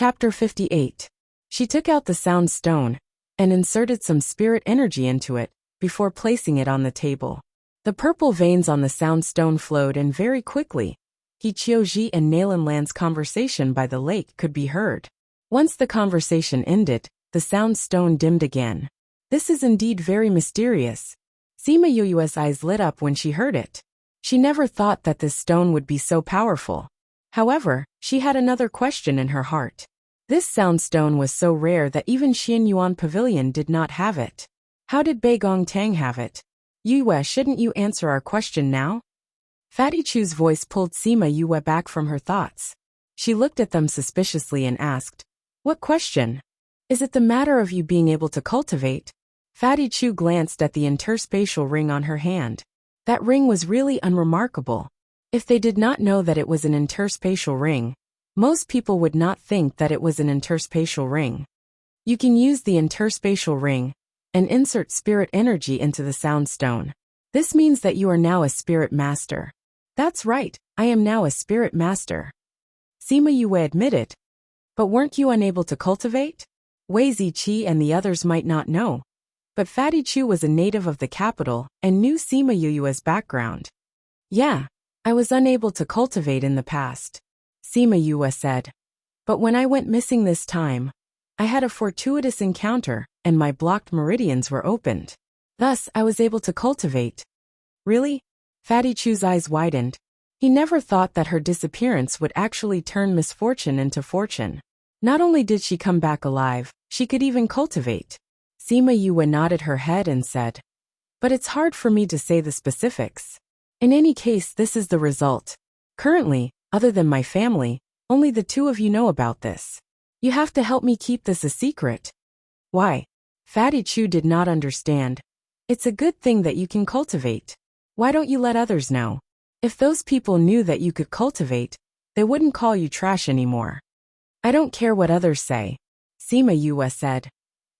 Chapter 58. She took out the sound stone and inserted some spirit energy into it before placing it on the table. The purple veins on the sound stone flowed in very quickly. Hichioji and Nalanland's conversation by the lake could be heard. Once the conversation ended, the sound stone dimmed again. This is indeed very mysterious. Sima Yuyue's eyes lit up when she heard it. She never thought that this stone would be so powerful. However, she had another question in her heart. This sound stone was so rare that even Xianyuan Pavilion did not have it. How did Beigong Tang have it? Yue, shouldn't you answer our question now? Fatty Chu's voice pulled Sima Yue back from her thoughts. She looked at them suspiciously and asked, "What question? Is it the matter of you being able to cultivate?" Fatty Chu glanced at the interspatial ring on her hand. That ring was really unremarkable. If they did not know that it was an interspatial ring, most people would not think that it was an interspatial ring. You can use the interspatial ring and insert spirit energy into the sound stone. This means that you are now a spirit master. That's right, I am now a spirit master. Sima Yue admitted. But weren't you unable to cultivate? Wei Ziqi and the others might not know. But Fatty Chu was a native of the capital and knew Sima Yue's background. Yeah, I was unable to cultivate in the past, Sima Yue said. But when I went missing this time, I had a fortuitous encounter and my blocked meridians were opened. Thus, I was able to cultivate. Really? Fatty Chu's eyes widened. He never thought that her disappearance would actually turn misfortune into fortune. Not only did she come back alive, she could even cultivate. Sima Yue nodded her head and said, "But it's hard for me to say the specifics. In any case, this is the result. Currently, other than my family, only the two of you know about this. You have to help me keep this a secret." Why? Fatty Chu did not understand. It's a good thing that you can cultivate. Why don't you let others know? If those people knew that you could cultivate, they wouldn't call you trash anymore. I don't care what others say, Sima Yue said.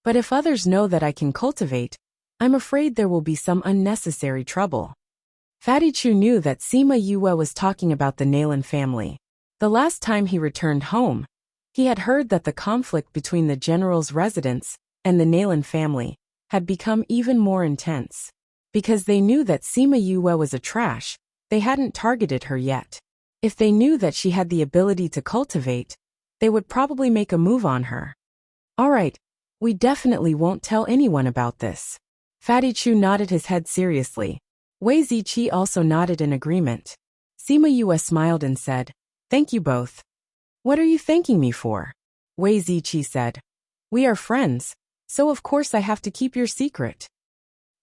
But if others know that I can cultivate, I'm afraid there will be some unnecessary trouble. Fatty Chu knew that Sima Yue was talking about the Nalan family. The last time he returned home, he had heard that the conflict between the general's residence and the Nalan family had become even more intense. Because they knew that Sima Yue was a trash, they hadn't targeted her yet. If they knew that she had the ability to cultivate, they would probably make a move on her. All right, we definitely won't tell anyone about this. Fatty Chu nodded his head seriously. Wei Ziqi also nodded in agreement. Sima Yue smiled and said, "Thank you both." "What are you thanking me for?" Wei Ziqi said. "We are friends, so of course I have to keep your secret.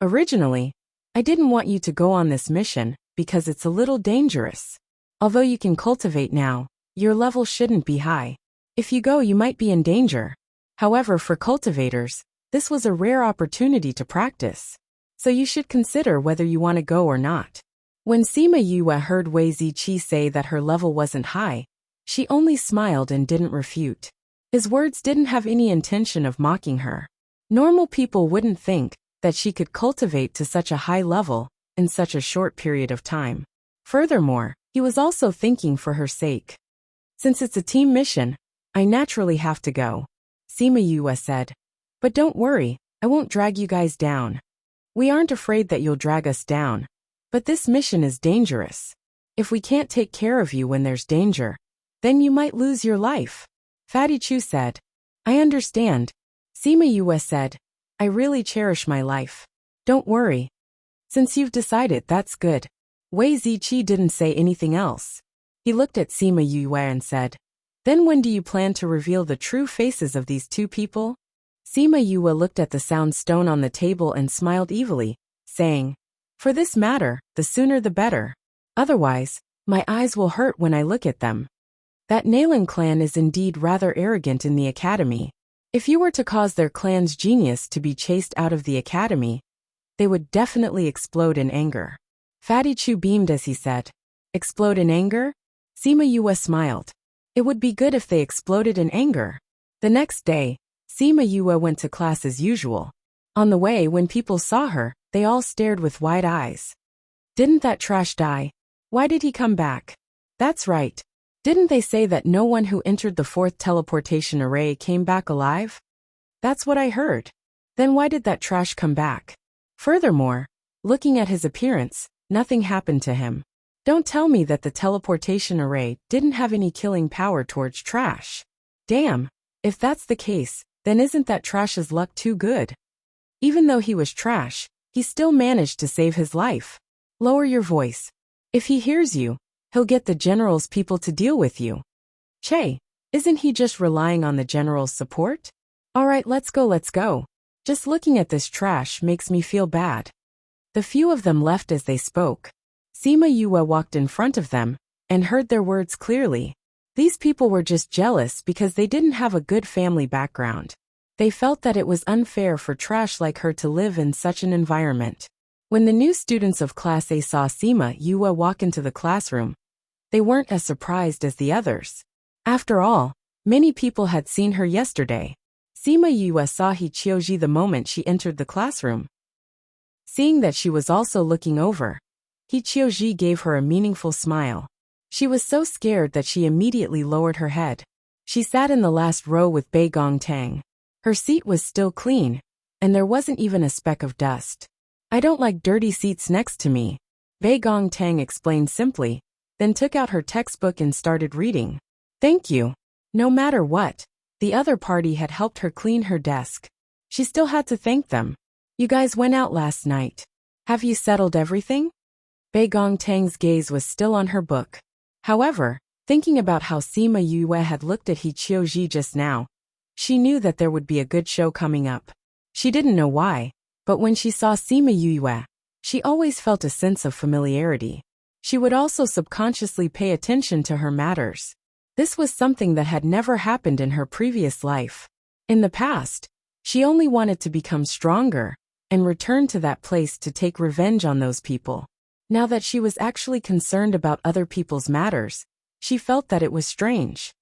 Originally, I didn't want you to go on this mission because it's a little dangerous. Although you can cultivate now, your level shouldn't be high. If you go, you might be in danger. However, for cultivators, this was a rare opportunity to practice. So you should consider whether you want to go or not." When Sima Yue heard Wei Ziqi say that her level wasn't high, she only smiled and didn't refute. His words didn't have any intention of mocking her. Normal people wouldn't think that she could cultivate to such a high level in such a short period of time. Furthermore, he was also thinking for her sake. "Since it's a team mission, I naturally have to go," Sima Yue said. "But don't worry, I won't drag you guys down. We aren't afraid that you'll drag us down. But this mission is dangerous. If we can't take care of you when there's danger, then you might lose your life," Fatty Chu said. "I understand," Sima Yue said. "I really cherish my life. Don't worry. Since you've decided, that's good." Wei Ziqi didn't say anything else. He looked at Sima Yue and said, "Then when do you plan to reveal the true faces of these two people?" Sima Yue looked at the sound stone on the table and smiled evilly, saying, "For this matter, the sooner the better. Otherwise, my eyes will hurt when I look at them. That Nalan clan is indeed rather arrogant in the academy. If you were to cause their clan's genius to be chased out of the academy, they would definitely explode in anger." Fatty Chu beamed as he said, "Explode in anger?" Sima Yue smiled. It would be good if they exploded in anger. The next day, Sima Yue went to class as usual. On the way, when people saw her, they all stared with wide eyes. Didn't that trash die? Why did he come back? That's right. Didn't they say that no one who entered the fourth teleportation array came back alive? That's what I heard. Then why did that trash come back? Furthermore, looking at his appearance, nothing happened to him. Don't tell me that the teleportation array didn't have any killing power towards trash. Damn, if that's the case, then isn't that trash's luck too good? Even though he was trash, he still managed to save his life. Lower your voice. If he hears you, he'll get the general's people to deal with you. Che, isn't he just relying on the general's support? Alright, let's go. Just looking at this trash makes me feel bad. The few of them left as they spoke. Sima Yue walked in front of them, and heard their words clearly. These people were just jealous because they didn't have a good family background. They felt that it was unfair for trash like her to live in such an environment. When the new students of Class A saw Sima Yue walk into the classroom, they weren't as surprised as the others. After all, many people had seen her yesterday. Sima Yue saw He Qiuji the moment she entered the classroom. Seeing that she was also looking over, He Qiuji gave her a meaningful smile. She was so scared that she immediately lowered her head. She sat in the last row with Bei Gongtang. Her seat was still clean, and there wasn't even a speck of dust. I don't like dirty seats next to me, Bei Gongtang explained simply, then took out her textbook and started reading. Thank you. No matter what, the other party had helped her clean her desk. She still had to thank them. You guys went out last night. Have you settled everything? Bei Gongtang's gaze was still on her book. However, thinking about how Sima Yue had looked at He Qiuji just now, she knew that there would be a good show coming up. She didn't know why, but when she saw Sima Yue, she always felt a sense of familiarity. She would also subconsciously pay attention to her matters. This was something that had never happened in her previous life. In the past, she only wanted to become stronger and return to that place to take revenge on those people. Now that she was actually concerned about other people's matters, she felt that it was strange.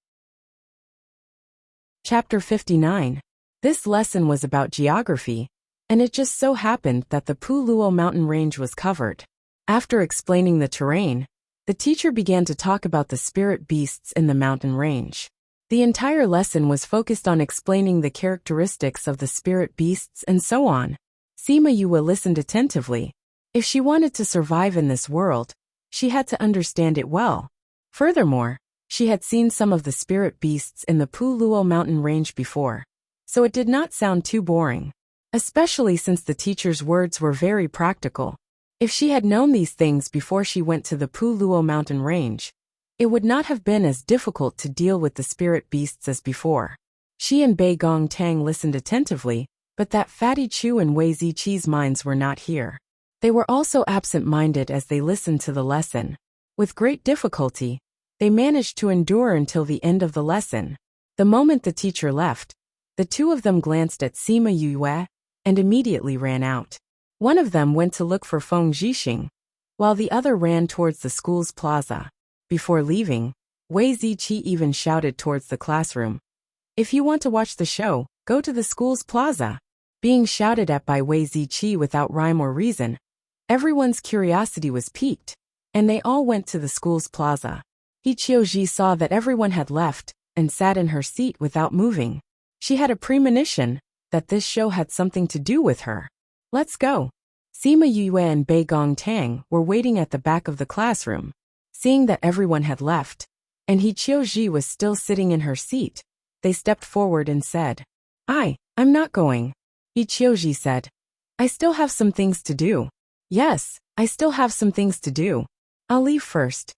Chapter 59. This lesson was about geography, and it just so happened that the Puluo mountain range was covered. After explaining the terrain, the teacher began to talk about the spirit beasts in the mountain range. The entire lesson was focused on explaining the characteristics of the spirit beasts and so on. Sima Yue listened attentively. If she wanted to survive in this world, she had to understand it well. Furthermore, she had seen some of the spirit beasts in the Puluo mountain range before, so it did not sound too boring, especially since the teacher's words were very practical. If she had known these things before she went to the Puluo mountain range, it would not have been as difficult to deal with the spirit beasts as before. She and Bei Gongtang listened attentively, but that Fatty Chu and Wei Ziqi's minds were not here. They were also absent-minded as they listened to the lesson. With great difficulty, they managed to endure until the end of the lesson. The moment the teacher left, the two of them glanced at Sima Yue and immediately ran out. One of them went to look for Feng Zhixing, while the other ran towards the school's plaza. Before leaving, Wei Ziqi even shouted towards the classroom, "If you want to watch the show, go to the school's plaza." Being shouted at by Wei Ziqi without rhyme or reason, everyone's curiosity was piqued, and they all went to the school's plaza. He Qiuji saw that everyone had left and sat in her seat without moving. She had a premonition that this show had something to do with her. Let's go. Sima Yue and Bei Gongtang were waiting at the back of the classroom. Seeing that everyone had left, and He Qiuji was still sitting in her seat, they stepped forward and said, I'm not going. He Qiuji said, I still have some things to do. Yes, I still have some things to do. I'll leave first.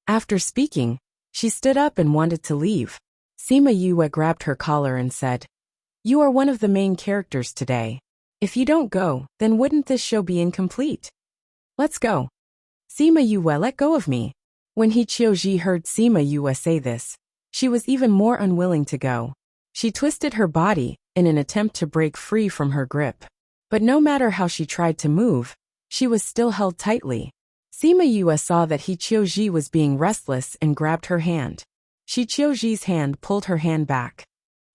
After speaking, she stood up and wanted to leave. Sima Yue grabbed her collar and said, You are one of the main characters today. If you don't go, then wouldn't this show be incomplete? Let's go. Sima Yue, let go of me. When He Qiuji heard Sima Yue say this, she was even more unwilling to go. She twisted her body in an attempt to break free from her grip. But no matter how she tried to move, she was still held tightly. Sima Yue saw that He Qiuji was being restless and grabbed her hand. Shi Qiuji's hand pulled her hand back.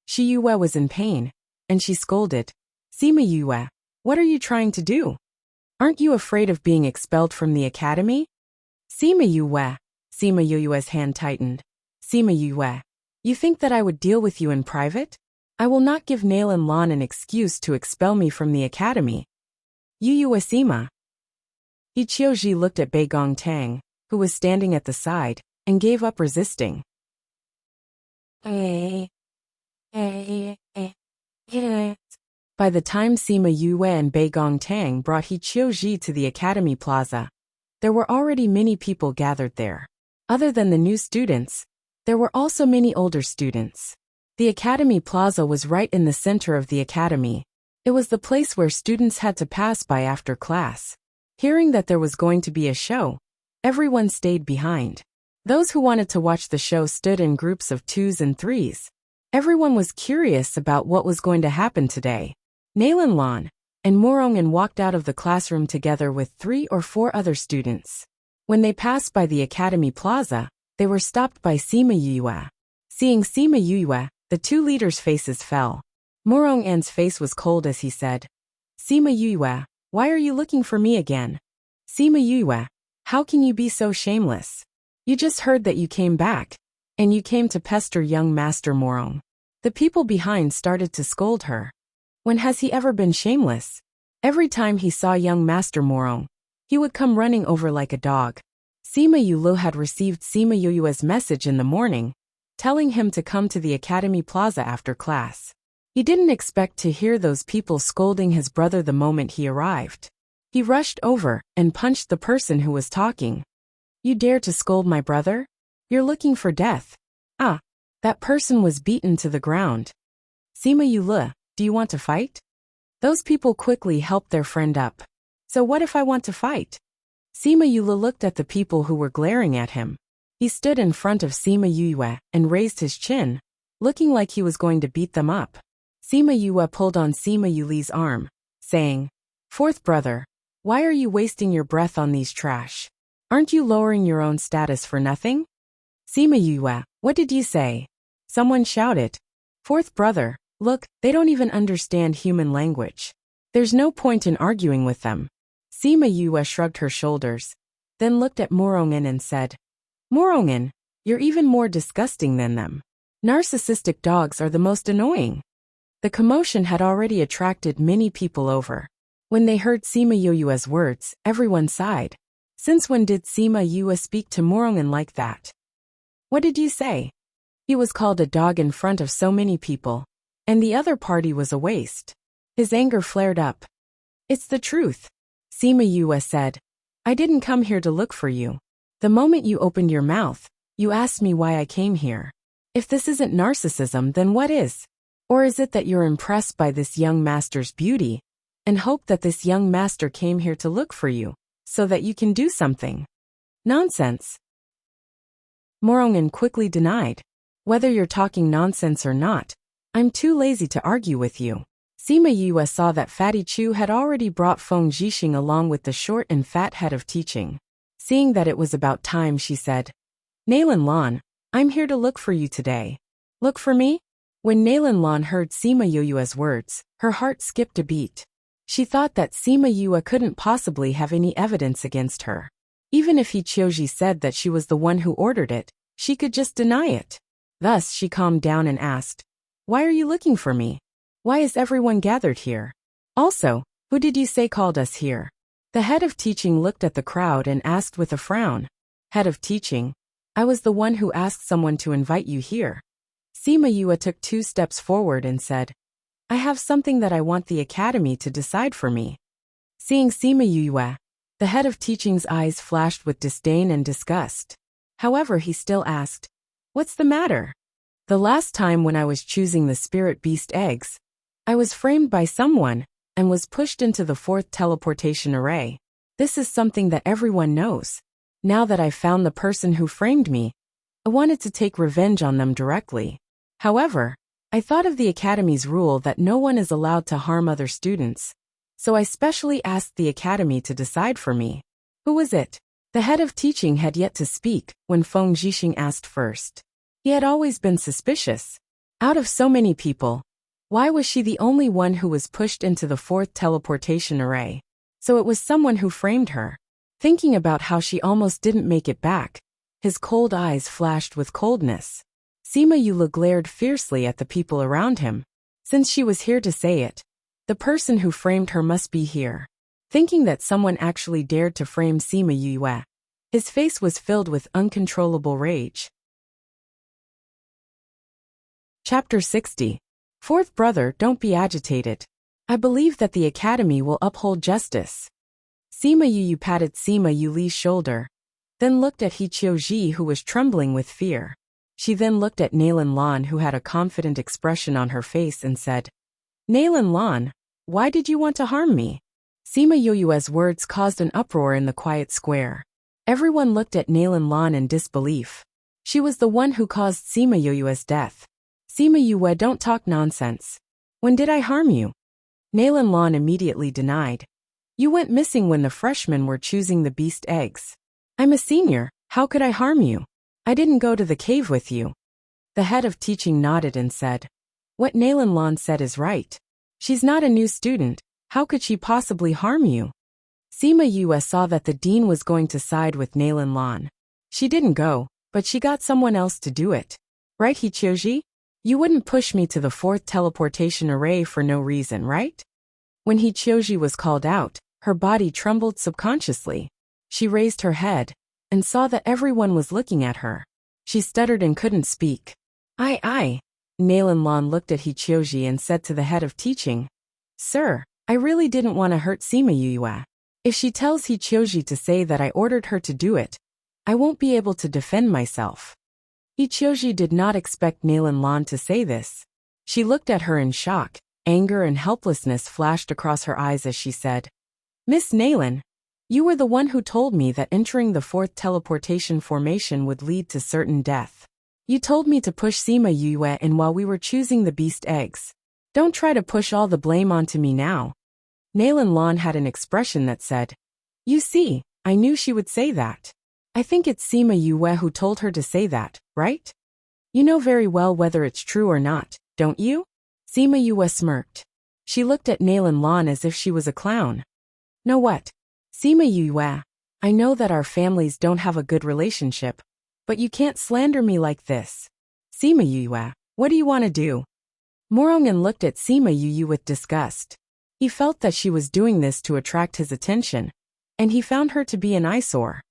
Shi Yue was in pain, and she scolded, Sima Yue, what are you trying to do? Aren't you afraid of being expelled from the academy? Sima Yue's hand tightened. Sima Yue. You think that I would deal with you in private? I will not give Nalan Lan an excuse to expel me from the academy. Yu Sima. He Qiuji looked at Bei Gong Tang, who was standing at the side, and gave up resisting. By the time Sima Yue and Bei Gong Tang brought He Qiuji to the academy plaza, there were already many people gathered there. Other than the new students, there were also many older students. The academy plaza was right in the center of the academy. It was the place where students had to pass by after class. Hearing that there was going to be a show, everyone stayed behind. Those who wanted to watch the show stood in groups of 2s and 3s. Everyone was curious about what was going to happen today. Nalan Lan and Morongan walked out of the classroom together with 3 or 4 other students. When they passed by the academy plaza, they were stopped by Sima Yue. Seeing Sima Yue, the 2 leaders' faces fell. Morongan's face was cold as he said, Sima Yue, why are you looking for me again? Sima Yue, how can you be so shameless? You just heard that you came back, and you came to pester young Master Morong. The people behind started to scold her. When has he ever been shameless? Every time he saw young Master Morong, he would come running over like a dog. Sima Yulu had received Sima Yue's message in the morning, telling him to come to the academy plaza after class. He didn't expect to hear those people scolding his brother the moment he arrived. He rushed over and punched the person who was talking. You dare to scold my brother? You're looking for death. Ah, that person was beaten to the ground. Sima Yulu, do you want to fight? Those people quickly helped their friend up. So what if I want to fight? Sima Yulu looked at the people who were glaring at him. He stood in front of Sima Yue and raised his chin, looking like he was going to beat them up. Sima Yue pulled on Sima Yuli's arm, saying, Fourth brother, why are you wasting your breath on these trash? Aren't you lowering your own status for nothing? Sima Yue, what did you say? Someone shouted. Fourth brother, look, they don't even understand human language. There's no point in arguing with them. Sima Yue shrugged her shoulders, then looked at Morongan and said, Morongan, you're even more disgusting than them. Narcissistic dogs are the most annoying. The commotion had already attracted many people over. When they heard Sima Yue's words, everyone sighed. Since when did Sima Yue speak to Morongan like that? What did you say? He was called a dog in front of so many people, and the other party was a waste. His anger flared up. It's the truth. Sima Yue said, I didn't come here to look for you. The moment you opened your mouth, you asked me why I came here. If this isn't narcissism, then what is? Or is it that you're impressed by this young master's beauty, and hope that this young master came here to look for you, so that you can do something? Nonsense. Morongan quickly denied. Whether you're talking nonsense or not, I'm too lazy to argue with you. Sima Yue saw that Fatty Chu had already brought Feng Jixing along with the short and fat head of teaching. Seeing that it was about time, she said, Nalan Lan, I'm here to look for you today. Look for me? When Nalan Lan heard Sima Yue's words, her heart skipped a beat. She thought that Sima Yue couldn't possibly have any evidence against her. Even if He Qiuji said that she was the one who ordered it, she could just deny it. Thus she calmed down and asked, Why are you looking for me? Why is everyone gathered here? Also, who did you say called us here? The head of teaching looked at the crowd and asked with a frown, Head of teaching, I was the one who asked someone to invite you here. Sima Yue took 2 steps forward and said, I have something that I want the academy to decide for me. Seeing Sima Yue, the head of teaching's eyes flashed with disdain and disgust. However, he still asked, What's the matter? The last time when I was choosing the spirit beast eggs, I was framed by someone and was pushed into the 4th teleportation array. This is something that everyone knows. Now that I've found the person who framed me, I wanted to take revenge on them directly. However, I thought of the academy's rule that no one is allowed to harm other students, so I specially asked the academy to decide for me. Who was it? The head of teaching had yet to speak when Feng Jixing asked first. He had always been suspicious. Out of so many people, why was she the only one who was pushed into the 4th teleportation array? So it was someone who framed her. Thinking about how she almost didn't make it back, His cold eyes flashed with coldness. Sima Yue glared fiercely at the people around him. Since she was here to say it, the person who framed her must be here. Thinking that someone actually dared to frame Sima Yue, his face was filled with uncontrollable rage. Chapter 60. Fourth brother, don't be agitated. I believe that the academy will uphold justice. Sima Yue patted Sima Yuli's shoulder, then looked at He Qiuji, who was trembling with fear. She then looked at Nailin Lan, who had a confident expression on her face, and said, Nailin Lan, why did you want to harm me? Sima Yue's words caused an uproar in the quiet square. Everyone looked at Nailin Lan in disbelief. She was the one who caused Sima Yue's death. Sima Yue, don't talk nonsense. When did I harm you? Nailin Lan immediately denied. You went missing when the freshmen were choosing the beast eggs. I'm a senior, how could I harm you? I didn't go to the cave with you. The head of teaching nodded and said, what Nailin Lan said is right. She's not a new student, how could she possibly harm you? Sima Yue saw that the dean was going to side with Nailin Lan. She didn't go, but she got someone else to do it. Right, He Qiuji? You wouldn't push me to the fourth teleportation array for no reason, right? When He Qiuji was called out, her body trembled subconsciously. She raised her head and saw that everyone was looking at her. She stuttered and couldn't speak. I. Nailin Lan looked at He Qiuji and said to the head of teaching, Sir, I really didn't want to hurt Sima Yue. If she tells He Qiuji to say that I ordered her to do it, I won't be able to defend myself. He Qiuji did not expect Nailin Lan to say this. She looked at her in shock. Anger and helplessness flashed across her eyes as she said, Miss Nailin, you were the one who told me that entering the fourth teleportation formation would lead to certain death. You told me to push Sima Yue in while we were choosing the beast eggs. Don't try to push all the blame onto me now. Nailin Lan had an expression that said, You see, I knew she would say that. I think it's Sima Yue who told her to say that, right? You know very well whether it's true or not, don't you? Sima Yue smirked. She looked at Nailin Lan as if she was a clown. Know what? Sima Yue, I know that our families don't have a good relationship, but you can't slander me like this. Sima Yue, what do you want to do? Morongan looked at Sima Yue with disgust. He felt that she was doing this to attract his attention, and he found her to be an eyesore.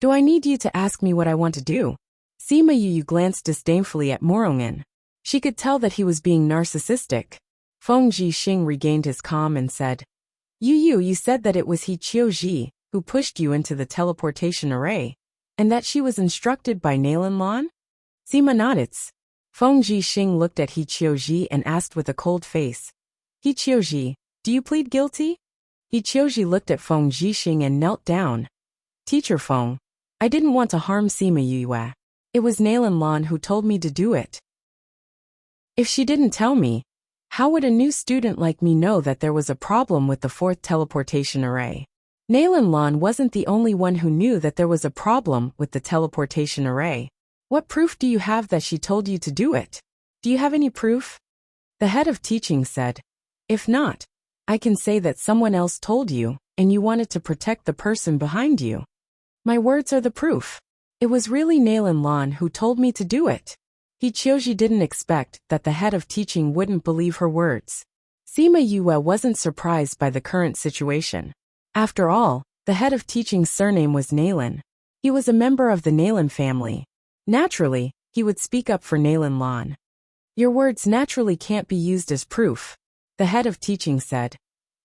Do I need you to ask me what I want to do? Sima Yue glanced disdainfully at Morongan. She could tell that he was being narcissistic. Feng Jixing regained his calm and said, You said that it was He Qiuji who pushed you into the teleportation array, and that she was instructed by Nailin Lan? Sima nodded. Feng Jixing looked at He Qiuji and asked with a cold face, He Qiuji, do you plead guilty? He Qiuji looked at Feng Jixing and knelt down. Teacher Feng, I didn't want to harm Sima Yue. It was Nailin Lan who told me to do it. If she didn't tell me, how would a new student like me know that there was a problem with the fourth teleportation array? Nailin Lan wasn't the only one who knew that there was a problem with the teleportation array. What proof do you have that she told you to do it? Do you have any proof? The head of teaching said, If not, I can say that someone else told you, and you wanted to protect the person behind you. My words are the proof. It was really Nailin Lan who told me to do it. He Qiuji didn't expect that the head of teaching wouldn't believe her words. Sima Yue wasn't surprised by the current situation. After all, the head of teaching's surname was Nailin. He was a member of the Nailin family. Naturally, he would speak up for Nailin Lan. Your words naturally can't be used as proof, the head of teaching said.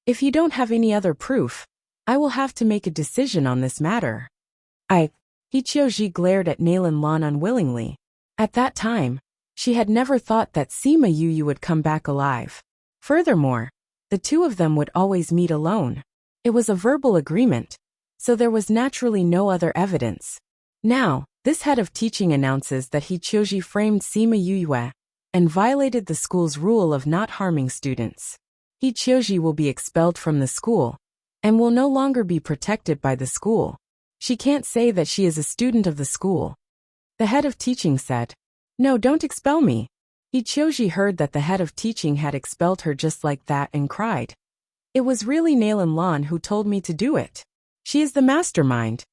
If you don't have any other proof, I will have to make a decision on this matter. He Qiuji glared at Nailin Lan unwillingly. At that time, she had never thought that Sima Yue would come back alive. Furthermore, the two of them would always meet alone. It was a verbal agreement, so there was naturally no other evidence. Now, this head of teaching announces that He Qiuji framed Sima Yue and violated the school's rule of not harming students. He Qiuji will be expelled from the school and will no longer be protected by the school. She can't say that she is a student of the school. The head of teaching said, No, don't expel me. He Qiuji heard that the head of teaching had expelled her just like that and cried. It was really Nailin Lan who told me to do it. She is the mastermind.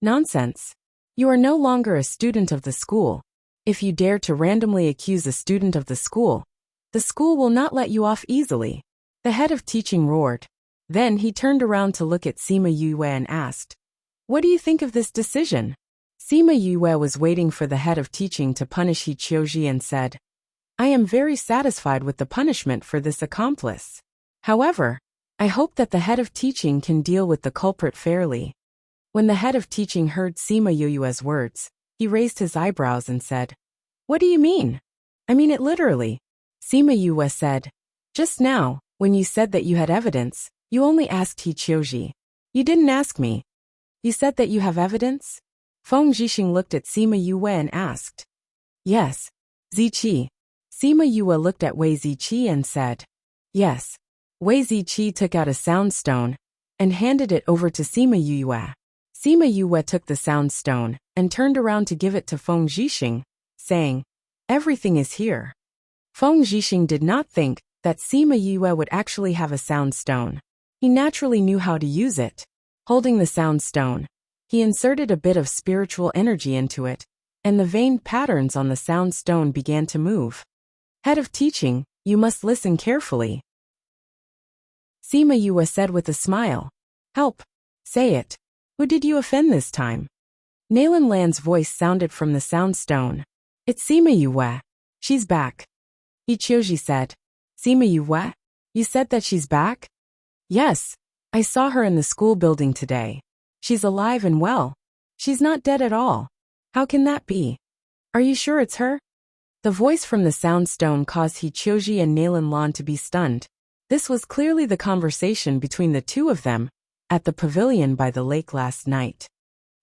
Nonsense. You are no longer a student of the school. If you dare to randomly accuse a student of the school will not let you off easily. The head of teaching roared. Then he turned around to look at Sima Yue and asked, "What do you think of this decision?" Sima Yue was waiting for the head of teaching to punish He Qiuji and said, "I am very satisfied with the punishment for this accomplice. However, I hope that the head of teaching can deal with the culprit fairly." When the head of teaching heard Sima Yue's words, he raised his eyebrows and said, "What do you mean?" "I mean it literally." Sima Yue said, "Just now, when you said that you had evidence, you only asked He Qiuji. You didn't ask me. You said that you have evidence?" Feng Zhixing looked at Sima Yue and asked. "Yes. Ziqi." Sima Yue looked at Wei Ziqi and said, "Yes." Wei Ziqi took out a sound stone and handed it over to Sima Yue. Sima Yue took the sound stone and turned around to give it to Feng Zhixing, saying, "Everything is here." Feng Zhixing did not think that Sima Yue would actually have a sound stone. He naturally knew how to use it. Holding the sound stone, he inserted a bit of spiritual energy into it, and the veined patterns on the sound stone began to move. "Head of teaching, you must listen carefully," Sima Yue said with a smile. "Help. Say it. Who did you offend this time?" Nalan Lan's voice sounded from the sound stone. "It's Sima Yue. She's back." He Qiuji said. "Sima Yue? You said that she's back?" "Yes. I saw her in the school building today. She's alive and well. She's not dead at all. How can that be? Are you sure it's her?" The voice from the sound stone caused He Qiuji and Nalan Lan to be stunned. This was clearly the conversation between the two of them at the pavilion by the lake last night.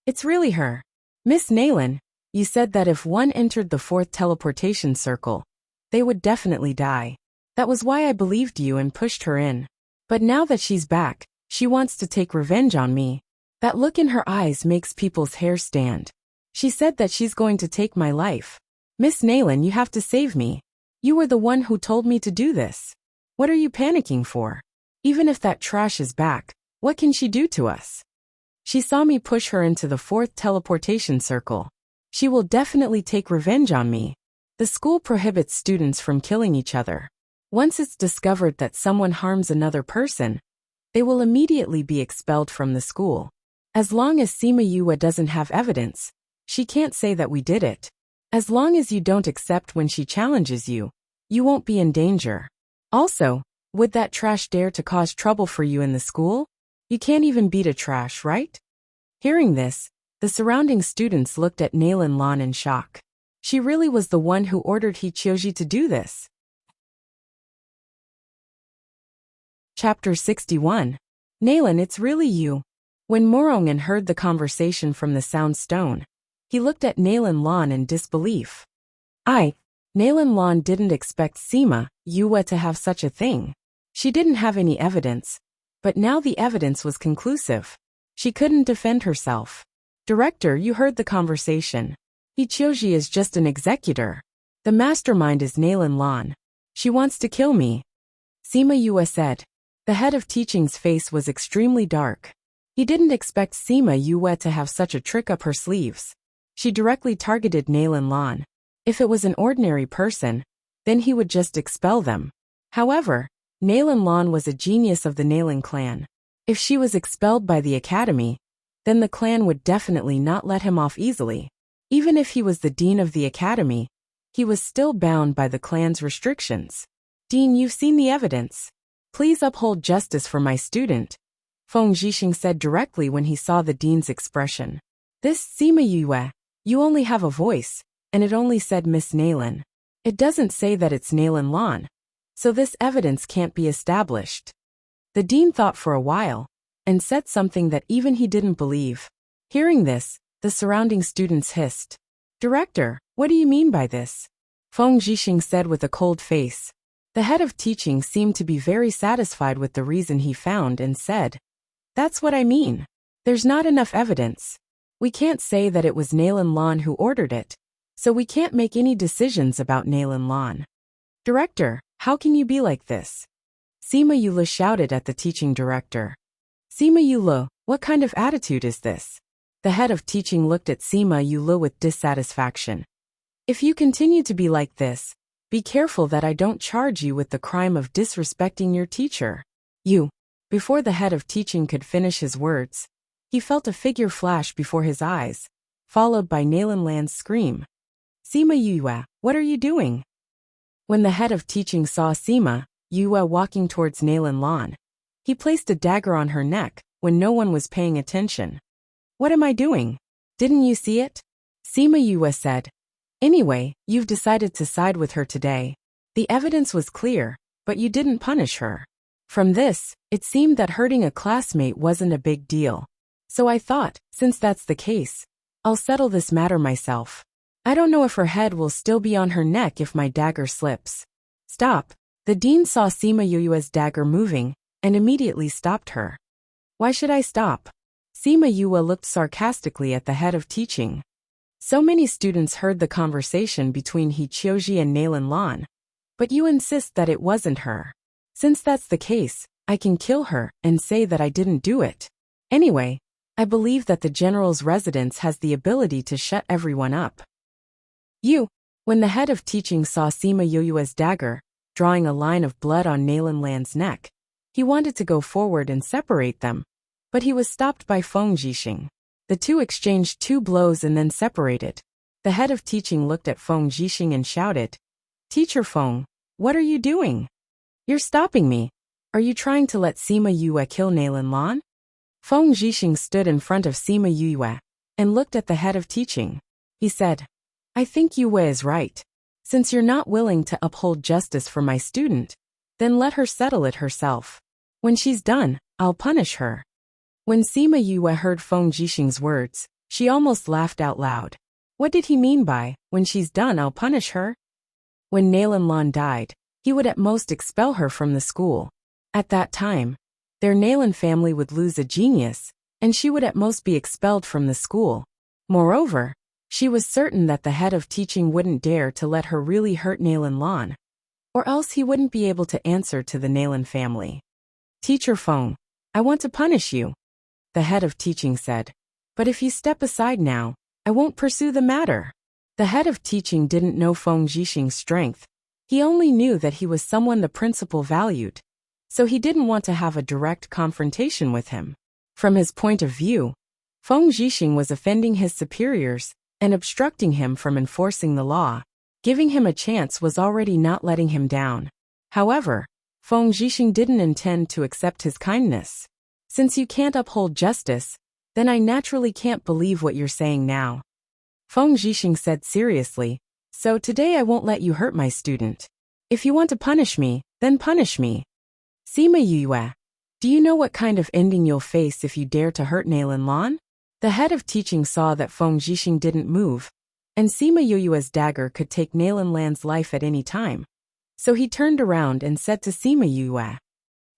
"It's really her. Miss Nalan, you said that if one entered the fourth teleportation circle, they would definitely die. That was why I believed you and pushed her in. But now that she's back, she wants to take revenge on me. That look in her eyes makes people's hair stand. She said that she's going to take my life. Miss Nalan, you have to save me. You were the one who told me to do this. What are you panicking for? Even if that trash is back, what can she do to us? She saw me push her into the fourth teleportation circle. She will definitely take revenge on me. The school prohibits students from killing each other. Once it's discovered that someone harms another person, they will immediately be expelled from the school. As long as Sima Yue doesn't have evidence, she can't say that we did it. As long as you don't accept when she challenges you, you won't be in danger. Also, would that trash dare to cause trouble for you in the school? You can't even beat a trash, right?" Hearing this, the surrounding students looked at Nalan Lan in shock. She really was the one who ordered He Qiuji to do this. Chapter 61. Nalan, it's really you. When Morongan heard the conversation from the sound stone, he looked at Nalan Lan in disbelief. Nalan Lan didn't expect Sima Yue to have such a thing. She didn't have any evidence, but now the evidence was conclusive. She couldn't defend herself. "Director, you heard the conversation. He Qiuji is just an executor. The mastermind is Nalan Lan. She wants to kill me," Sima Yue said. The head of teaching's face was extremely dark. He didn't expect Sima Yue to have such a trick up her sleeves. She directly targeted Nalan Lan. If it was an ordinary person, then he would just expel them. However, Nalan Lan was a genius of the Nalan clan. If she was expelled by the academy, then the clan would definitely not let him off easily. Even if he was the dean of the academy, he was still bound by the clan's restrictions. "Dean, you've seen the evidence. Please uphold justice for my student," Feng Zhixing said directly when he saw the dean's expression. "This Sima Yue, you only have a voice, and it only said Miss Nalan. It doesn't say that it's Nalan Lan, so this evidence can't be established." The dean thought for a while, and said something that even he didn't believe. Hearing this, the surrounding students hissed. "Director, what do you mean by this?" Feng Zhixing said with a cold face. The head of teaching seemed to be very satisfied with the reason he found and said, "That's what I mean. There's not enough evidence. We can't say that it was Nalan Lan who ordered it, so we can't make any decisions about Nalan Lan." "Director, how can you be like this?" Sima Yue shouted at the teaching director. "Sima Yue, what kind of attitude is this?" The head of teaching looked at Sima Yule with dissatisfaction. If you continue to be like this, be careful that I don't charge you with the crime of disrespecting your teacher. You. Before the head of teaching could finish his words, he felt a figure flash before his eyes, followed by Nalanlan's scream. Sima Yue, what are you doing? When the head of teaching saw Sima Yue walking towards Nalanlan, he placed a dagger on her neck when no one was paying attention. What am I doing? Didn't you see it? Sima Yue said. Anyway, you've decided to side with her today. The evidence was clear, but you didn't punish her. From this, it seemed that hurting a classmate wasn't a big deal. So I thought, since that's the case, I'll settle this matter myself. I don't know if her head will still be on her neck if my dagger slips. Stop. The dean saw Sima Yue's dagger moving, and immediately stopped her. Why should I stop? Sima Yue looked sarcastically at the head of teaching. So many students heard the conversation between He Qiuji and Nalanlan, but you insist that it wasn't her. Since that's the case, I can kill her and say that I didn't do it. Anyway, I believe that the general's residence has the ability to shut everyone up. When the head of teaching saw Sima Yue's dagger, drawing a line of blood on Nalanlan's neck, he wanted to go forward and separate them, but he was stopped by Feng Jixing. The two exchanged 2 blows and then separated. The head of teaching looked at Feng Jixing and shouted, Teacher Feng, what are you doing? You're stopping me. Are you trying to let Sima Yue kill Nalanlan? Feng Jixing stood in front of Sima Yue and looked at the head of teaching. He said, I think Yue is right. Since you're not willing to uphold justice for my student, then let her settle it herself. When she's done, I'll punish her. When Sima Yue heard Feng Jixing's words, she almost laughed out loud. What did he mean by, when she's done I'll punish her? When Nalanlan died, he would at most expel her from the school. At that time, their Nalan family would lose a genius, and she would at most be expelled from the school. Moreover, she was certain that the head of teaching wouldn't dare to let her really hurt Nalanlan, or else he wouldn't be able to answer to the Nalan family. Teacher Feng, I want to punish you, the head of teaching said. But if you step aside now, I won't pursue the matter. The head of teaching didn't know Feng Jixing's strength. He only knew that he was someone the principal valued, so he didn't want to have a direct confrontation with him. From his point of view, Feng Jixing was offending his superiors and obstructing him from enforcing the law. Giving him a chance was already not letting him down. However, Feng Jixing didn't intend to accept his kindness. Since you can't uphold justice, then I naturally can't believe what you're saying now. Feng Jixing said seriously, so today I won't let you hurt my student. If you want to punish me, then punish me. Sima Yue, do you know what kind of ending you'll face if you dare to hurt Nalanlan? The head of teaching saw that Feng Jixing didn't move, and Sima Yue's dagger could take Nalanlan's life at any time. So he turned around and said to Sima Yue,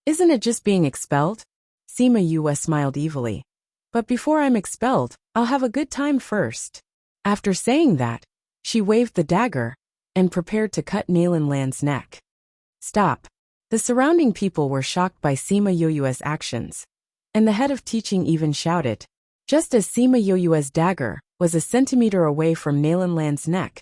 Isn't it just being expelled? Sima Yue smiled evilly. But before I'm expelled, I'll have a good time first. After saying that, she waved the dagger and prepared to cut Nalanlan's neck. Stop. The surrounding people were shocked by Sima Yue's actions, and the head of teaching even shouted. Just as Sima Yue's dagger was a centimeter away from Nalanlan's neck,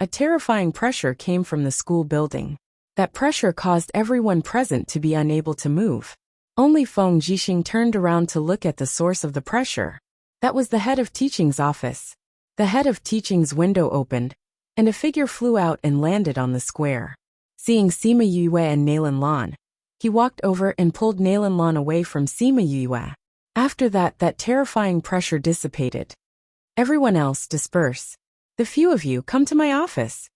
a terrifying pressure came from the school building. That pressure caused everyone present to be unable to move. Only Feng Jixing turned around to look at the source of the pressure. That was the head of teaching's office. The head of teaching's window opened, and a figure flew out and landed on the square. Seeing Sima Yue and Nalanlan, he walked over and pulled Nalanlan away from Sima Yue. After that terrifying pressure dissipated. Everyone else disperse. The few of you come to my office.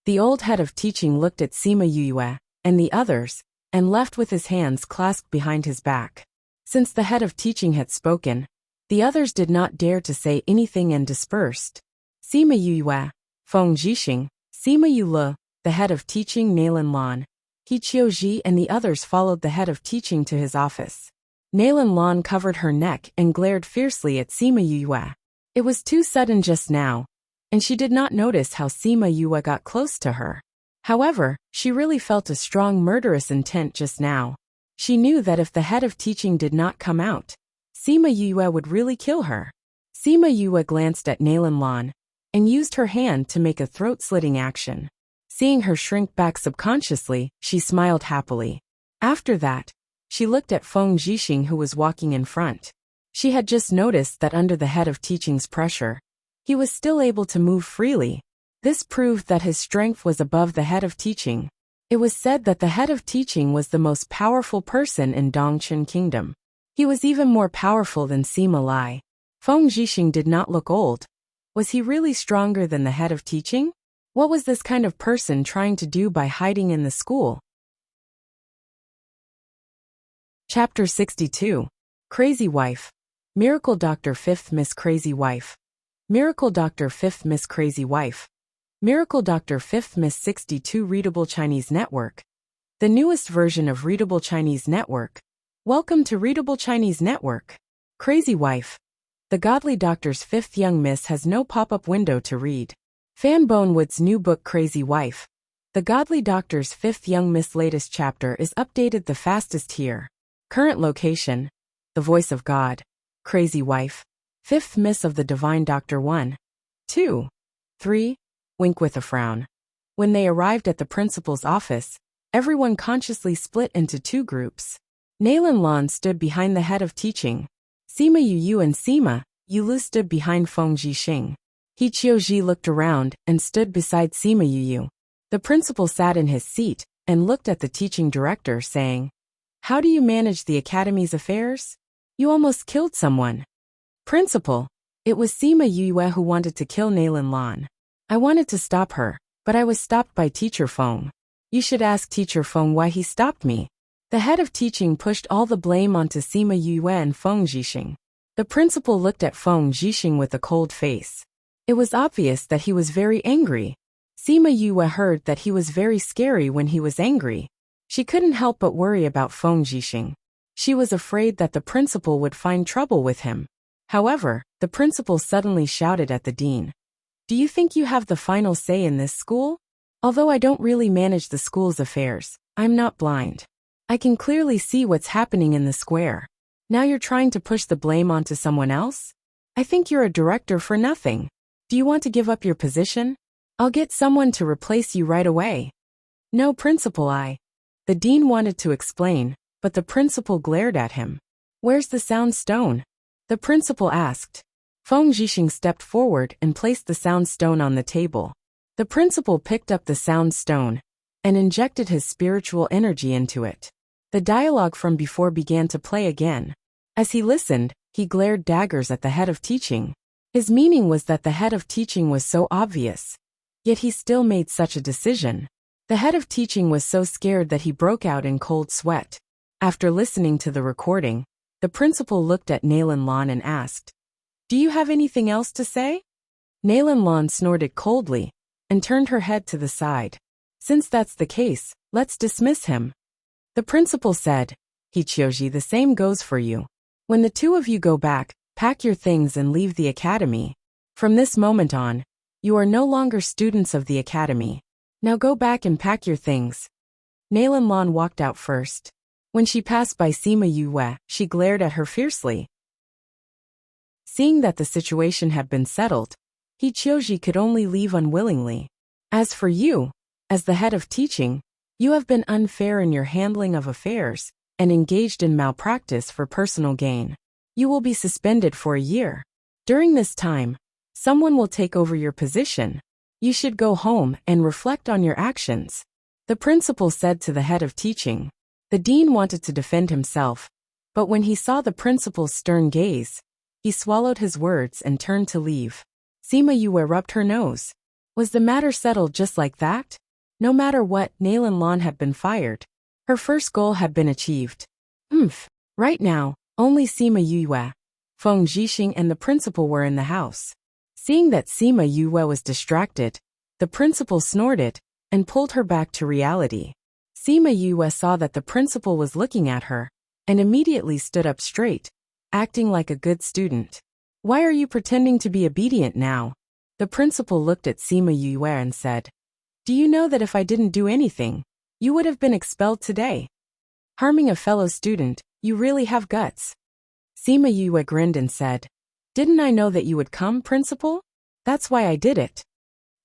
The old head of teaching looked at Sima Yue and the others, and left with his hands clasped behind his back. Since the head of teaching had spoken, the others did not dare to say anything and dispersed. Sima Yue, Feng Jixing, Sima Yule, the head of teaching Nalanlan, He Qiuji and the others followed the head of teaching to his office. Nalanlan covered her neck and glared fiercely at Sima Yue. It was too sudden just now, and she did not notice how Sima Yue got close to her. However, she really felt a strong murderous intent just now. She knew that if the head of teaching did not come out, Sima Yue would really kill her. Sima Yue glanced at Nalan Lan and used her hand to make a throat-slitting action. Seeing her shrink back subconsciously, she smiled happily. After that, she looked at Feng Zhixing, who was walking in front. She had just noticed that under the head of teaching's pressure, he was still able to move freely. This proved that his strength was above the head of teaching. It was said that the head of teaching was the most powerful person in Dongchen Kingdom. He was even more powerful than Sima Lai. Feng Zhixing did not look old. Was he really stronger than the head of teaching? What was this kind of person trying to do by hiding in the school? Chapter 62. Crazy Wife. Miracle Doctor 5th Miss Crazy Wife. Miracle Doctor 5th Miss Crazy Wife. Miracle Doctor 5th Miss 62 Readable Chinese Network. The newest version of Readable Chinese Network. Welcome to Readable Chinese Network. Crazy Wife. The Godly Doctor's 5th young miss has no pop-up window to read. Fan Bonewood's new book Crazy Wife. The Godly Doctor's 5th young miss latest chapter is updated the fastest here. Current location. The Voice of God. Crazy Wife. 5th miss of the Divine Doctor 1. 2. 3. Wink with a frown. When they arrived at the principal's office, everyone consciously split into two groups. Nalan Lan stood behind the head of teaching. Sima Yu and Sima Yulu stood behind Feng Zhixing. He Qiuji looked around and stood beside Sima Yu. The principal sat in his seat and looked at the teaching director, saying, "How do you manage the academy's affairs? You almost killed someone." Principal. It was Sima Yue who wanted to kill Nalan Lan. I wanted to stop her, but I was stopped by Teacher Feng. You should ask Teacher Feng why he stopped me. The head of teaching pushed all the blame onto Sima Yue and Feng Zhixing. The principal looked at Feng Zhixing with a cold face. It was obvious that he was very angry. Sima Yue heard that he was very scary when he was angry. She couldn't help but worry about Feng Zhixing. She was afraid that the principal would find trouble with him. However, the principal suddenly shouted at the dean. "Do you think you have the final say in this school? Although I don't really manage the school's affairs, I'm not blind. I can clearly see what's happening in the square. Now you're trying to push the blame onto someone else? I think you're a director for nothing. Do you want to give up your position? I'll get someone to replace you right away." "No, Principal, The dean wanted to explain, but the principal glared at him. "Where's the sound stone?" the principal asked. Feng Zhixing stepped forward and placed the sound stone on the table. The principal picked up the sound stone and injected his spiritual energy into it. The dialogue from before began to play again. As he listened, he glared daggers at the head of teaching. His meaning was that the head of teaching was so obvious. Yet he still made such a decision. The head of teaching was so scared that he broke out in cold sweat. After listening to the recording, the principal looked at Nalan Lan and asked, "Do you have anything else to say?" Nalan Lan snorted coldly and turned her head to the side. "Since that's the case, let's dismiss him." The principal said, "Hichioji, the same goes for you. When the two of you go back, pack your things and leave the academy. From this moment on, you are no longer students of the academy. Now go back and pack your things." Nalan Lan walked out first. When she passed by Sima Yue, she glared at her fiercely. Seeing that the situation had been settled, Hichioji could only leave unwillingly. "As for you, as the head of teaching, you have been unfair in your handling of affairs and engaged in malpractice for personal gain. You will be suspended for a year. During this time, someone will take over your position. You should go home and reflect on your actions," the principal said to the head of teaching. The dean wanted to defend himself, but when he saw the principal's stern gaze, he swallowed his words and turned to leave. Sima Yue rubbed her nose. Was the matter settled just like that? No matter what, Nalan Lan had been fired. Her first goal had been achieved. Right now, only Sima Yue, Feng Zhixing and the principal were in the house. Seeing that Sima Yue was distracted, the principal snorted and pulled her back to reality. Sima Yue saw that the principal was looking at her and immediately stood up straight, acting like a good student. "Why are you pretending to be obedient now?" The principal looked at Sima Yue and said, "Do you know that if I didn't do anything, you would have been expelled today? Harming a fellow student, you really have guts." Sima Yue grinned and said, "Didn't I know that you would come, principal? That's why I did it."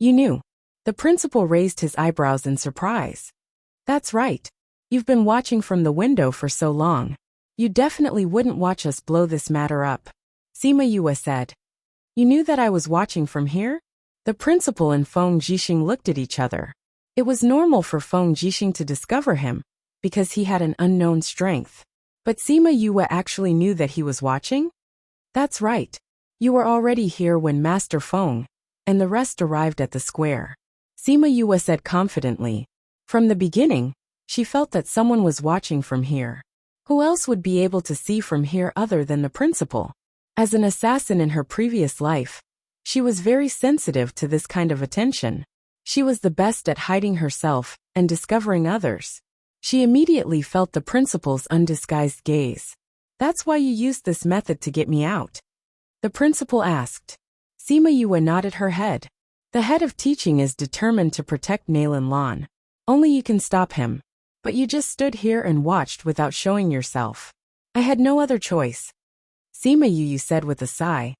"You knew?" The principal raised his eyebrows in surprise. "That's right. You've been watching from the window for so long. You definitely wouldn't watch us blow this matter up." Sima Yue said. "You knew that I was watching from here?" The principal and Feng Jixing looked at each other. It was normal for Feng Jixing to discover him, because he had an unknown strength. But Sima Yue actually knew that he was watching? "That's right. You were already here when Master Feng and the rest arrived at the square," Sima Yue said confidently. From the beginning, she felt that someone was watching from here. Who else would be able to see from here other than the principal? As an assassin in her previous life, she was very sensitive to this kind of attention. She was the best at hiding herself and discovering others. She immediately felt the principal's undisguised gaze. "That's why you used this method to get me out?" the principal asked. Sima Yue nodded her head. The head of teaching is determined to protect Nalan Lan. Only you can stop him. But you just stood here and watched without showing yourself. I had no other choice, Sima Yue said with a sigh.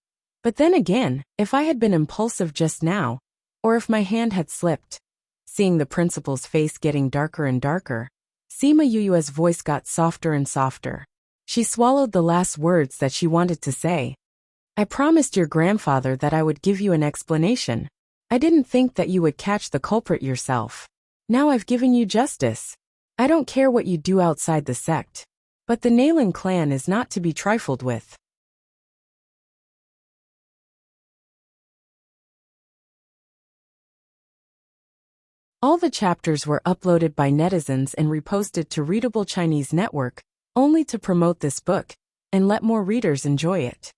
But then again, if I had been impulsive just now, or if my hand had slipped. Seeing the principal's face getting darker and darker, Sima Yue's voice got softer and softer. She swallowed the last words that she wanted to say. "I promised your grandfather that I would give you an explanation. I didn't think that you would catch the culprit yourself. Now I've given you justice. I don't care what you do outside the sect. But the Nalan clan is not to be trifled with." All the chapters were uploaded by netizens and reposted to Readable Chinese Network, only to promote this book and let more readers enjoy it.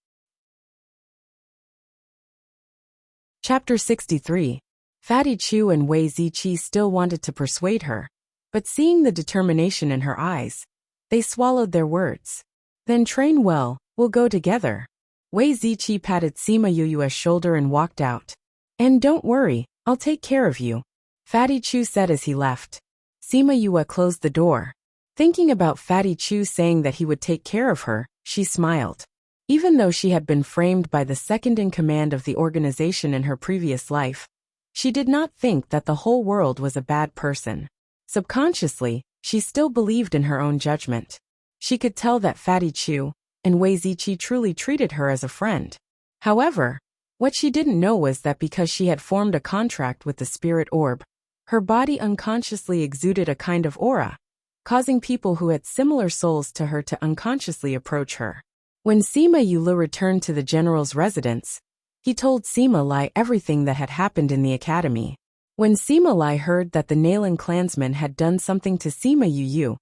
Chapter 63. Fatty Chu and Wei Ziqi still wanted to persuade her, but seeing the determination in her eyes, they swallowed their words. "Then train well, we'll go together." Wei Ziqi patted Sima Yue's shoulder and walked out. "And don't worry, I'll take care of you," Fatty Chu said as he left. Sima Yue closed the door. Thinking about Fatty Chu saying that he would take care of her, she smiled. Even though she had been framed by the second-in-command of the organization in her previous life, she did not think that the whole world was a bad person. Subconsciously, she still believed in her own judgment. She could tell that Fatty Chu and Wei Ziqi truly treated her as a friend. However, what she didn't know was that because she had formed a contract with the spirit orb, her body unconsciously exuded a kind of aura, causing people who had similar souls to her to unconsciously approach her. When Sima Yue returned to the general's residence, he told Sima Lai everything that had happened in the academy. When Sima Lai heard that the Nalan clansman had done something to Sima Yue,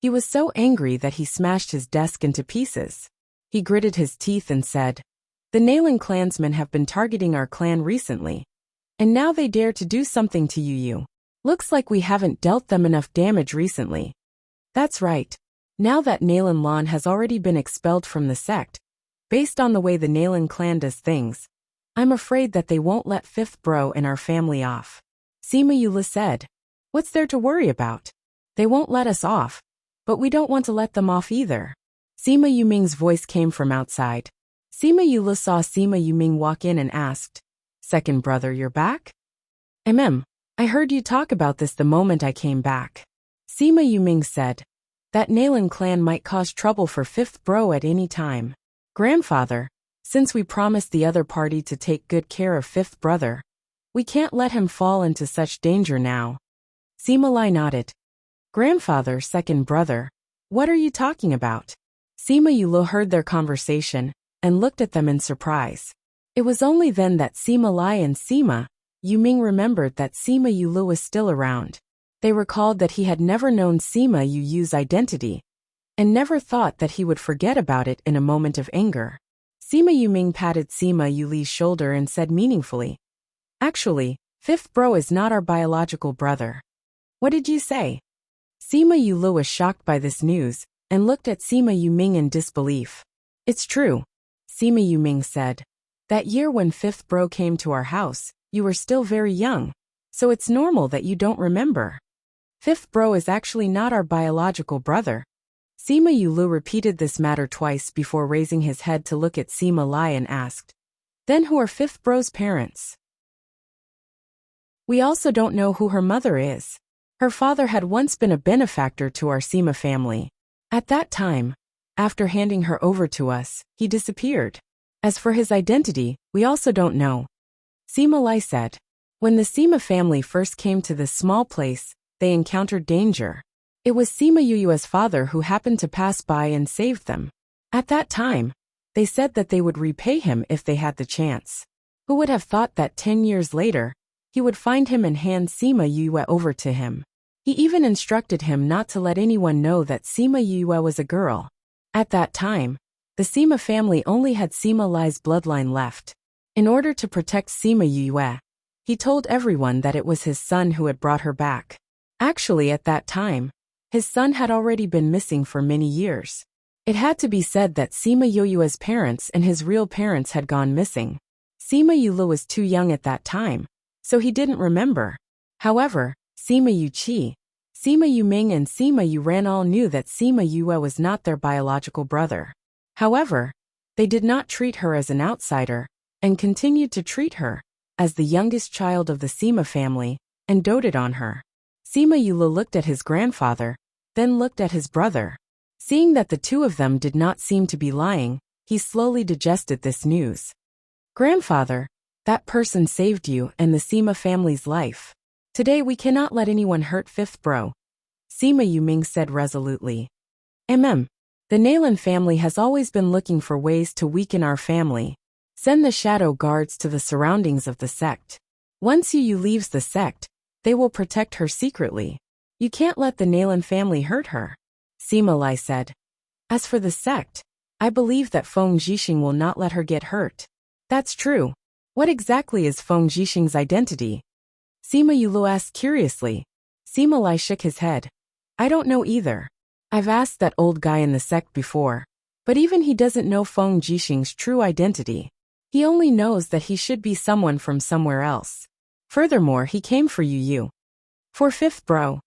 he was so angry that he smashed his desk into pieces. He gritted his teeth and said, "The Nalan clansmen have been targeting our clan recently, and now they dare to do something to Yu. Looks like we haven't dealt them enough damage recently." That's right. Now that Nalan Lan has already been expelled from the sect, based on the way the Nalan clan does things, I'm afraid that they won't let Fifth Bro and our family off. Sima Yue said, "What's there to worry about? They won't let us off, but we don't want to let them off either." Sima Yuming's voice came from outside. Sima Yue saw Sima Yuming walk in and asked, "Second brother, you're back?" I heard you talk about this the moment I came back." Sima Yuming said, "That Nalan clan might cause trouble for Fifth Bro at any time. Grandfather, since we promised the other party to take good care of Fifth Brother, we can't let him fall into such danger now." Sima Lai nodded. "Grandfather, second brother, what are you talking about?" Sima Yue heard their conversation and looked at them in surprise. It was only then that Sima Lai and Sima Yuming remembered that Sima Yue was still around. They recalled that he had never known Sima Yue's identity, and never thought that he would forget about it in a moment of anger. Sima Yuming patted Sima Yue's shoulder and said meaningfully, "Actually, Fifth Bro is not our biological brother." "What did you say?" Sima Yue was shocked by this news, and looked at Sima Yuming in disbelief. "It's true," Sima Yuming said. "That year when Fifth Bro came to our house, you were still very young, so it's normal that you don't remember. Fifth Bro is actually not our biological brother." Sima Yulu repeated this matter twice before raising his head to look at Sima Lai and asked, "Then who are fifth bro's parents?" "We also don't know who her mother is. Her father had once been a benefactor to our Sima family. At that time, after handing her over to us, he disappeared. As for his identity, we also don't know," Sima Lai said. When the Sima family first came to this small place, they encountered danger. It was Sima Yuyue's father who happened to pass by and saved them. At that time, they said that they would repay him if they had the chance. Who would have thought that 10 years later, he would find him and hand Sima Yuyue over to him. He even instructed him not to let anyone know that Sima Yuyue was a girl. At that time, the Sima family only had Sima Lai's bloodline left. In order to protect Sima Yuyue, he told everyone that it was his son who had brought her back. Actually, at that time, his son had already been missing for many years. It had to be said that Sima Yuyue's parents and his real parents had gone missing. Sima Yulu was too young at that time, so he didn't remember. However, Sima Yuqi, Sima Yuming and Sima Yuran all knew that Sima Yue was not their biological brother. However, they did not treat her as an outsider, and continued to treat her as the youngest child of the Sima family, and doted on her. Sima Yulu looked at his grandfather, then looked at his brother. Seeing that the two of them did not seem to be lying, he slowly digested this news. "Grandfather, that person saved you and the Sima family's life. Today we cannot let anyone hurt fifth bro," Sima Yuming said resolutely. The Nalan family has always been looking for ways to weaken our family. Send the shadow guards to the surroundings of the sect. Once Yu leaves the sect, they will protect her secretly. You can't let the Nalan family hurt her," Sima Lai said. "As for the sect, I believe that Feng Jixing will not let her get hurt." "That's true. What exactly is Feng Jixing's identity?" Sima Yulu asked curiously. Sima Lai shook his head. "I don't know either. I've asked that old guy in the sect before, but even he doesn't know Feng Jixing's true identity. He only knows that he should be someone from somewhere else. Furthermore, he came for Yu. For fifth bro.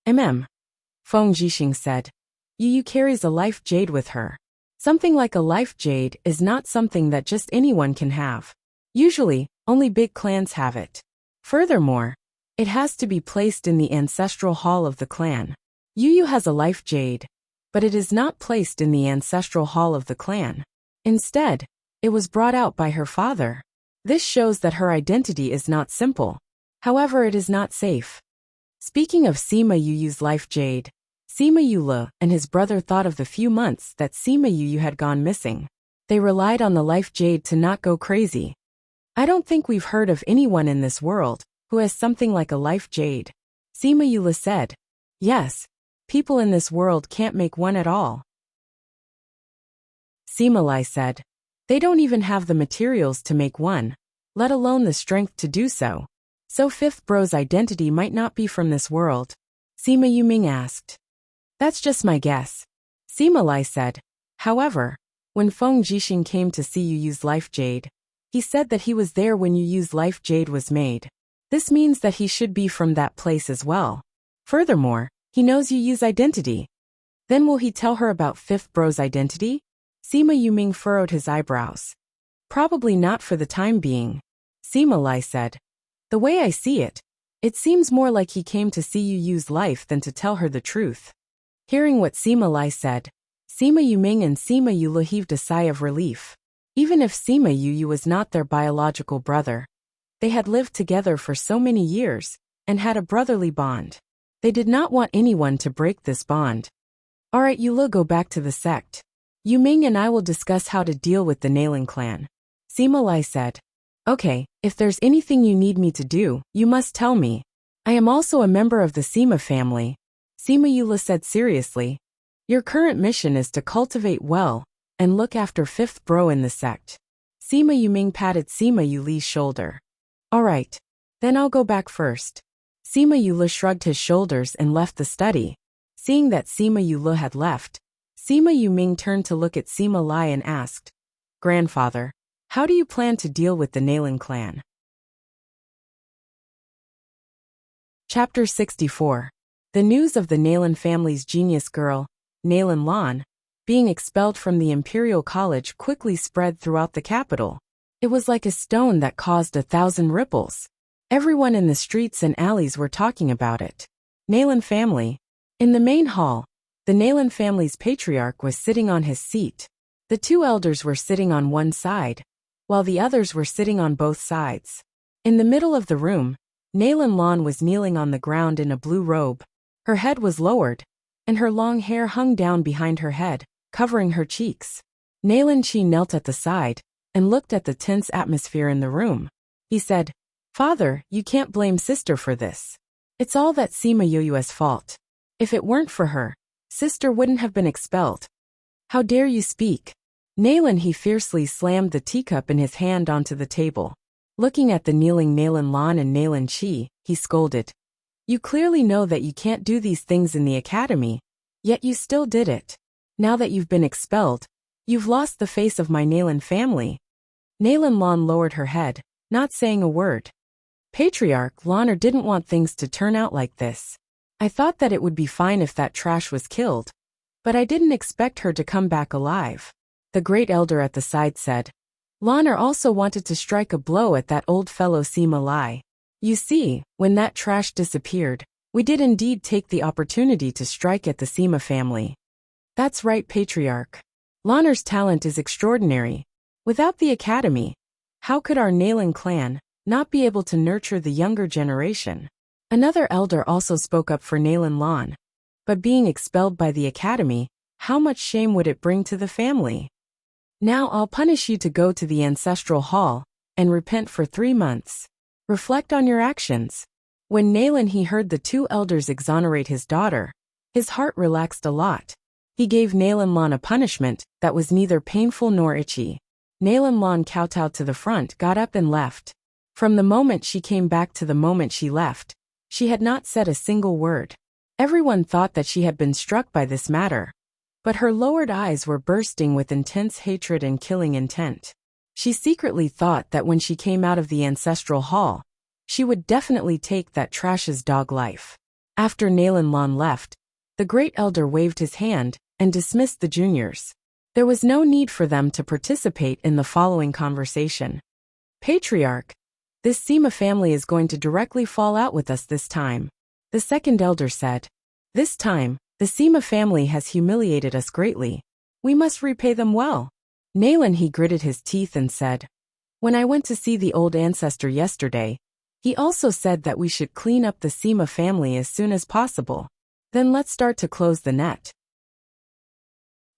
Feng Jixing said. Yu carries a life jade with her. Something like a life jade is not something that just anyone can have. Usually, only big clans have it. Furthermore, it has to be placed in the ancestral hall of the clan. Yu has a life jade, but it is not placed in the ancestral hall of the clan. Instead, it was brought out by her father. This shows that her identity is not simple. However, it is not safe. Speaking of Sima Yuyu's life jade, Sima Yule and his brother thought of the few months that Sima Yuyu had gone missing. They relied on the life jade to not go crazy. I don't think we've heard of anyone in this world who has something like a life jade, Sima Yule said. Yes, people in this world can't make one at all, Sima Lai said. They don't even have the materials to make one, let alone the strength to do so. So fifth bro's identity might not be from this world, Sima Yuming asked. That's just my guess, Sima Lai said. However, when Feng Jixing came to see Yuyu's life jade, he said that he was there when Yuyu's life jade was made. This means that he should be from that place as well. Furthermore, he knows Yuyu's identity. Then will he tell her about fifth bro's identity? Sima Yuming furrowed his eyebrows. Probably not for the time being, Sima Lai said. The way I see it, it seems more like he came to see Yuyu's life than to tell her the truth. Hearing what Sima Lai said, Sima Yuming and Sima Yulu heaved a sigh of relief. Even if Sima Yuyu was not their biological brother, they had lived together for so many years and had a brotherly bond. They did not want anyone to break this bond. Alright, Yulu, go back to the sect. Yuming and I will discuss how to deal with the Nalan clan, Sima Lai said. Okay, if there's anything you need me to do, you must tell me. I am also a member of the Sima family, Sima Yula said seriously. Your current mission is to cultivate well and look after fifth bro in the sect. Sima Yuming patted Sima Yuli's shoulder. Alright, then I'll go back first. Sima Yula shrugged his shoulders and left the study. Seeing that Sima Yula had left, Sima Yuming turned to look at Sima Lai and asked, Grandfather, how do you plan to deal with the Nalan clan? Chapter 64. The news of the Nalan family's genius girl, Nalan Lan, being expelled from the Imperial College quickly spread throughout the capital. It was like a stone that caused 1,000 ripples. Everyone in the streets and alleys were talking about it. Nalan family. In the main hall, the Nalan family's patriarch was sitting on his seat. The two elders were sitting on one side, while the others were sitting on both sides. In the middle of the room, Nalan Lan was kneeling on the ground in a blue robe. Her head was lowered, and her long hair hung down behind her head, covering her cheeks. Nalan Chi knelt at the side and looked at the tense atmosphere in the room. He said, "Father, you can't blame sister for this. It's all that Sima Yoyue's fault. If it weren't for her, sister wouldn't have been expelled. How dare you speak?" Nalan he fiercely slammed the teacup in his hand onto the table. Looking at the kneeling Nalan Lan and Nalan Chi, he scolded. "You clearly know that you can't do these things in the academy, yet you still did it. Now that you've been expelled, you've lost the face of my Nalan family." Nalan Lan lowered her head, not saying a word. Patriarch Lanner didn't want things to turn out like this. "I thought that it would be fine if that trash was killed, but I didn't expect her to come back alive." The great elder at the side said. Lanner also wanted to strike a blow at that old fellow Sima Lai. "You see, when that trash disappeared, we did indeed take the opportunity to strike at the Sima family." "That's right, Patriarch. Lanner's talent is extraordinary. Without the academy, how could our Nalan clan not be able to nurture the younger generation?" Another elder also spoke up for Nalan Lan. "But being expelled by the academy, how much shame would it bring to the family? Now I'll punish you to go to the ancestral hall and repent for 3 months. Reflect on your actions." When Nalan he heard the two elders exonerate his daughter, his heart relaxed a lot. He gave Nalan Lan a punishment that was neither painful nor itchy. Nalan Lan kowtowed to the front, got up and left. From the moment she came back to the moment she left, she had not said a single word. Everyone thought that she had been struck by this matter, but her lowered eyes were bursting with intense hatred and killing intent. She secretly thought that when she came out of the ancestral hall, she would definitely take that trash's dog life. After Nalan Lan left, the great elder waved his hand and dismissed the juniors. There was no need for them to participate in the following conversation. "Patriarch, this Sima family is going to directly fall out with us this time," the second elder said. "This time, the Sima family has humiliated us greatly. We must repay them well." Nalan he gritted his teeth and said, "When I went to see the old ancestor yesterday, he also said that we should clean up the Sima family as soon as possible. Then let's start to close the net."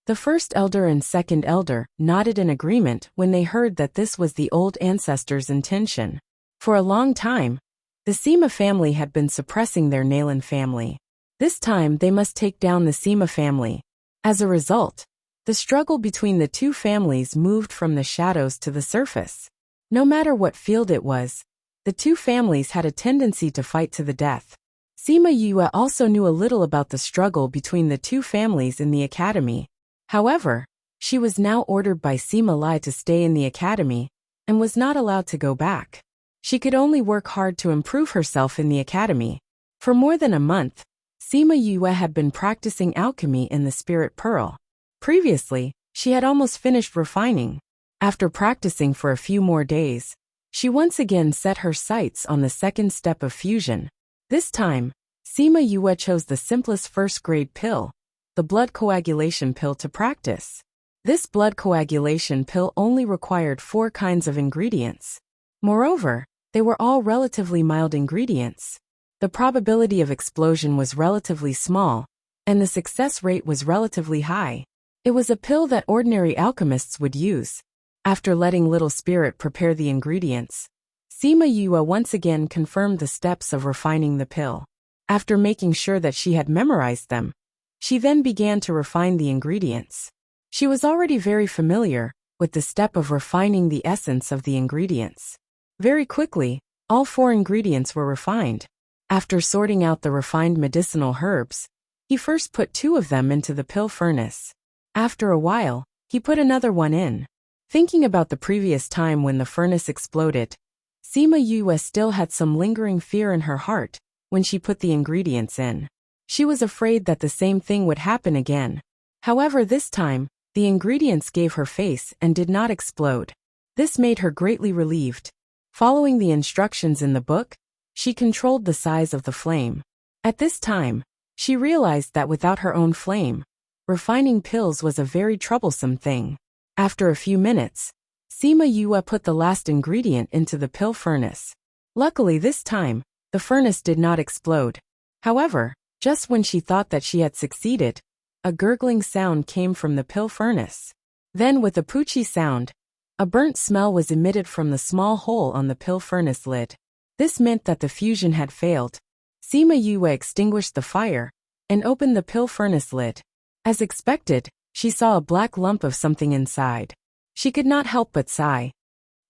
The first elder and second elder nodded in agreement when they heard that this was the old ancestor's intention. For a long time, the Sima family had been suppressing their Nalan family. This time they must take down the Sima family. As a result, the struggle between the two families moved from the shadows to the surface. No matter what field it was, the two families had a tendency to fight to the death. Sima Yue also knew a little about the struggle between the two families in the academy. However, she was now ordered by Sima Lai to stay in the academy and was not allowed to go back. She could only work hard to improve herself in the academy. For more than a month, Sima Yue had been practicing alchemy in the spirit pearl. Previously, she had almost finished refining. After practicing for a few more days, she once again set her sights on the second step of fusion. This time, Sima Yue chose the simplest first-grade pill, the blood coagulation pill, to practice. This blood coagulation pill only required 4 kinds of ingredients. Moreover, they were all relatively mild ingredients. The probability of explosion was relatively small, and the success rate was relatively high. It was a pill that ordinary alchemists would use. After letting Little Spirit prepare the ingredients, Sima Yue once again confirmed the steps of refining the pill. After making sure that she had memorized them, she then began to refine the ingredients. She was already very familiar with the step of refining the essence of the ingredients. Very quickly, all 4 ingredients were refined. After sorting out the refined medicinal herbs, he first put 2 of them into the pill furnace. After a while, he put another one in. Thinking about the previous time when the furnace exploded, Sima Yue still had some lingering fear in her heart when she put the ingredients in. She was afraid that the same thing would happen again. However, this time, the ingredients gave her face and did not explode. This made her greatly relieved. Following the instructions in the book, she controlled the size of the flame. At this time, she realized that without her own flame, refining pills was a very troublesome thing. After a few minutes, Sima Yue put the last ingredient into the pill furnace. Luckily this time, the furnace did not explode. However, just when she thought that she had succeeded, a gurgling sound came from the pill furnace. Then with a poochy sound, a burnt smell was emitted from the small hole on the pill furnace lid. This meant that the fusion had failed. Sima Yue extinguished the fire and opened the pill furnace lid. As expected, she saw a black lump of something inside. She could not help but sigh.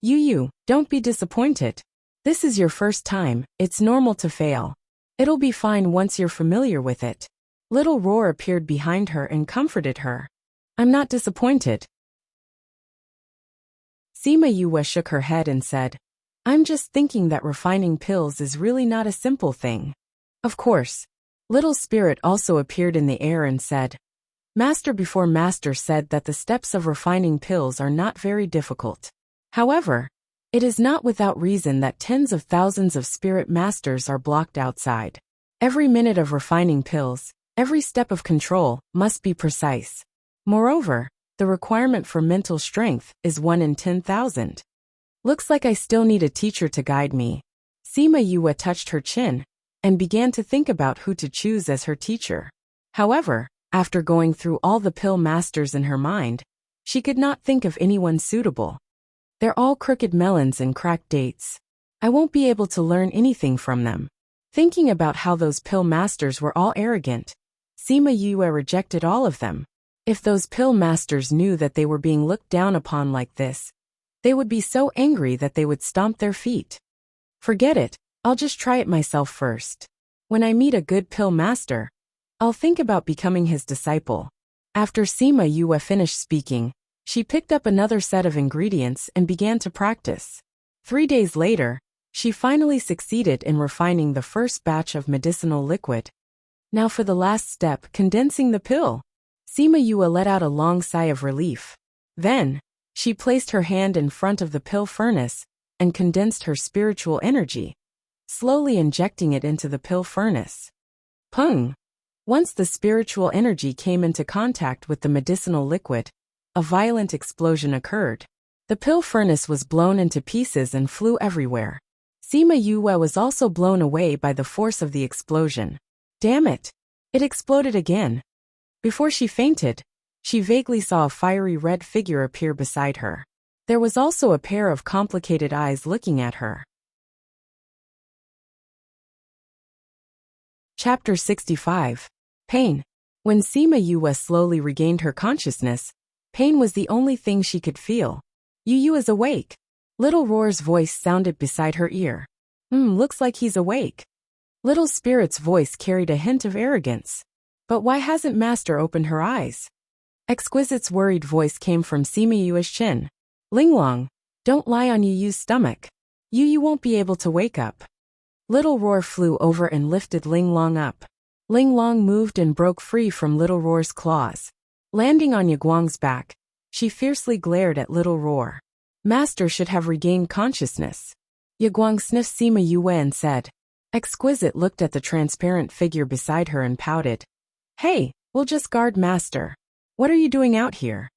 Yu, don't be disappointed. This is your first time, it's normal to fail. It'll be fine once you're familiar with it. Little Roar appeared behind her and comforted her. I'm not disappointed. Sima Yue shook her head and said, I'm just thinking that refining pills is really not a simple thing. Of course. Little Spirit also appeared in the air and said, Master before Master said that the steps of refining pills are not very difficult. However, it is not without reason that tens of thousands of spirit masters are blocked outside. Every minute of refining pills, every step of control, must be precise. Moreover, the requirement for mental strength is 1 in 10,000. Looks like I still need a teacher to guide me. Sima Yue touched her chin and began to think about who to choose as her teacher. However, after going through all the pill masters in her mind, she could not think of anyone suitable. They're all crooked melons and cracked dates. I won't be able to learn anything from them. Thinking about how those pill masters were all arrogant, Sima Yue rejected all of them. If those pill masters knew that they were being looked down upon like this, they would be so angry that they would stomp their feet. Forget it, I'll just try it myself first. When I meet a good pill master, I'll think about becoming his disciple. After Sima Yue finished speaking, she picked up another set of ingredients and began to practice. 3 days later, she finally succeeded in refining the first batch of medicinal liquid. Now for the last step, condensing the pill. Sima Yue let out a long sigh of relief. Then, she placed her hand in front of the pill furnace and condensed her spiritual energy, slowly injecting it into the pill furnace. Pung! Once the spiritual energy came into contact with the medicinal liquid, a violent explosion occurred. The pill furnace was blown into pieces and flew everywhere. Sima Yue was also blown away by the force of the explosion. Damn it! It exploded again. Before she fainted, she vaguely saw a fiery red figure appear beside her. There was also a pair of complicated eyes looking at her. Chapter 65. Pain. When Sima Yue slowly regained her consciousness, pain was the only thing she could feel. Yu is awake. Little Roar's voice sounded beside her ear. Looks like he's awake. Little Spirit's voice carried a hint of arrogance. But why hasn't Master opened her eyes? Exquisite's worried voice came from Sima Yue's chin. Linglong, don't lie on Yu's stomach. Yu won't be able to wake up. Little Roar flew over and lifted Linglong up. Linglong moved and broke free from Little Roar's claws. Landing on Yaguang's back, she fiercely glared at Little Roar. Master should have regained consciousness. Yaguang sniffed Sima Yue and said. Exquisite looked at the transparent figure beside her and pouted. Hey, we'll just guard Master. What are you doing out here?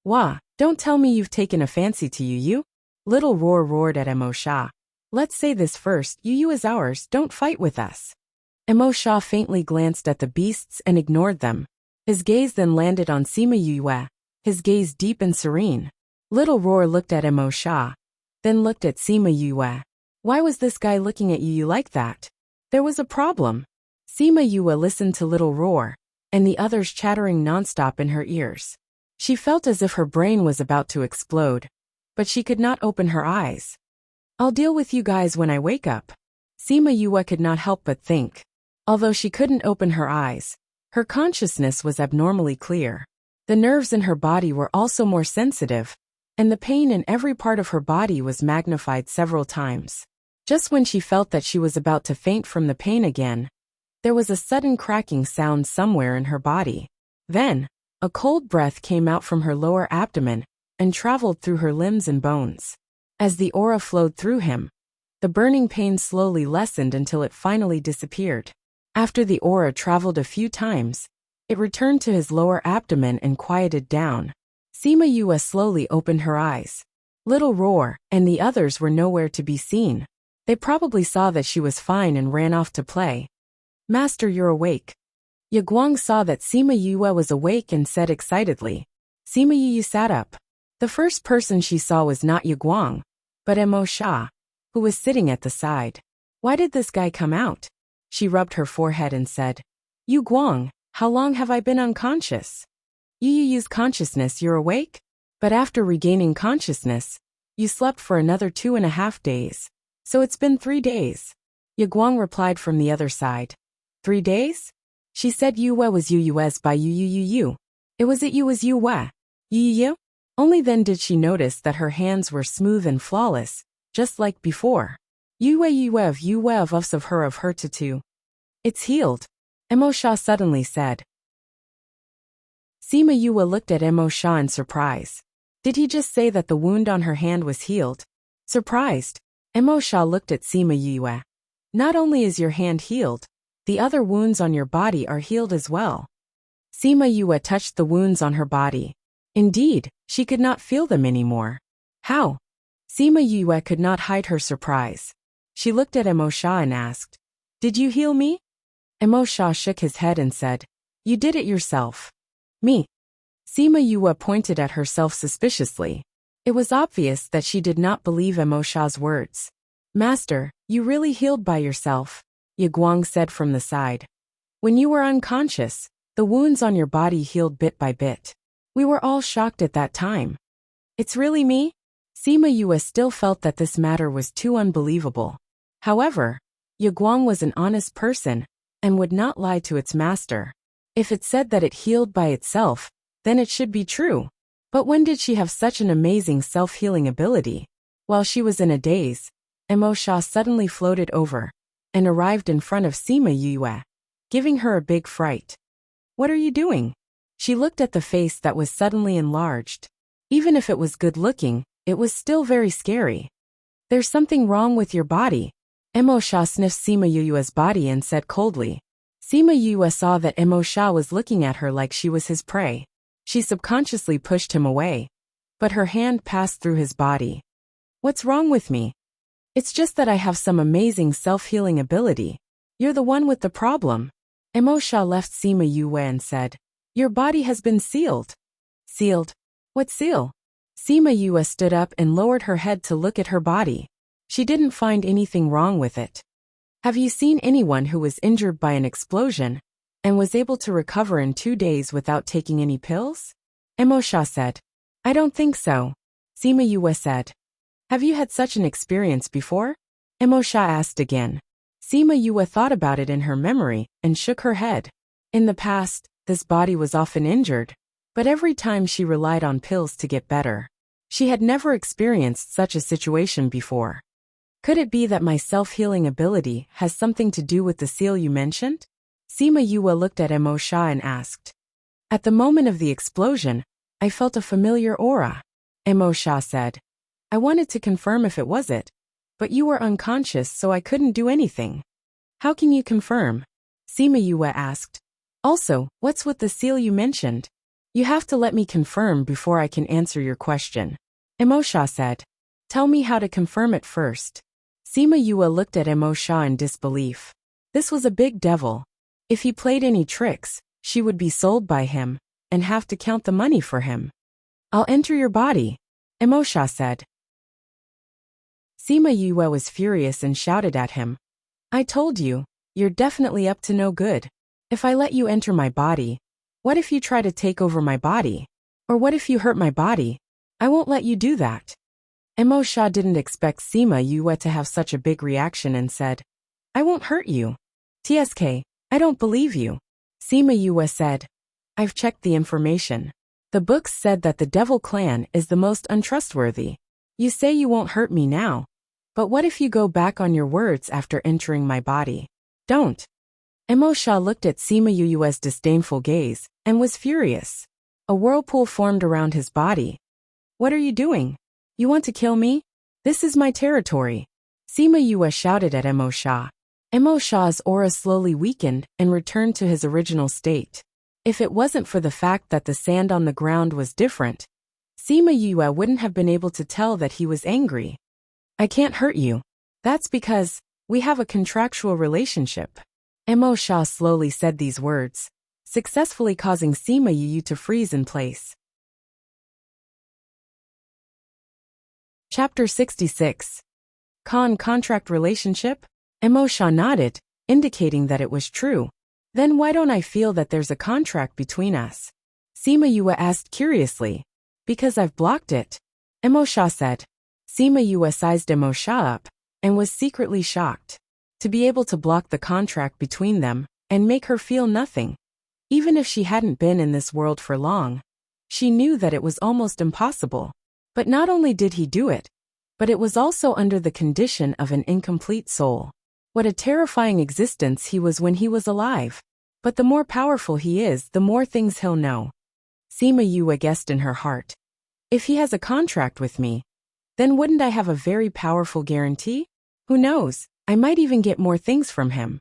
Wah, don't tell me you've taken a fancy to Yu. Little Roar roared at Emo Sha. Let's say this first, Yu is ours, don't fight with us. Emo Sha faintly glanced at the beasts and ignored them. His gaze then landed on Sima Yue, his gaze deep and serene. Little Roar looked at Emo Sha, then looked at Sima Yue. Why was this guy looking at Yu like that? There was a problem. Sima Yue listened to Little Roar, and the others chattering nonstop in her ears. She felt as if her brain was about to explode, but she could not open her eyes. I'll deal with you guys when I wake up. Sima Yue could not help but think. Although she couldn't open her eyes, her consciousness was abnormally clear. The nerves in her body were also more sensitive, and the pain in every part of her body was magnified several times. Just when she felt that she was about to faint from the pain again, there was a sudden cracking sound somewhere in her body. Then, A cold breath came out from her lower abdomen and traveled through her limbs and bones. As the aura flowed through him, the burning pain slowly lessened until it finally disappeared. After the aura traveled a few times, it returned to his lower abdomen and quieted down. Sima Yue slowly opened her eyes. Little Roar and the others were nowhere to be seen. They probably saw that she was fine and ran off to play. Master, you're awake. Ye Guang saw that Sima Yue was awake and said excitedly. Sima Yue sat up. The first person she saw was not Ye Guang, but Emo Sha, who was sitting at the side. Why did this guy come out? She rubbed her forehead and said, Yu Guang, how long have I been unconscious? You use consciousness, you're awake? But after regaining consciousness, you slept for another 2.5 days. So it's been 3 days. Ye Guang replied from the other side. 3 days? She said Yue was Yu's by Yu. It was Yue. Yu? Only then did she notice that her hands were smooth and flawless, just like before. Yue of us of her to two. It's healed. Emo Sha suddenly said. Sima Yue looked at Emo Sha in surprise. Did he just say that the wound on her hand was healed? Surprised, Emo Sha looked at Sima Yue. Not only is your hand healed, the other wounds on your body are healed as well. Sima Yue touched the wounds on her body. Indeed, she could not feel them anymore. How? Sima Yue could not hide her surprise. She looked at Emo Sha and asked, Did you heal me? Emo Sha shook his head and said, You did it yourself. Me? Sima Yue pointed at herself suspiciously. It was obvious that she did not believe Emo Sha's words. Master, you really healed by yourself, Ye Guang said from the side. When you were unconscious, the wounds on your body healed bit by bit. We were all shocked at that time. It's really me? Sima Yue still felt that this matter was too unbelievable. However, Ye Guang was an honest person and would not lie to its master. If it said that it healed by itself, then it should be true. But when did she have such an amazing self-healing ability? While she was in a daze, Emo Sha suddenly floated over and arrived in front of Sima Yue, giving her a big fright. What are you doing? She looked at the face that was suddenly enlarged. Even if it was good-looking, it was still very scary. There's something wrong with your body. Emo Sha sniffed Sima Yue's body and said coldly. Sima Yue saw that Emo Sha was looking at her like she was his prey. She subconsciously pushed him away, but her hand passed through his body. What's wrong with me? It's just that I have some amazing self-healing ability. You're the one with the problem. Emo Sha left Sima Yue and said, Your body has been sealed. Sealed? What seal? Sima Yue stood up and lowered her head to look at her body. She didn't find anything wrong with it. Have you seen anyone who was injured by an explosion and was able to recover in 2 days without taking any pills? Emo Sha said. I don't think so. Sima Yue said. Have you had such an experience before? Emo Sha asked again. Sima Yue thought about it in her memory and shook her head. In the past, this body was often injured, but every time she relied on pills to get better. She had never experienced such a situation before. Could it be that my self-healing ability has something to do with the seal you mentioned? Sima Yue looked at Emo Sha and asked. At the moment of the explosion, I felt a familiar aura. Emo Sha said. I wanted to confirm if it was it, but you were unconscious so I couldn't do anything. How can you confirm? Sima Yue asked. Also, what's with the seal you mentioned? You have to let me confirm before I can answer your question. Emo Sha said. Tell me how to confirm it first. Sima Yue looked at Emo Sha in disbelief. This was a big devil. If he played any tricks, she would be sold by him and have to count the money for him. I'll enter your body, Emo Sha said. Sima Yue was furious and shouted at him. I told you, you're definitely up to no good. If I let you enter my body, what if you try to take over my body? Or what if you hurt my body? I won't let you do that. Emo Sha didn't expect Sima Yue to have such a big reaction and said, I won't hurt you. TSK, I don't believe you. Sima Yue said, I've checked the information. The books said that the Devil Clan is the most untrustworthy. You say you won't hurt me now. But what if you go back on your words after entering my body? Don't. Emo Sha looked at Sima Yue's disdainful gaze and was furious. A whirlpool formed around his body. What are you doing? You want to kill me? This is my territory. Sima Yue shouted at Emo Sha. Emo Sha's aura slowly weakened and returned to his original state. If it wasn't for the fact that the sand on the ground was different, Sima Yue wouldn't have been able to tell that he was angry. I can't hurt you. That's because we have a contractual relationship. Emo Sha slowly said these words, successfully causing Sima Yue to freeze in place. Chapter 66. Contract relationship? Emo Sha nodded, indicating that it was true. Then why don't I feel that there's a contract between us? Sima Yue asked curiously. Because I've blocked it. Emo Sha said. Sima Yue sized Emo Sha up, and was secretly shocked. To be able to block the contract between them, and make her feel nothing. Even if she hadn't been in this world for long, she knew that it was almost impossible. But not only did he do it, but it was also under the condition of an incomplete soul. What a terrifying existence he was when he was alive. But the more powerful he is, the more things he'll know. Sima Yue guessed in her heart. If he has a contract with me, then wouldn't I have a very powerful guarantee? Who knows, I might even get more things from him.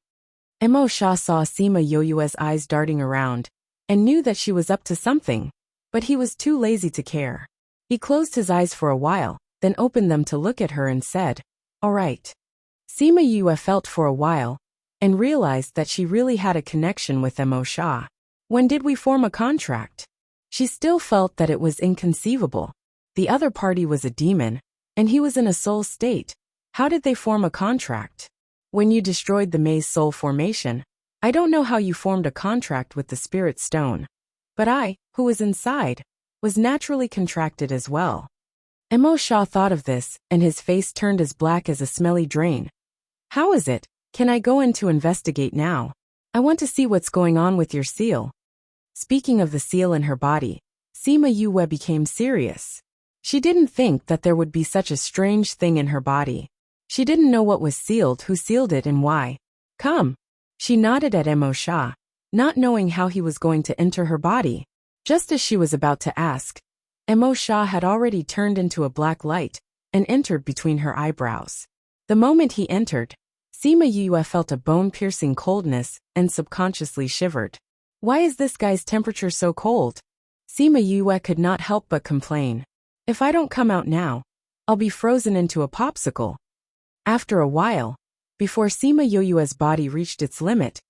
Emo Sha saw Sima Yue's eyes darting around, and knew that she was up to something, but he was too lazy to care. He closed his eyes for a while, then opened them to look at her and said, "All right." Sima Yue felt for a while, and realized that she really had a connection with Emo Sha. When did we form a contract? She still felt that it was inconceivable. The other party was a demon, and he was in a soul state. How did they form a contract? When you destroyed the Maze Soul formation, I don't know how you formed a contract with the Spirit Stone. But I, who was inside, was naturally contracted as well. Emo Sha thought of this, and his face turned as black as a smelly drain. How is it? Can I go in to investigate now? I want to see what's going on with your seal. Speaking of the seal in her body, Sima Yue became serious. She didn't think that there would be such a strange thing in her body. She didn't know what was sealed, who sealed it, and why. Come. She nodded at Emo Sha, not knowing how he was going to enter her body. Just as she was about to ask, Emo Sha had already turned into a black light and entered between her eyebrows. The moment he entered, Sima Yue felt a bone-piercing coldness and subconsciously shivered. Why is this guy's temperature so cold? Sima Yue could not help but complain. If I don't come out now, I'll be frozen into a popsicle. After a while, before Sima Yue's body reached its limit,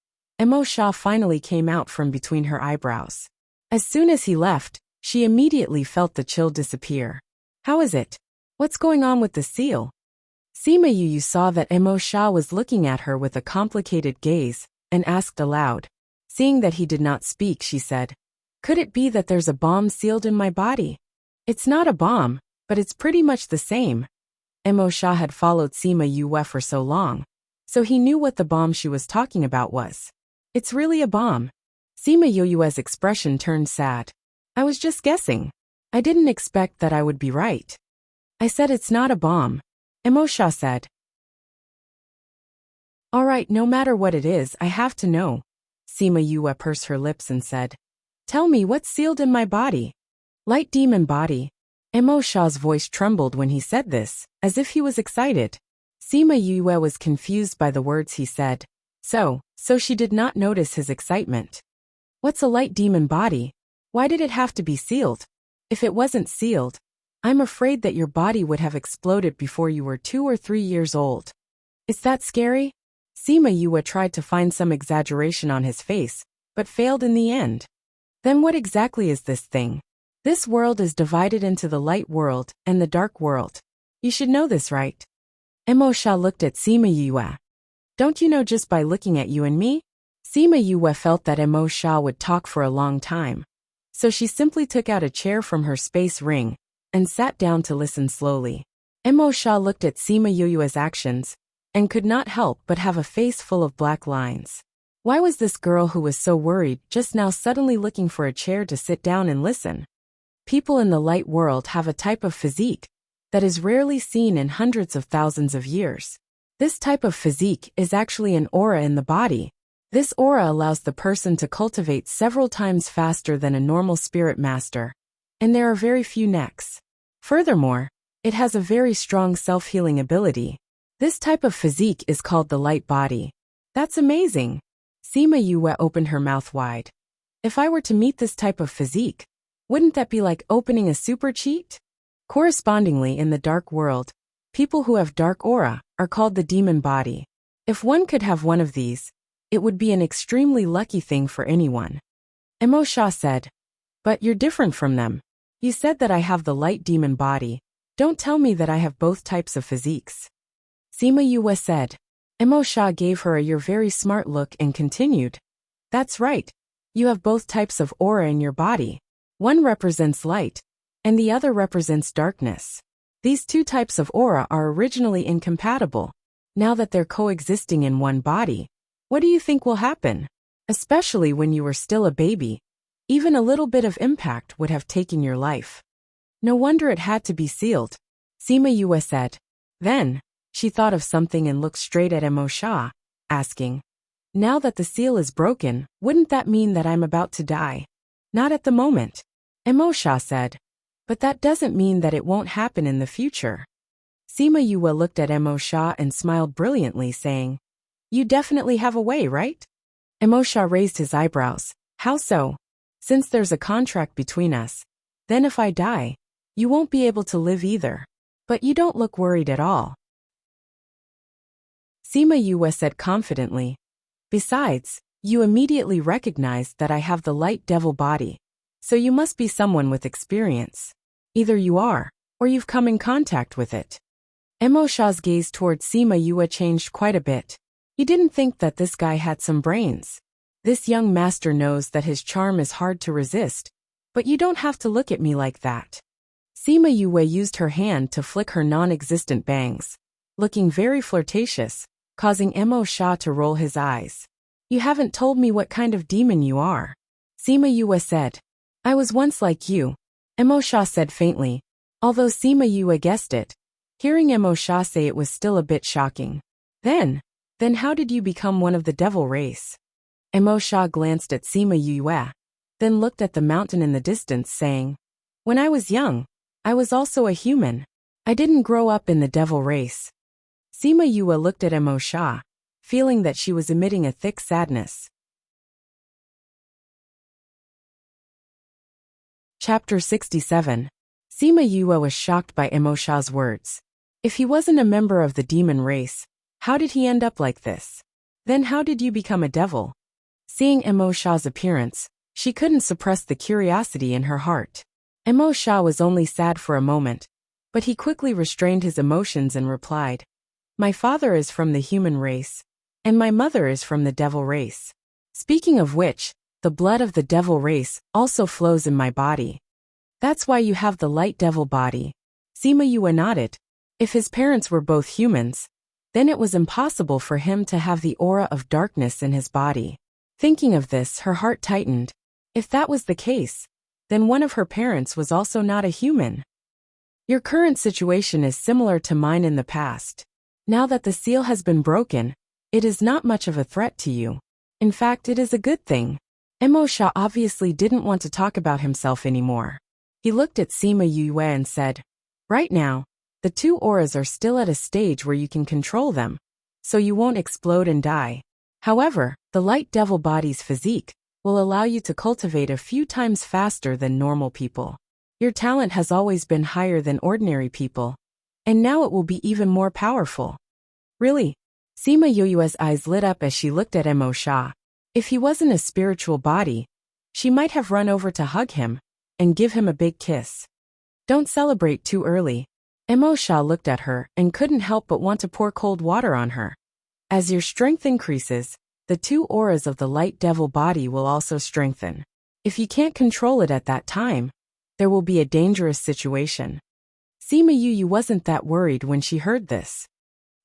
Emo Sha finally came out from between her eyebrows. As soon as he left, she immediately felt the chill disappear. How is it? What's going on with the seal? Sima Yue saw that Emo Sha was looking at her with a complicated gaze, and asked aloud. Seeing that he did not speak, she said, "Could it be that there's a bomb sealed in my body?" "It's not a bomb, but it's pretty much the same." Emo Sha had followed Sima Yue for so long, so he knew what the bomb she was talking about was. "It's really a bomb." Sima Yue's expression turned sad. "I was just guessing. I didn't expect that I would be right." "I said it's not a bomb," Emo Sha said. "All right, no matter what it is, I have to know." Sima Yue pursed her lips and said, "Tell me what's sealed in my body." "Light demon body." Emo Sha's voice trembled when he said this, as if he was excited. Sima Yue was confused by the words he said, so she did not notice his excitement. "What's a light demon body? Why did it have to be sealed? If it wasn't sealed, I'm afraid that your body would have exploded before you were 2 or 3 years old." "Is that scary?" Sima Yue tried to find some exaggeration on his face, but failed in the end. "Then what exactly is this thing? This world is divided into the light world and the dark world. You should know this, right?" Emo Sha looked at Sima Yue. "Don't you know just by looking at you and me?" Sima Yue felt that Emo Sha would talk for a long time, so she simply took out a chair from her space ring and sat down to listen slowly. Emo Sha looked at Sima Yue's actions and could not help but have a face full of black lines. Why was this girl who was so worried just now suddenly looking for a chair to sit down and listen? People in the light world have a type of physique that is rarely seen in hundreds of thousands of years. This type of physique is actually an aura in the body This aura allows the person to cultivate several times faster than a normal spirit master, and there are very few necks. Furthermore, it has a very strong self-healing ability. This type of physique is called the light body. That's amazing. Sima Yue opened her mouth wide. If I were to meet this type of physique, wouldn't that be like opening a super cheat? Correspondingly, in the dark world, people who have dark aura are called the demon body. If one could have one of these, it would be an extremely lucky thing for anyone. Emo Sha said, but you're different from them. You said that I have the light demon body. Don't tell me that I have both types of physiques. Sima Yue said. Emo Sha gave her a "you're very smart" look and continued. That's right. You have both types of aura in your body. One represents light, and the other represents darkness. These two types of aura are originally incompatible. Now that they're coexisting in one body, what do you think will happen? Especially when you were still a baby, even a little bit of impact would have taken your life. No wonder it had to be sealed, Sima Yue said. Then, she thought of something and looked straight at Emo Sha, asking, now that the seal is broken, wouldn't that mean that I'm about to die? Not at the moment, Emo Sha said. But that doesn't mean that it won't happen in the future. Sima Yue looked at Emo Sha and smiled brilliantly, saying, you definitely have a way, right? Emo Sha raised his eyebrows. How so? Since there's a contract between us, then if I die, you won't be able to live either. But you don't look worried at all, Sima Yue said confidently. Besides, you immediately recognized that I have the light devil body. So you must be someone with experience. Either you are, or you've come in contact with it. Emo Sha's gaze towards Sima Yue changed quite a bit. He didn't think that this guy had some brains. This young master knows that his charm is hard to resist, but you don't have to look at me like that. Sima Yue used her hand to flick her non-existent bangs, looking very flirtatious, causing Emo Sha to roll his eyes. You haven't told me what kind of demon you are, Sima Yue said. I was once like you, Emo Sha said faintly, although Sima Yue guessed it. Hearing Emo Sha say it was still a bit shocking. Then how did you become one of the devil race? Emo Sha glanced at Sima Yue, then looked at the mountain in the distance, saying, when I was young, I was also a human. I didn't grow up in the devil race. Sima Yue looked at Emo Sha, feeling that she was emitting a thick sadness. Chapter 67. Sima Yue was shocked by Emo Sha's words. If he wasn't a member of the demon race, how did he end up like this? Then how did you become a devil? Seeing Emo Sha's appearance, she couldn't suppress the curiosity in her heart. Emo Sha was only sad for a moment, but he quickly restrained his emotions and replied, my father is from the human race, and my mother is from the devil race. Speaking of which, the blood of the devil race also flows in my body. That's why you have the light devil body. Sima Yue nodded. If his parents were both humans, then it was impossible for him to have the aura of darkness in his body. Thinking of this, her heart tightened. If that was the case, then one of her parents was also not a human. Your current situation is similar to mine in the past. Now that the seal has been broken, it is not much of a threat to you. In fact, it is a good thing. Emo Sha obviously didn't want to talk about himself anymore. He looked at Sima Yue and said, right now, the two auras are still at a stage where you can control them, so you won't explode and die. However, the light devil body's physique will allow you to cultivate a few times faster than normal people. Your talent has always been higher than ordinary people, and now it will be even more powerful. Really? Sima Yue's eyes lit up as she looked at Emo Sha. If he wasn't a spiritual body, she might have run over to hug him and give him a big kiss. Don't celebrate too early. Emo Sha looked at her and couldn't help but want to pour cold water on her. As your strength increases, the two auras of the light devil body will also strengthen. If you can't control it at that time, there will be a dangerous situation. Sima Yue wasn't that worried when she heard this.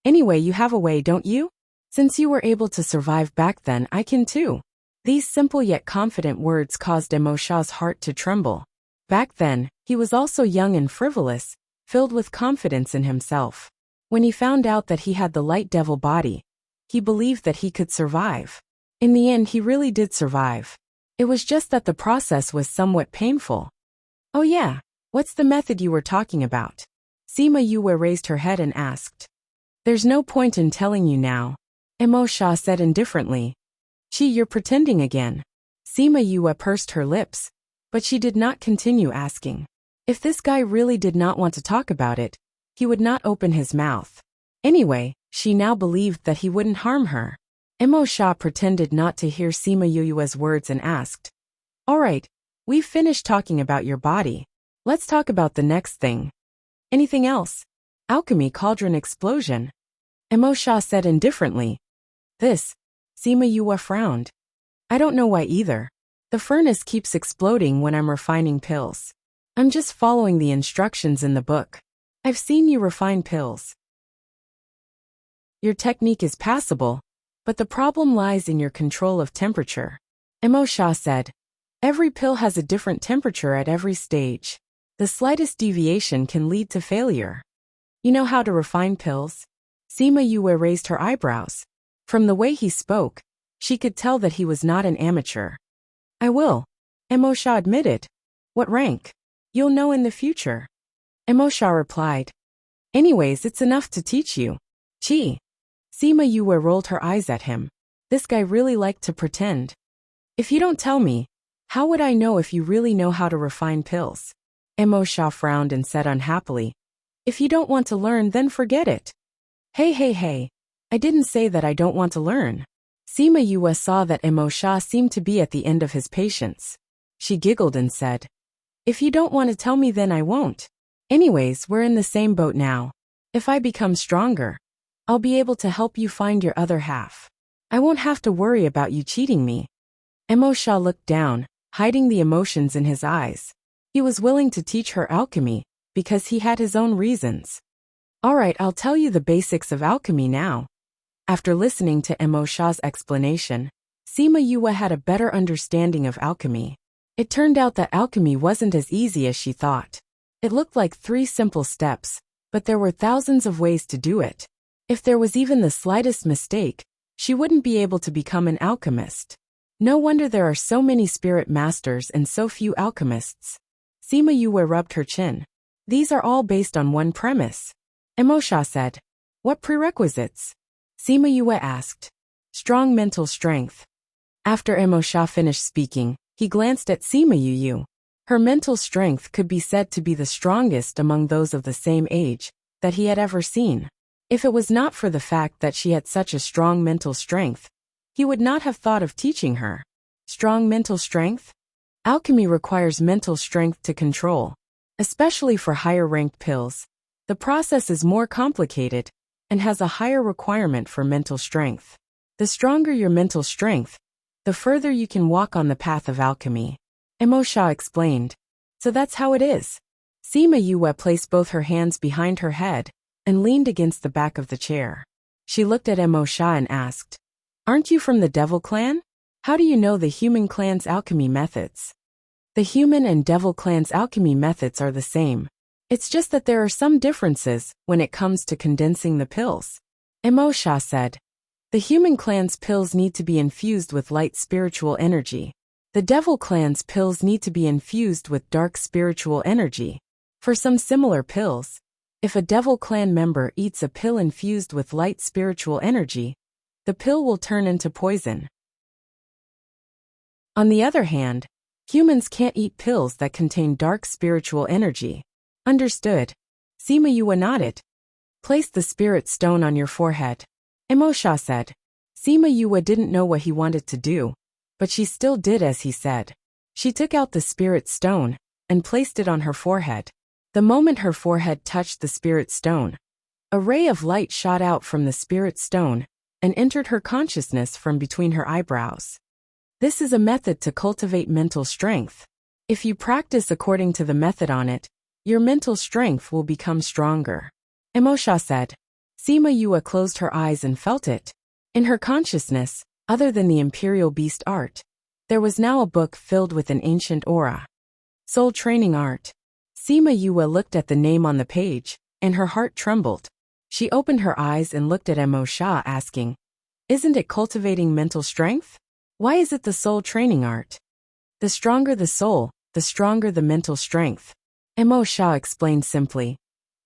Anyway, you have a way, don't you? Since you were able to survive back then, I can too. These simple yet confident words caused Emo Sha's heart to tremble. Back then, he was also young and frivolous, filled with confidence in himself. When he found out that he had the light devil body, he believed that he could survive. In the end, he really did survive. It was just that the process was somewhat painful. Oh yeah, what's the method you were talking about? Sima Yue raised her head and asked. There's no point in telling you now, Emo Sha said indifferently. Gee, you're pretending again. Sima Yue pursed her lips, but she did not continue asking. If this guy really did not want to talk about it, he would not open his mouth. Anyway, she now believed that he wouldn't harm her. Emo Sha pretended not to hear Sima Yue's words and asked. Alright, we've finished talking about your body. Let's talk about the next thing. Anything else? Alchemy cauldron explosion. Emo Sha said indifferently. This. Sima Yue frowned. I don't know why either. The furnace keeps exploding when I'm refining pills. I'm just following the instructions in the book. I've seen you refine pills. Your technique is passable, but the problem lies in your control of temperature. Emo Sha said. Every pill has a different temperature at every stage. The slightest deviation can lead to failure. You know how to refine pills? Sima Yue raised her eyebrows. From the way he spoke, she could tell that he was not an amateur. I will, Emo Sha admitted. What rank? You'll know in the future. Emo Sha replied. Anyways, it's enough to teach you. Gee. Sima Yue rolled her eyes at him. This guy really liked to pretend. If you don't tell me, how would I know if you really know how to refine pills? Emo Sha frowned and said unhappily. If you don't want to learn, then forget it. Hey. I didn't say that I don't want to learn. Sima Yue saw that Emo Sha seemed to be at the end of his patience. She giggled and said. If you don't want to tell me, then I won't. Anyways, we're in the same boat now. If I become stronger, I'll be able to help you find your other half. I won't have to worry about you cheating me. Emo Sha looked down, hiding the emotions in his eyes. He was willing to teach her alchemy, because he had his own reasons. Alright, I'll tell you the basics of alchemy now. After listening to Emo Sha's explanation, Sima Yue had a better understanding of alchemy. It turned out that alchemy wasn't as easy as she thought. It looked like 3 simple steps, but there were thousands of ways to do it. If there was even the slightest mistake, she wouldn't be able to become an alchemist. No wonder there are so many spirit masters and so few alchemists. Sima Yue rubbed her chin. These are all based on one premise. Emo Sha said. What prerequisites? Sima Yue asked. Strong mental strength. After Emo Sha finished speaking, he glanced at Sima Yue. Her mental strength could be said to be the strongest among those of the same age that he had ever seen. If it was not for the fact that she had such a strong mental strength, he would not have thought of teaching her. Strong mental strength? Alchemy requires mental strength to control. Especially for higher-ranked pills, the process is more complicated and has a higher requirement for mental strength. The stronger your mental strength, the further you can walk on the path of alchemy. Emo Sha explained. So that's how it is. Sima Yue placed both her hands behind her head and leaned against the back of the chair. She looked at Emo Sha and asked, Aren't you from the Devil Clan? How do you know the human clan's alchemy methods? The human and Devil Clan's alchemy methods are the same. It's just that there are some differences when it comes to condensing the pills. Emo Sha said. The human clan's pills need to be infused with light spiritual energy. The Devil Clan's pills need to be infused with dark spiritual energy. For some similar pills, if a Devil Clan member eats a pill infused with light spiritual energy, the pill will turn into poison. On the other hand, humans can't eat pills that contain dark spiritual energy. Understood. Sima Yue nodded. Place the spirit stone on your forehead. Emo Sha said. Sima Yue didn't know what he wanted to do, but she still did as he said. She took out the spirit stone and placed it on her forehead. The moment her forehead touched the spirit stone, a ray of light shot out from the spirit stone and entered her consciousness from between her eyebrows. This is a method to cultivate mental strength. If you practice according to the method on it, your mental strength will become stronger. Emo Sha said. Sima Yue closed her eyes and felt it. In her consciousness, other than the Imperial Beast art, there was now a book filled with an ancient aura. Soul Training Art. Sima Yue looked at the name on the page, and her heart trembled. She opened her eyes and looked at Emo Sha asking, Isn't it cultivating mental strength? Why is it the soul training art? The stronger the soul, the stronger the mental strength. Mo Sha explained simply.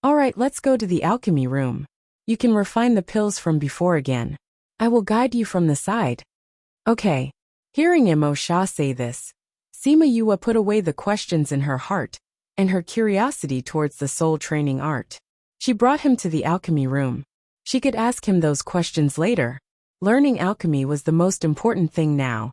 Alright, let's go to the alchemy room. You can refine the pills from before again. I will guide you from the side. Okay. Hearing Mo Sha say this, Sima Yue put away the questions in her heart and her curiosity towards the soul training art. She brought him to the alchemy room. She could ask him those questions later. Learning alchemy was the most important thing now.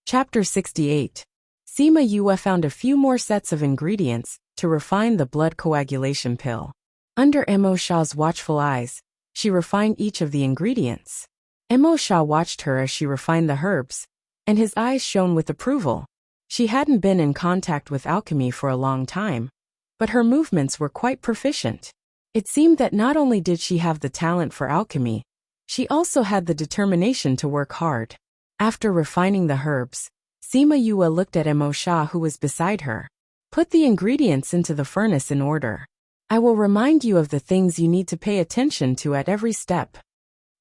Chapter 68. Sima Yue found a few more sets of ingredients to refine the blood coagulation pill. Under Mo Sha's watchful eyes, she refined each of the ingredients. Mo Sha watched her as she refined the herbs, and his eyes shone with approval. She hadn't been in contact with alchemy for a long time, but her movements were quite proficient. It seemed that not only did she have the talent for alchemy, she also had the determination to work hard. After refining the herbs, Sima Yue looked at Mo Sha, who was beside her. Put the ingredients into the furnace in order. I will remind you of the things you need to pay attention to at every step.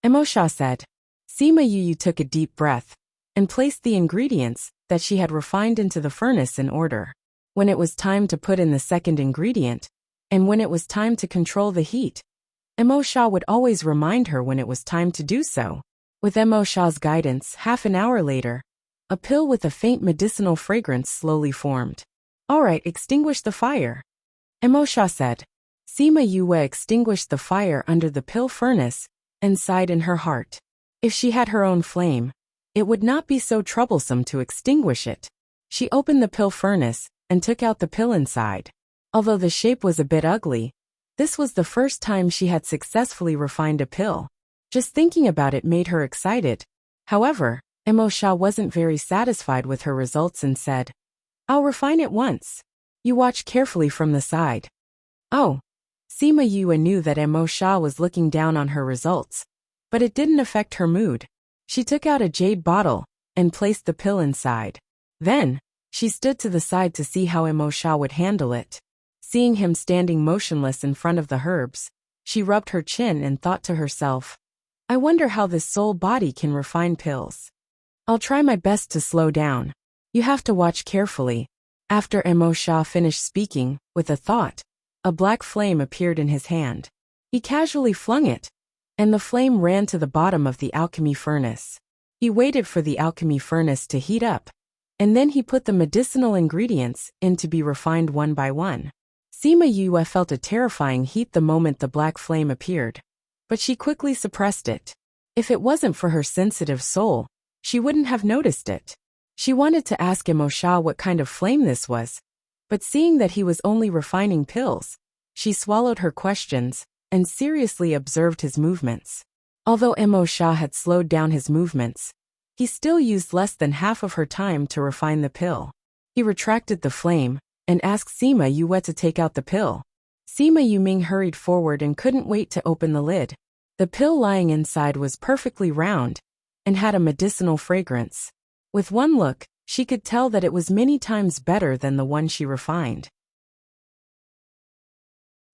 Mo Sha said. Sima Yue took a deep breath and placed the ingredients that she had refined into the furnace in order. When it was time to put in the second ingredient, and when it was time to control the heat, Mo Sha would always remind her when it was time to do so. With Mo Sha's guidance, half an hour later, a pill with a faint medicinal fragrance slowly formed. Alright, extinguish the fire. Mo Sha said. Sima Yue extinguished the fire under the pill furnace and sighed in her heart. If she had her own flame, it would not be so troublesome to extinguish it. She opened the pill furnace and took out the pill inside. Although the shape was a bit ugly, this was the first time she had successfully refined a pill. Just thinking about it made her excited. However, Mo Sha wasn't very satisfied with her results and said, I'll refine it once. You watch carefully from the side. Oh. Sima Yue knew that Mo Sha was looking down on her results, but it didn't affect her mood. She took out a jade bottle and placed the pill inside. Then, she stood to the side to see how Mo Sha would handle it. Seeing him standing motionless in front of the herbs, she rubbed her chin and thought to herself, I wonder how this soul body can refine pills. I'll try my best to slow down. You have to watch carefully. After Mo Sha finished speaking, with a thought, a black flame appeared in his hand. He casually flung it, and the flame ran to the bottom of the alchemy furnace. He waited for the alchemy furnace to heat up, and then he put the medicinal ingredients in to be refined one by one. Sima Yue felt a terrifying heat the moment the black flame appeared, but she quickly suppressed it. If it wasn't for her sensitive soul, she wouldn't have noticed it. She wanted to ask Mo Sha what kind of flame this was, but seeing that he was only refining pills, she swallowed her questions and seriously observed his movements. Although Mo Sha had slowed down his movements, he still used less than half of her time to refine the pill. He retracted the flame and asked Sima Yue to take out the pill. Sima Yuming hurried forward and couldn't wait to open the lid. The pill lying inside was perfectly round and had a medicinal fragrance. With one look, she could tell that it was many times better than the one she refined.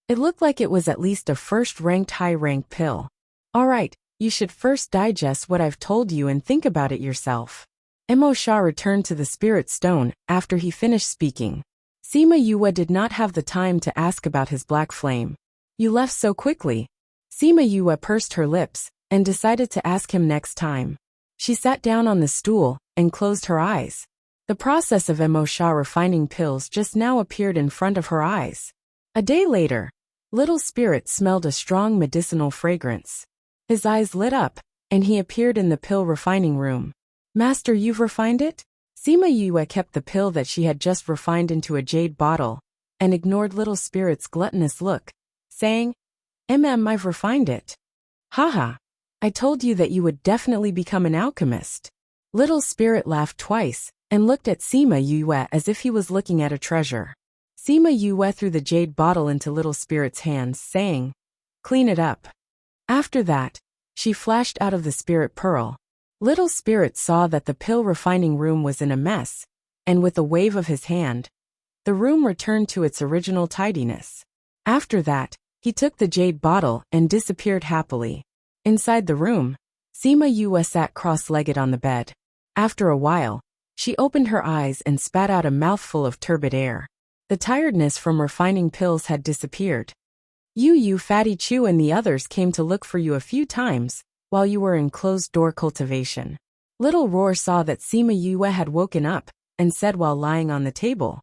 It looked like it was at least a first-ranked high-ranked pill. Alright, you should first digest what I've told you and think about it yourself. Mo Sha returned to the spirit stone after he finished speaking. Sima Yue did not have the time to ask about his black flame. You left so quickly. Sima Yue pursed her lips and decided to ask him next time. She sat down on the stool and closed her eyes. The process of Mo Sha refining pills just now appeared in front of her eyes. A day later, Little Spirit smelled a strong medicinal fragrance. His eyes lit up, and he appeared in the pill refining room. Master, you've refined it? Sima Yue kept the pill that she had just refined into a jade bottle, and ignored Little Spirit's gluttonous look, saying, I've refined it. Haha. I told you that you would definitely become an alchemist. Little Spirit laughed twice, and looked at Sima Yue as if he was looking at a treasure. Sima Yue threw the jade bottle into Little Spirit's hands, saying, Clean it up. After that, she flashed out of the spirit pearl. Little Spirit saw that the pill refining room was in a mess, and with a wave of his hand, the room returned to its original tidiness. After that, he took the jade bottle and disappeared happily. Inside the room, Sima Yue sat cross-legged on the bed. After a while, she opened her eyes and spat out a mouthful of turbid air. The tiredness from refining pills had disappeared. You, Fatty Chu and the others came to look for you a few times, while you were in closed-door cultivation. Little Roar saw that Sima Yue had woken up, and said while lying on the table.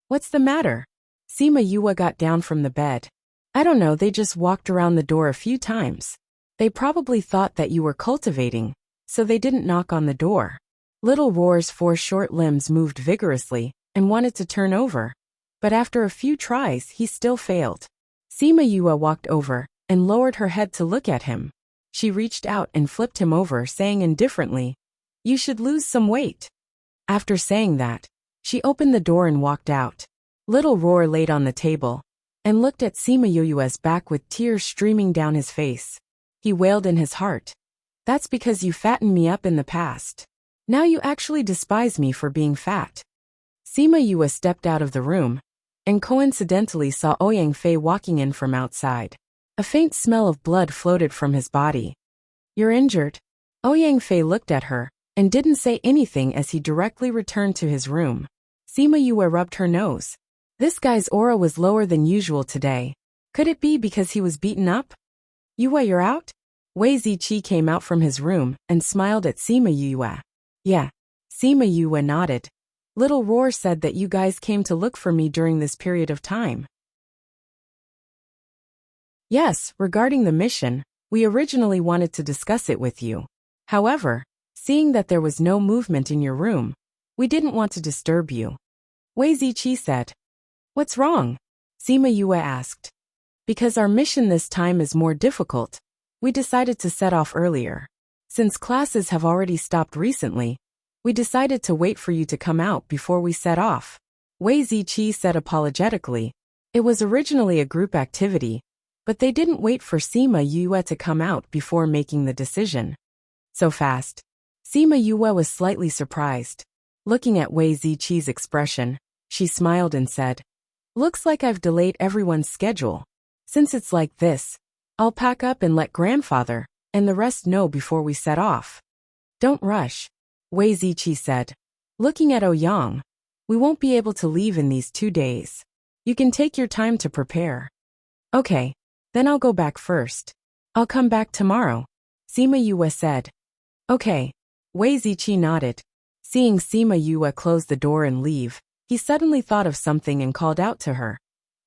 What's the matter? Sima Yue got down from the bed. I don't know, they just walked around the door a few times. They probably thought that you were cultivating, so they didn't knock on the door. Little Roar's 4 short limbs moved vigorously, and wanted to turn over. But after a few tries, he still failed. Sima Yue walked over, and lowered her head to look at him. She reached out and flipped him over, saying indifferently, You should lose some weight. After saying that, she opened the door and walked out. Little Roar laid on the table, and looked at Sima Yue's back with tears streaming down his face. He wailed in his heart. That's because you fattened me up in the past. Now you actually despise me for being fat. Sima Yue stepped out of the room, and coincidentally saw Ouyang Fei walking in from outside. A faint smell of blood floated from his body. You're injured? Ouyang Fei looked at her, and didn't say anything as he directly returned to his room. Sima Yue rubbed her nose. This guy's aura was lower than usual today. Could it be because he was beaten up? Yue, you're out? Wei Ziqi came out from his room, and smiled at Sima Yue. Yeah. Sima Yue nodded. Little Roar said that you guys came to look for me during this period of time. Yes, regarding the mission, we originally wanted to discuss it with you. However, seeing that there was no movement in your room, we didn't want to disturb you. Wei Ziqi said. What's wrong? Sima Yue asked. Because our mission this time is more difficult, we decided to set off earlier. Since classes have already stopped recently, we decided to wait for you to come out before we set off. Wei Ziqi said apologetically. It was originally a group activity, but they didn't wait for Sima Yue to come out before making the decision. So fast. Sima Yue was slightly surprised. Looking at Wei Ziqi's expression, she smiled and said, Looks like I've delayed everyone's schedule. Since it's like this, I'll pack up and let grandfather and the rest know before we set off. Don't rush, Wei Ziqi said. Looking at Ouyang, we won't be able to leave in these 2 days. You can take your time to prepare. Okay, then I'll go back first. I'll come back tomorrow, Sima Yue said. Okay, Wei Ziqi nodded. Seeing Sima Yue close the door and leave, he suddenly thought of something and called out to her.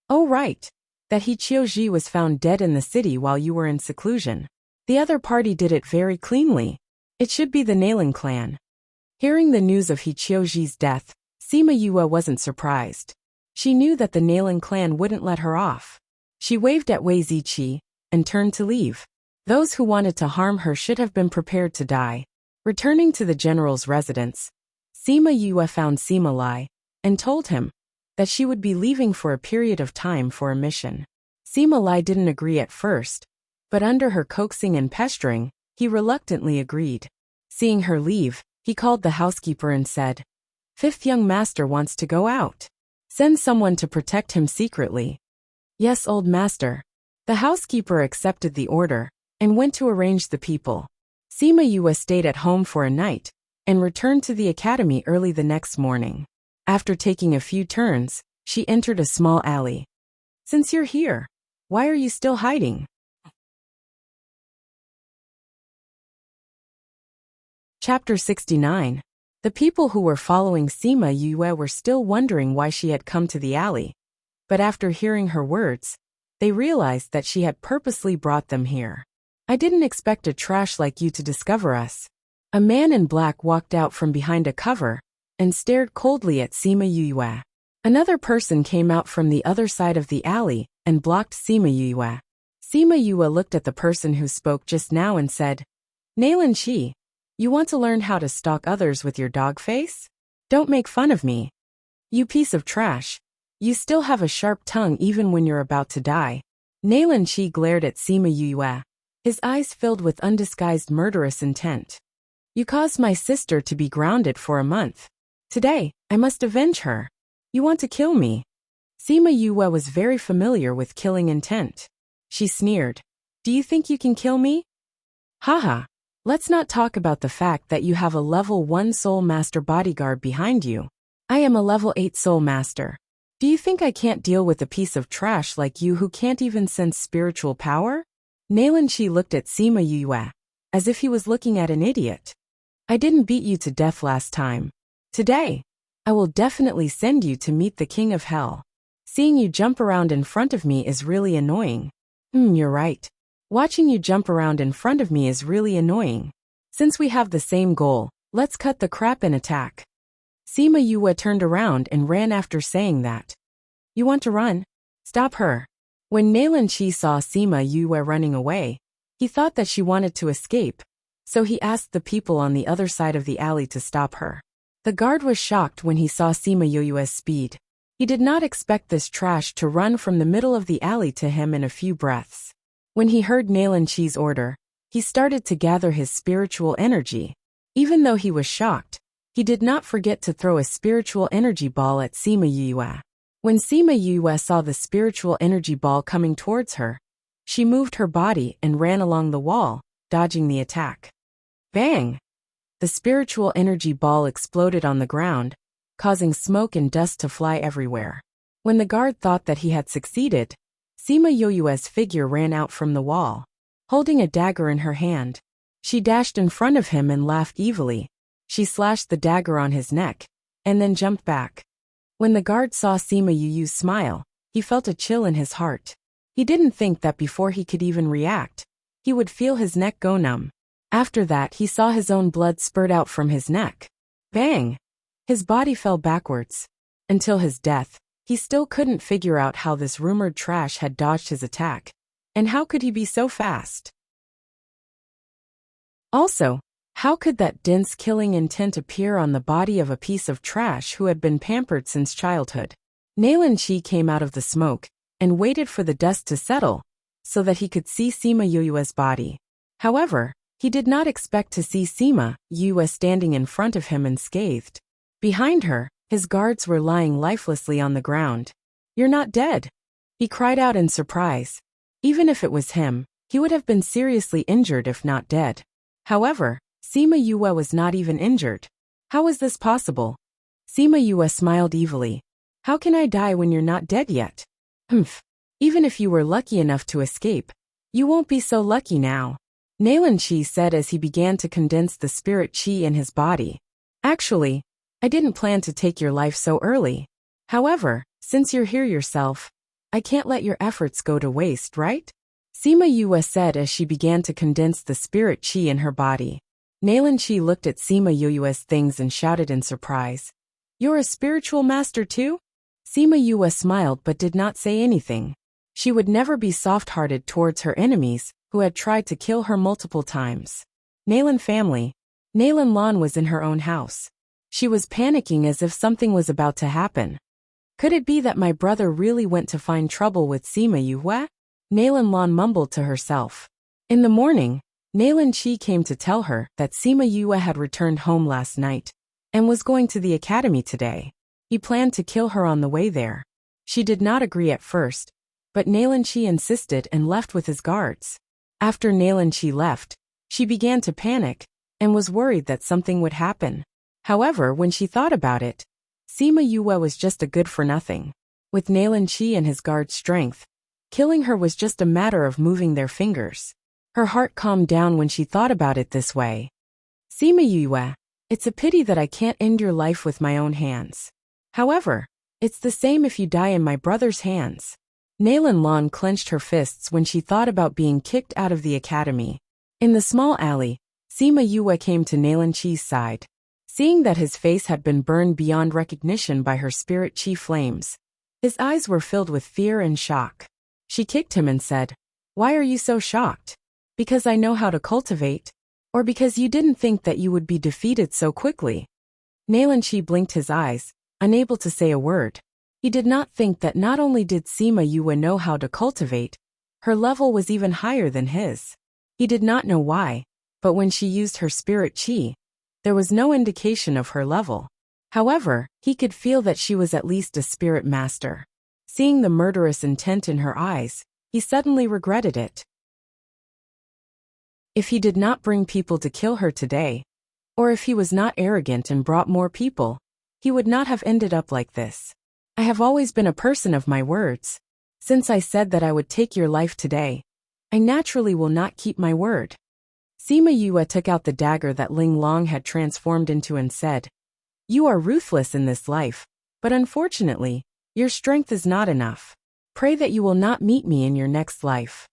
Oh right, that He Qiuji was found dead in the city while you were in seclusion. The other party did it very cleanly. It should be the Nailing clan. Hearing the news of He Qiuji's death, Sima Yue wasn't surprised. She knew that the Nailing clan wouldn't let her off. She waved at Wei Ziqi, and turned to leave. Those who wanted to harm her should have been prepared to die. Returning to the general's residence, Sima Yue found Sima Lai, and told him that she would be leaving for a period of time for a mission. Sima Lai didn't agree at first, but under her coaxing and pestering, he reluctantly agreed. Seeing her leave, he called the housekeeper and said, Fifth young master wants to go out. Send someone to protect him secretly. Yes, old master. The housekeeper accepted the order, and went to arrange the people. Sima Yue stayed at home for a night, and returned to the academy early the next morning. After taking a few turns, she entered a small alley. Since you're here, why are you still hiding? Chapter 69. The people who were following Sima Yue were still wondering why she had come to the alley. But after hearing her words, they realized that she had purposely brought them here. I didn't expect a trash like you to discover us. A man in black walked out from behind a cover, and stared coldly at Sima Yue. Another person came out from the other side of the alley, and blocked Sima Yue. Sima Yue looked at the person who spoke just now and said, Nailan Shi, you want to learn how to stalk others with your dog face? Don't make fun of me. You piece of trash. You still have a sharp tongue even when you're about to die. Nailan Shi glared at Sima Yue, his eyes filled with undisguised murderous intent. You caused my sister to be grounded for a month. Today, I must avenge her. You want to kill me? Sima Yue was very familiar with killing intent. She sneered. Do you think you can kill me? Haha. Let's not talk about the fact that you have a level 1 Soul Master bodyguard behind you. I am a level 8 Soul Master. Do you think I can't deal with a piece of trash like you who can't even sense spiritual power? Nalan Shi looked at Sima Yue, as if he was looking at an idiot. I didn't beat you to death last time. Today, I will definitely send you to meet the King of Hell. Seeing you jump around in front of me is really annoying. You're right. Watching you jump around in front of me is really annoying. Since we have the same goal, let's cut the crap and attack. Sima Yue turned around and ran after saying that. You want to run? Stop her. When Nalan Shi saw Sima Yue running away, he thought that she wanted to escape, so he asked the people on the other side of the alley to stop her. The guard was shocked when he saw Sima Yue's speed. He did not expect this trash to run from the middle of the alley to him in a few breaths. When he heard Nalan Shi's order, he started to gather his spiritual energy. Even though he was shocked, he did not forget to throw a spiritual energy ball at Sima Yue. When Sima Yue saw the spiritual energy ball coming towards her, she moved her body and ran along the wall, dodging the attack. Bang! The spiritual energy ball exploded on the ground, causing smoke and dust to fly everywhere. When the guard thought that he had succeeded, Sima Yue's figure ran out from the wall. Holding a dagger in her hand, she dashed in front of him and laughed evilly. She slashed the dagger on his neck, and then jumped back. When the guard saw Sima Yu's smile, he felt a chill in his heart. He didn't think that before he could even react, he would feel his neck go numb. After that, he saw his own blood spurt out from his neck. Bang! His body fell backwards. Until his death, he still couldn't figure out how this rumored trash had dodged his attack. And how could he be so fast? Also, how could that dense killing intent appear on the body of a piece of trash who had been pampered since childhood? Nalan Shi came out of the smoke and waited for the dust to settle so that he could see Sima Yue's body. However, he did not expect to see Sima Yue standing in front of him unscathed. Behind her, his guards were lying lifelessly on the ground. You're not dead, he cried out in surprise. Even if it was him, he would have been seriously injured if not dead. However, Sima Yue was not even injured. How was this possible? Sima Yue smiled evilly. How can I die when you're not dead yet? Even if you were lucky enough to escape, you won't be so lucky now. Nalan Shi said as he began to condense the spirit chi in his body. Actually, I didn't plan to take your life so early. However, since you're here yourself, I can't let your efforts go to waste, right? Sima Yue said as she began to condense the spirit chi in her body. Nalan Shi looked at Sima Yue's things and shouted in surprise. You're a spiritual master too? Sima Yue smiled but did not say anything. She would never be soft-hearted towards her enemies, who had tried to kill her multiple times. Nalan family. Nalan Lan was in her own house. She was panicking as if something was about to happen. Could it be that my brother really went to find trouble with Sima Yue? Nalan Lan mumbled to herself. In the morning, Nalan Shi came to tell her that Sima Yue had returned home last night and was going to the academy today. He planned to kill her on the way there. She did not agree at first, but Nalan Shi insisted and left with his guards. After Nalan Shi left, she began to panic and was worried that something would happen. However, when she thought about it, Sima Yue was just a good-for-nothing. With Nalan Shi and his guard's strength, killing her was just a matter of moving their fingers. Her heart calmed down when she thought about it this way. Sima Yue, it's a pity that I can't end your life with my own hands. However, it's the same if you die in my brother's hands. Nalan Lan clenched her fists when she thought about being kicked out of the academy. In the small alley, Sima Yue came to Nalan Chi's side. Seeing that his face had been burned beyond recognition by her spirit chi flames, his eyes were filled with fear and shock. She kicked him and said, "Why are you so shocked? Because I know how to cultivate? Or because you didn't think that you would be defeated so quickly?" Nalan Chi blinked his eyes, unable to say a word. He did not think that not only did Sima Yue know how to cultivate, her level was even higher than his. He did not know why, but when she used her spirit chi, there was no indication of her level. However, he could feel that she was at least a spirit master. Seeing the murderous intent in her eyes, he suddenly regretted it. If he did not bring people to kill her today, or if he was not arrogant and brought more people, he would not have ended up like this. I have always been a person of my words. Since I said that I would take your life today, I naturally will not keep my word. Sima Yue took out the dagger that Ling Long had transformed into and said, You are ruthless in this life, but unfortunately, your strength is not enough. Pray that you will not meet me in your next life.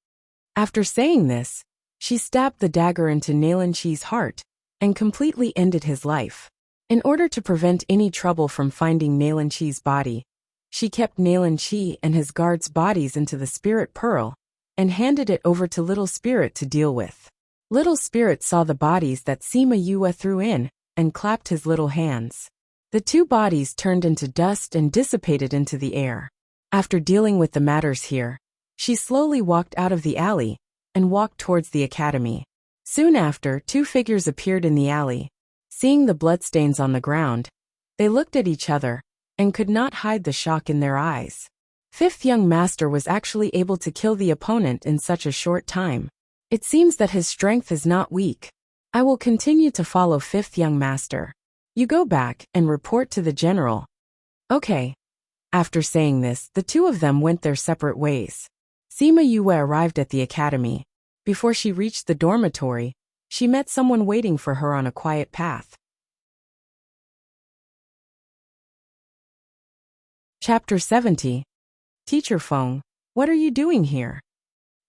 After saying this, she stabbed the dagger into Nailan Chi's heart and completely ended his life. In order to prevent any trouble from finding Nailan Chi's body, she kept Nailan Chi and his guards' bodies into the spirit pearl and handed it over to Little Spirit to deal with. Little Spirit saw the bodies that Sima Yue threw in and clapped his little hands. The two bodies turned into dust and dissipated into the air. After dealing with the matters here, she slowly walked out of the alley and walked towards the academy. Soon after, two figures appeared in the alley. Seeing the bloodstains on the ground, they looked at each other and could not hide the shock in their eyes. Fifth young master was actually able to kill the opponent in such a short time. It seems that his strength is not weak. I will continue to follow fifth young master. You go back and report to the general. Okay. After saying this, the two of them went their separate ways. Sima Yue arrived at the academy. Before she reached the dormitory, she met someone waiting for her on a quiet path. Chapter 70. Teacher Feng, what are you doing here?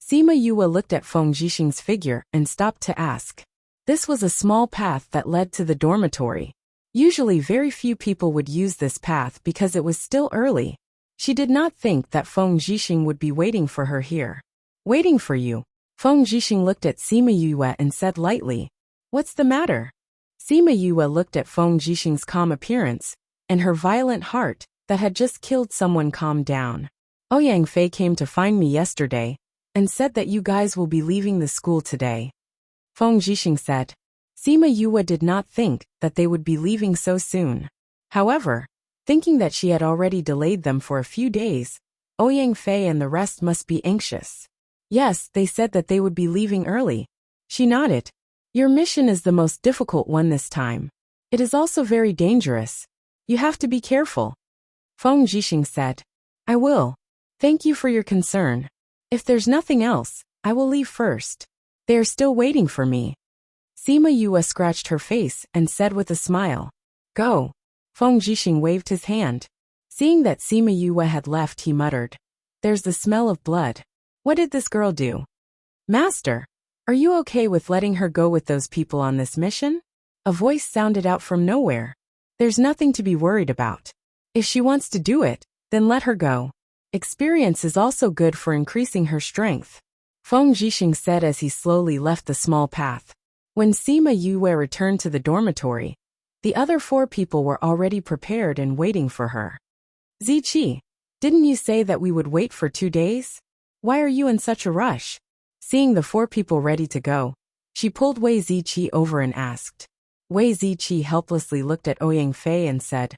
Sima Yue looked at Feng Zhixing's figure and stopped to ask. This was a small path that led to the dormitory. Usually very few people would use this path because it was still early. She did not think that Feng Zhixing would be waiting for her here. Waiting for you. Feng Zhixing looked at Sima Yue and said lightly, What's the matter? Sima Yue looked at Feng Zhixing's calm appearance, and her violent heart, that had just killed someone, calmed down. Ouyang Fei came to find me yesterday, and said that you guys will be leaving the school today. Feng Zhixing said. Sima Yue did not think that they would be leaving so soon. However, thinking that she had already delayed them for a few days, Ouyang Fei and the rest must be anxious. Yes, they said that they would be leaving early. She nodded. Your mission is the most difficult one this time. It is also very dangerous. You have to be careful. Feng Zhixing said. I will. Thank you for your concern. If there's nothing else, I will leave first. They are still waiting for me. Sima Yue scratched her face and said with a smile. Go. Feng Zhixing waved his hand. Seeing that Sima Yue had left, he muttered. There's the smell of blood. What did this girl do? Master, are you okay with letting her go with those people on this mission? A voice sounded out from nowhere. There's nothing to be worried about. If she wants to do it, then let her go. Experience is also good for increasing her strength. Feng Zhixing said as he slowly left the small path. When Sima Yue returned to the dormitory, the other 4 people were already prepared and waiting for her. Ziqi, didn't you say that we would wait for 2 days? Why are you in such a rush? Seeing the 4 people ready to go, she pulled Wei Ziqi over and asked. Wei Ziqi helplessly looked at Ouyang Fei and said,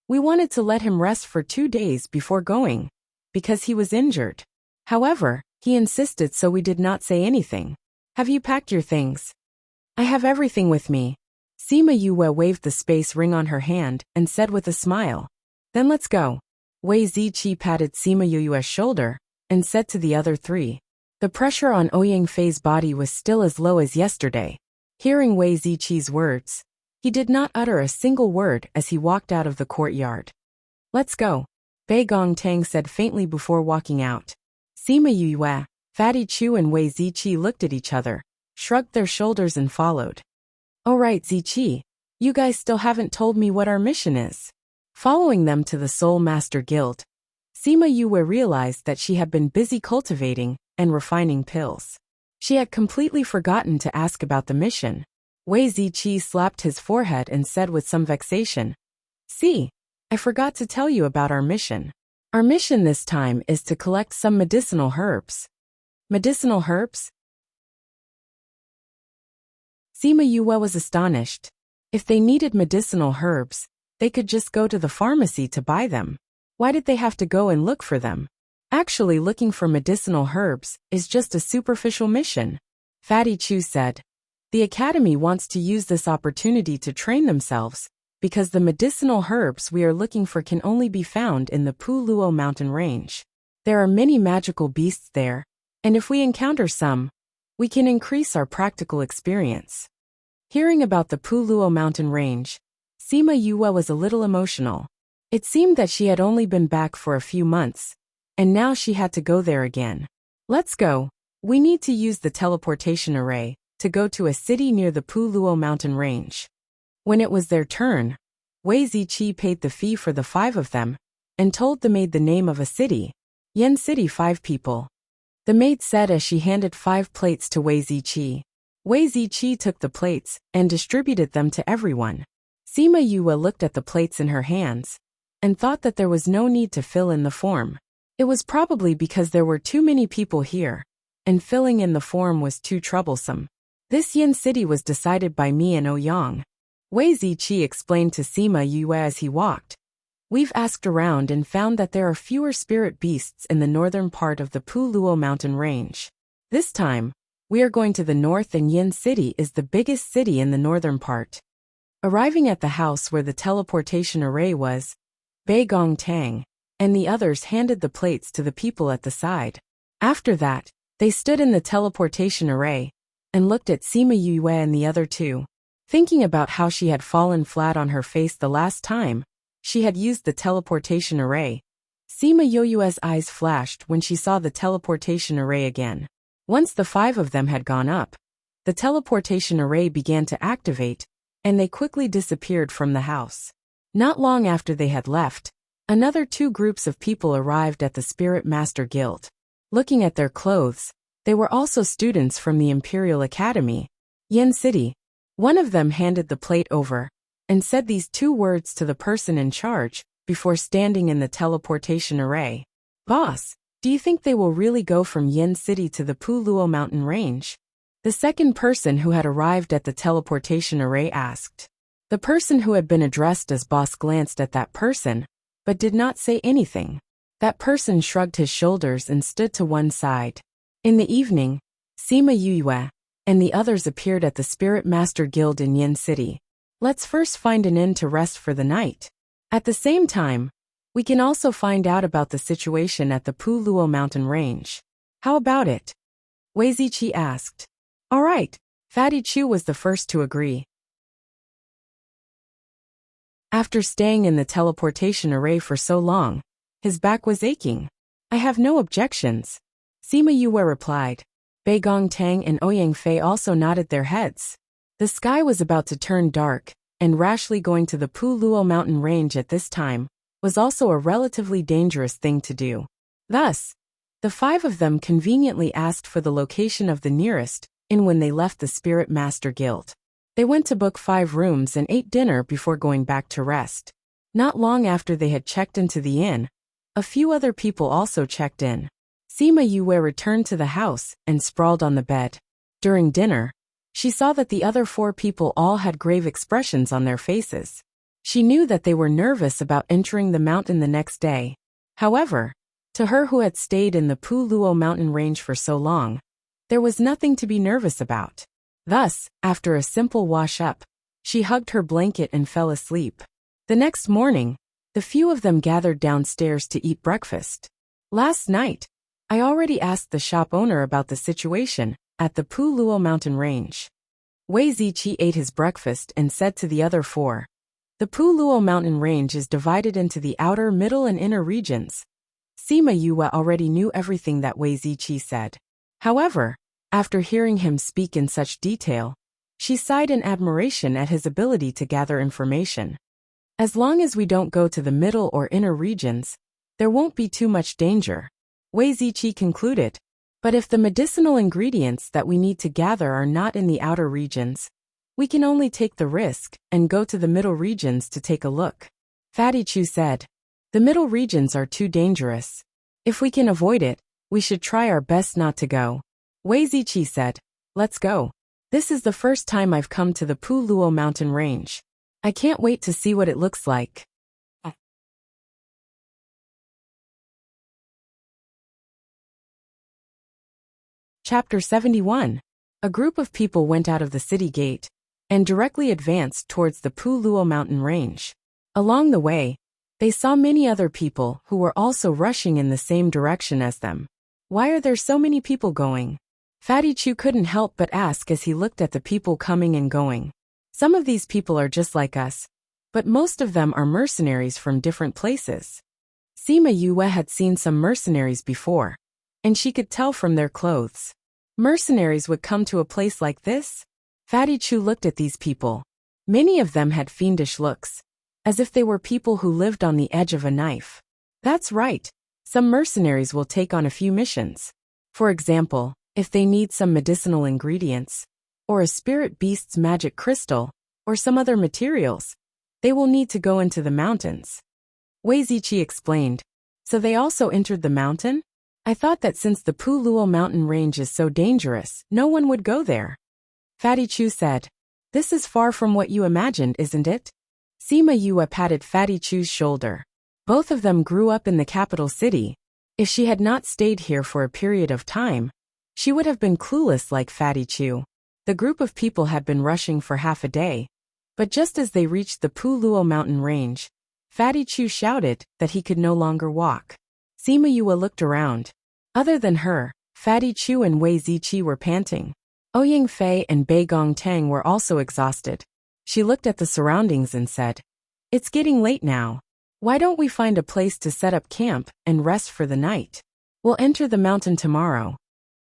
We wanted to let him rest for 2 days before going, because he was injured. However, he insisted, so we did not say anything. Have you packed your things? I have everything with me. Sima Yue waved the space ring on her hand and said with a smile. Then let's go. Wei Ziqi patted Sima Yue's shoulder and said to the other 3. The pressure on Ouyang Fei's body was still as low as yesterday. Hearing Wei Ziqi's words, he did not utter a single word as he walked out of the courtyard. Let's go. Bei Gongtang said faintly before walking out. Sima Yue, Fatty Chu and Wei Ziqi looked at each other, shrugged their shoulders and followed. Oh right, Ziqi, you guys still haven't told me what our mission is. Following them to the Soul Master Guild, Sima Yue realized that she had been busy cultivating and refining pills. She had completely forgotten to ask about the mission. Wei Ziqi slapped his forehead and said with some vexation, See, I forgot to tell you about our mission. Our mission this time is to collect some medicinal herbs. Medicinal herbs? Sima Yue was astonished. If they needed medicinal herbs, they could just go to the pharmacy to buy them. Why did they have to go and look for them? Actually, looking for medicinal herbs is just a superficial mission. Fatty Chu said. The academy wants to use this opportunity to train themselves, because the medicinal herbs we are looking for can only be found in the Puluo mountain range. There are many magical beasts there, and if we encounter some, we can increase our practical experience. Hearing about the Puluo mountain range, Sima Yue was a little emotional. It seemed that she had only been back for a few months, and now she had to go there again. Let's go. We need to use the teleportation array to go to a city near the Puluo mountain range. When it was their turn, Wei Ziqi paid the fee for the 5 of them and told the maid the name of a city, Yen City 5 people. The maid said as she handed 5 plates to Wei Ziqi. Wei Ziqi took the plates and distributed them to everyone. Sima Yue looked at the plates in her hands and thought that there was no need to fill in the form. It was probably because there were too many people here, and filling in the form was too troublesome. This Yin city was decided by me and Ouyang. Wei Ziqi explained to Sima Yue as he walked. We've asked around and found that there are fewer spirit beasts in the northern part of the Puluo mountain range. This time, we are going to the north and Yin City is the biggest city in the northern part. Arriving at the house where the teleportation array was, Bei Gong Tang and the others handed the plates to the people at the side. After that, they stood in the teleportation array and looked at Sima Yue and the other 2. Thinking about how she had fallen flat on her face the last time she had used the teleportation array, Sima Yue's eyes flashed when she saw the teleportation array again. Once the 5 of them had gone up, the teleportation array began to activate, and they quickly disappeared from the house. Not long after they had left, another 2 groups of people arrived at the Spirit Master Guild. Looking at their clothes, they were also students from the Imperial Academy, Yen City. One of them handed the plate over and said these 2 words to the person in charge before standing in the teleportation array. Boss, do you think they will really go from Yen City to the Puluo mountain range? The second person who had arrived at the teleportation array asked. The person who had been addressed as boss glanced at that person, but did not say anything. That person shrugged his shoulders and stood to one side. In the evening, Sima Yue and the others appeared at the Spirit Master Guild in Yin City. Let's first find an inn to rest for the night. At the same time, we can also find out about the situation at the Puluo mountain range. How about it? Wei Ziqi asked. All right, Fatty Chu was the first to agree. After staying in the teleportation array for so long, his back was aching. I have no objections, Sima Yue replied. Bei Gong Tang and Ouyang Fei also nodded their heads. The sky was about to turn dark, and rashly going to the Puluo mountain range at this time was also a relatively dangerous thing to do. Thus, the 5 of them conveniently asked for the location of the nearest inn when they left the Spirit Master Guild. They went to book 5 rooms and ate dinner before going back to rest. Not long after they had checked into the inn, a few other people also checked in. Sima Yue returned to the house and sprawled on the bed. During dinner, she saw that the other 4 people all had grave expressions on their faces. She knew that they were nervous about entering the mountain the next day. However, to her who had stayed in the Puluo mountain range for so long, there was nothing to be nervous about. Thus, after a simple wash-up, she hugged her blanket and fell asleep. The next morning, the few of them gathered downstairs to eat breakfast. Last night, I already asked the shop owner about the situation at the Puluo mountain range. Wei Ziqi ate his breakfast and said to the other 4. The Puluo mountain range is divided into the outer, middle and inner regions. Sima Yue already knew everything that Wei Ziqi said. However, after hearing him speak in such detail, she sighed in admiration at his ability to gather information. As long as we don't go to the middle or inner regions, there won't be too much danger, Wei Ziqi concluded. But if the medicinal ingredients that we need to gather are not in the outer regions, we can only take the risk and go to the middle regions to take a look. Fatty Chu said. The middle regions are too dangerous. If we can avoid it, we should try our best not to go. Wei Ziqi said. Let's go. This is the first time I've come to the Puluo mountain range. I can't wait to see what it looks like. Chapter 71. A group of people went out of the city gate and directly advanced towards the Puluo mountain range. Along the way, they saw many other people who were also rushing in the same direction as them. Why are there so many people going? Fatty Chu couldn't help but ask as he looked at the people coming and going. Some of these people are just like us, but most of them are mercenaries from different places. Sima Yue had seen some mercenaries before, and she could tell from their clothes. Mercenaries would come to a place like this? Fatty Chu looked at these people. Many of them had fiendish looks, as if they were people who lived on the edge of a knife. That's right, some mercenaries will take on a few missions. For example, if they need some medicinal ingredients, or a spirit beast's magic crystal, or some other materials, they will need to go into the mountains. Wei Ziqi explained. So they also entered the mountain? I thought that since the Puluo mountain range is so dangerous, no one would go there. Fatty Chu said. This is far from what you imagined, isn't it? Sima Yue patted Fatty Chu's shoulder. Both of them grew up in the capital city. If she had not stayed here for a period of time, she would have been clueless like Fatty Chu. The group of people had been rushing for half a day, but just as they reached the Puluo mountain range, Fatty Chu shouted that he could no longer walk. Sima Yue looked around. Other than her, Fatty Chu and Wei Ziqi were panting. Ouyang Fei and Bei Gong Tang were also exhausted. She looked at the surroundings and said, It's getting late now. Why don't we find a place to set up camp and rest for the night? We'll enter the mountain tomorrow.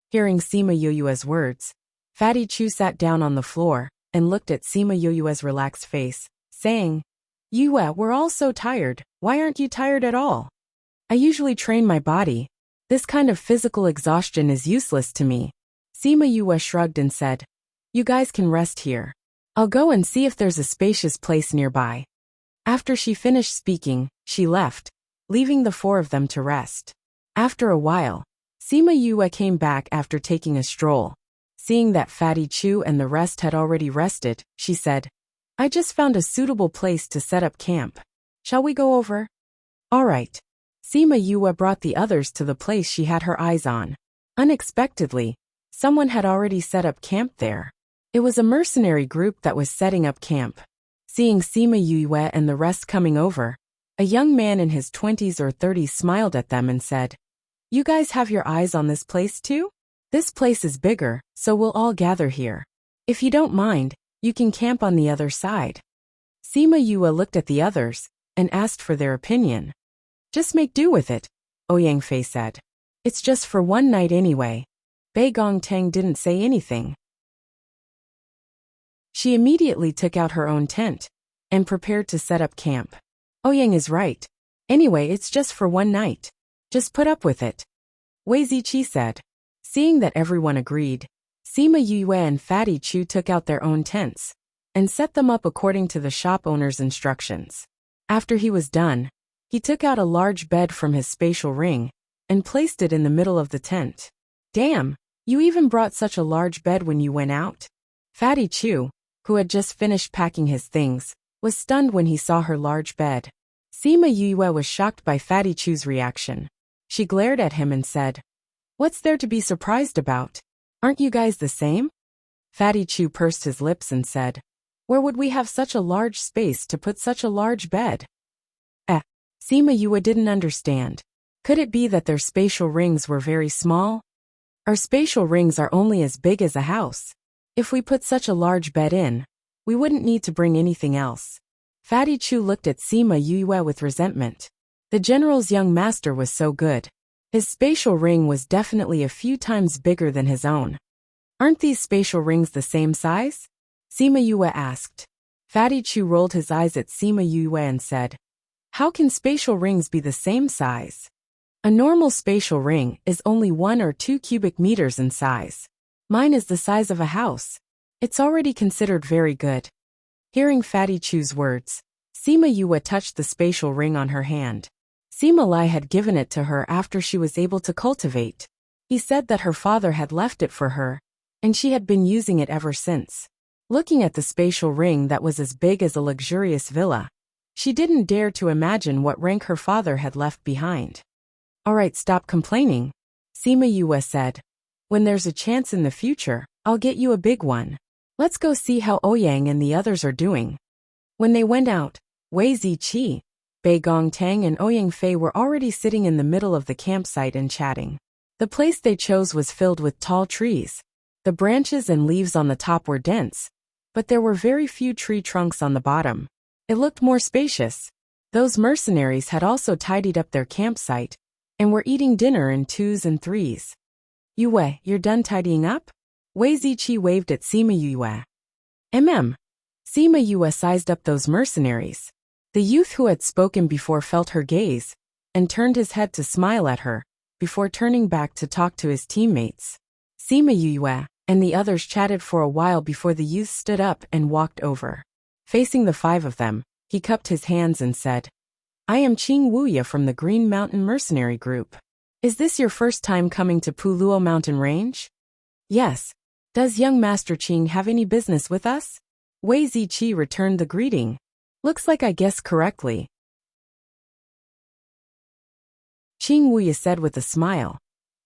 Hearing Sima Yue's words, Fatty Chu sat down on the floor and looked at Sima Yue's relaxed face, saying, Yue, we're all so tired. Why aren't you tired at all? I usually train my body. This kind of physical exhaustion is useless to me. Sima Yue shrugged and said, You guys can rest here. I'll go and see if there's a spacious place nearby. After she finished speaking, she left, leaving the four of them to rest. After a while, Sima Yue came back after taking a stroll. Seeing that Fatty Chu and the rest had already rested, she said, I just found a suitable place to set up camp. Shall we go over? All right. Sima Yue brought the others to the place she had her eyes on. Unexpectedly, someone had already set up camp there. It was a mercenary group that was setting up camp. Seeing Sima Yue and the rest coming over, a young man in his 20s or 30s smiled at them and said, You guys have your eyes on this place too? This place is bigger, so we'll all gather here. If you don't mind, you can camp on the other side. Sima Yue looked at the others and asked for their opinion. Just make do with it, Ouyang Fei said. It's just for one night anyway. Bei Gong Tang didn't say anything. She immediately took out her own tent and prepared to set up camp. Ouyang is right. Anyway, it's just for one night. Just put up with it. Wei Ziqi said. Seeing that everyone agreed, Sima Yue and Fatty Chu took out their own tents and set them up according to the shop owner's instructions. After he was done, he took out a large bed from his spatial ring and placed it in the middle of the tent. Damn, you even brought such a large bed when you went out? Fatty Chu, who had just finished packing his things, was stunned when he saw her large bed. Sima Yue was shocked by Fatty Chu's reaction. She glared at him and said, What's there to be surprised about? Aren't you guys the same? Fatty Chu pursed his lips and said, Where would we have such a large space to put such a large bed? Sima Yue didn't understand. Could it be that their spatial rings were very small? Our spatial rings are only as big as a house. If we put such a large bed in, we wouldn't need to bring anything else. Fatty Chu looked at Sima Yue with resentment. The general's young master was so good. His spatial ring was definitely a few times bigger than his own. Aren't these spatial rings the same size? Sima Yue asked. Fatty Chu rolled his eyes at Sima Yue and said, How can spatial rings be the same size? A normal spatial ring is only 1 or 2 cubic meters in size. Mine is the size of a house. It's already considered very good. Hearing Fatty Chu's words, Sima Yue touched the spatial ring on her hand. Sima Lai had given it to her after she was able to cultivate. He said that her father had left it for her, and she had been using it ever since. Looking at the spatial ring that was as big as a luxurious villa, she didn't dare to imagine what rank her father had left behind. All right, stop complaining, Sima Yue said. When there's a chance in the future, I'll get you a big one. Let's go see how Ouyang and the others are doing. When they went out, Wei Ziqi, Bei Gongtang and Ouyang Fei were already sitting in the middle of the campsite and chatting. The place they chose was filled with tall trees. The branches and leaves on the top were dense, but there were very few tree trunks on the bottom. It looked more spacious. Those mercenaries had also tidied up their campsite and were eating dinner in 2s and 3s. Yue, you're done tidying up? Wei Ziqi waved at Sima Yue. Sima Yue sized up those mercenaries. The youth who had spoken before felt her gaze and turned his head to smile at her before turning back to talk to his teammates. Sima Yue and the others chatted for a while before the youth stood up and walked over. Facing the 5 of them, he cupped his hands and said, I am Qing Wuya from the Green Mountain Mercenary Group. Is this your first time coming to Puluo Mountain Range? Yes. Does young Master Qing have any business with us? Wei Ziqi returned the greeting. Looks like I guessed correctly. Qing Wuya said with a smile.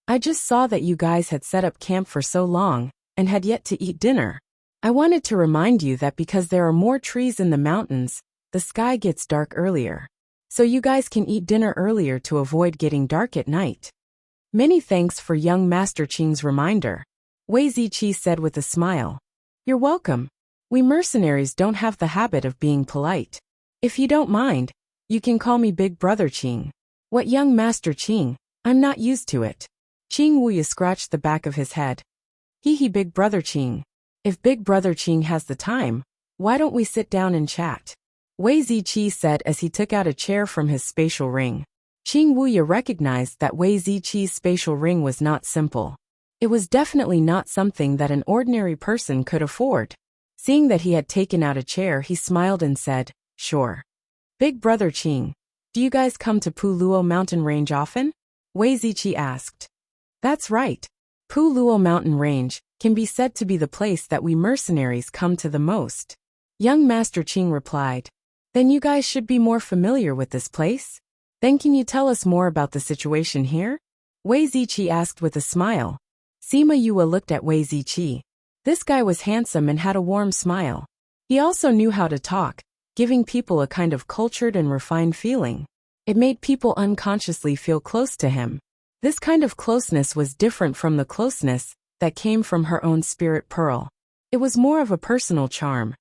I just saw that you guys had set up camp for so long and had yet to eat dinner. I wanted to remind you that because there are more trees in the mountains, the sky gets dark earlier. So you guys can eat dinner earlier to avoid getting dark at night. Many thanks for young Master Qing's reminder, Wei Ziqi said with a smile. You're welcome. We mercenaries don't have the habit of being polite. If you don't mind, you can call me Big Brother Qing. What, young Master Qing? I'm not used to it. Qing Wuya scratched the back of his head. Hee Big Brother Qing. If Big Brother Qing has the time, why don't we sit down and chat? Wei Ziqi said as he took out a chair from his spatial ring. Qing Wuya recognized that Wei Ziqi's spatial ring was not simple. It was definitely not something that an ordinary person could afford. Seeing that he had taken out a chair, he smiled and said, Sure. Big Brother Qing, do you guys come to Puluo Mountain Range often? Wei Ziqi asked. That's right. Puluo Mountain Range can be said to be the place that we mercenaries come to the most. Young Master Qing replied. Then you guys should be more familiar with this place? Then can you tell us more about the situation here? Wei Ziqi asked with a smile. Sima Yue looked at Wei Ziqi. This guy was handsome and had a warm smile. He also knew how to talk, giving people a kind of cultured and refined feeling. It made people unconsciously feel close to him. This kind of closeness was different from the closeness that came from her own spirit pearl. It was more of a personal charm.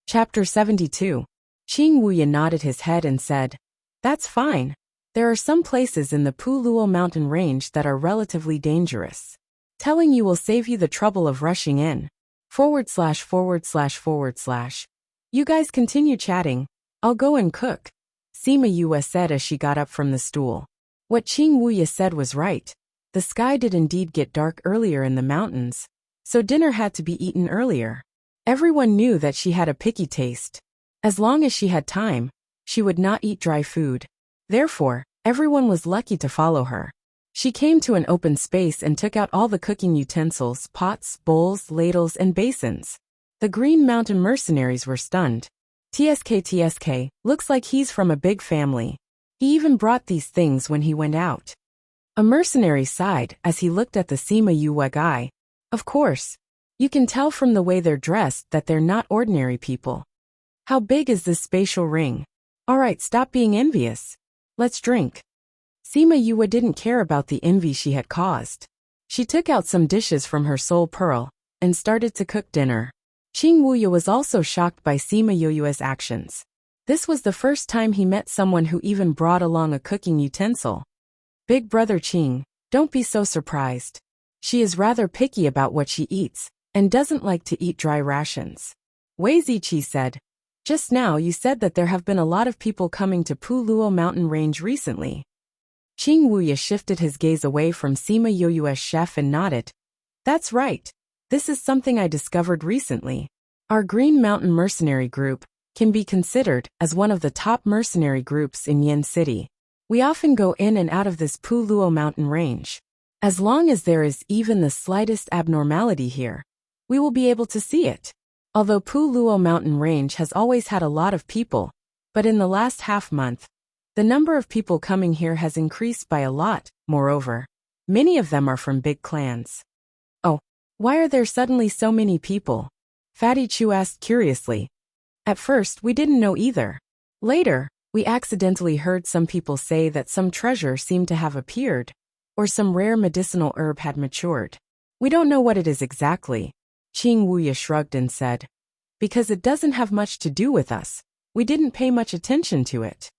Chapter 72. Qing Wuya nodded his head and said, That's fine. There are some places in the Puluo Mountain Range that are relatively dangerous. Telling you will save you the trouble of rushing in. /////. You guys continue chatting. I'll go and cook. Sima Yue said as she got up from the stool. What Qing Wuya said was right. The sky did indeed get dark earlier in the mountains, so dinner had to be eaten earlier. Everyone knew that she had a picky taste. As long as she had time, she would not eat dry food. Therefore, everyone was lucky to follow her. She came to an open space and took out all the cooking utensils, pots, bowls, ladles, and basins. The Green Mountain mercenaries were stunned. TSK, looks like he's from a big family. He even brought these things when he went out. A mercenary sighed as he looked at the Sima Yue guy. Of course. You can tell from the way they're dressed that they're not ordinary people. How big is this spatial ring? Alright, stop being envious. Let's drink. Sima Yue didn't care about the envy she had caused. She took out some dishes from her soul pearl and started to cook dinner. Qing Wuya was also shocked by Sima Yue's actions. This was the first time he met someone who even brought along a cooking utensil. Big Brother Qing, don't be so surprised. She is rather picky about what she eats and doesn't like to eat dry rations. Wei Ziqi said, Just now you said that there have been a lot of people coming to Puluo Mountain Range recently. Qing Wuya shifted his gaze away from Sima Yue's chef and nodded. That's right. This is something I discovered recently. Our Green Mountain Mercenary Group can be considered as one of the top mercenary groups in Yin City. We often go in and out of this Puluo Mountain Range. As long as there is even the slightest abnormality here, we will be able to see it. Although Puluo Mountain Range has always had a lot of people, but in the last half month, The number of people coming here has increased by a lot, moreover. Many of them are from big clans. Oh, why are there suddenly so many people? Fatty Chu asked curiously. At first, we didn't know either. Later, we accidentally heard some people say that some treasure seemed to have appeared, or some rare medicinal herb had matured. We don't know what it is exactly. Qing Wuya shrugged and said. Because it doesn't have much to do with us. We didn't pay much attention to it.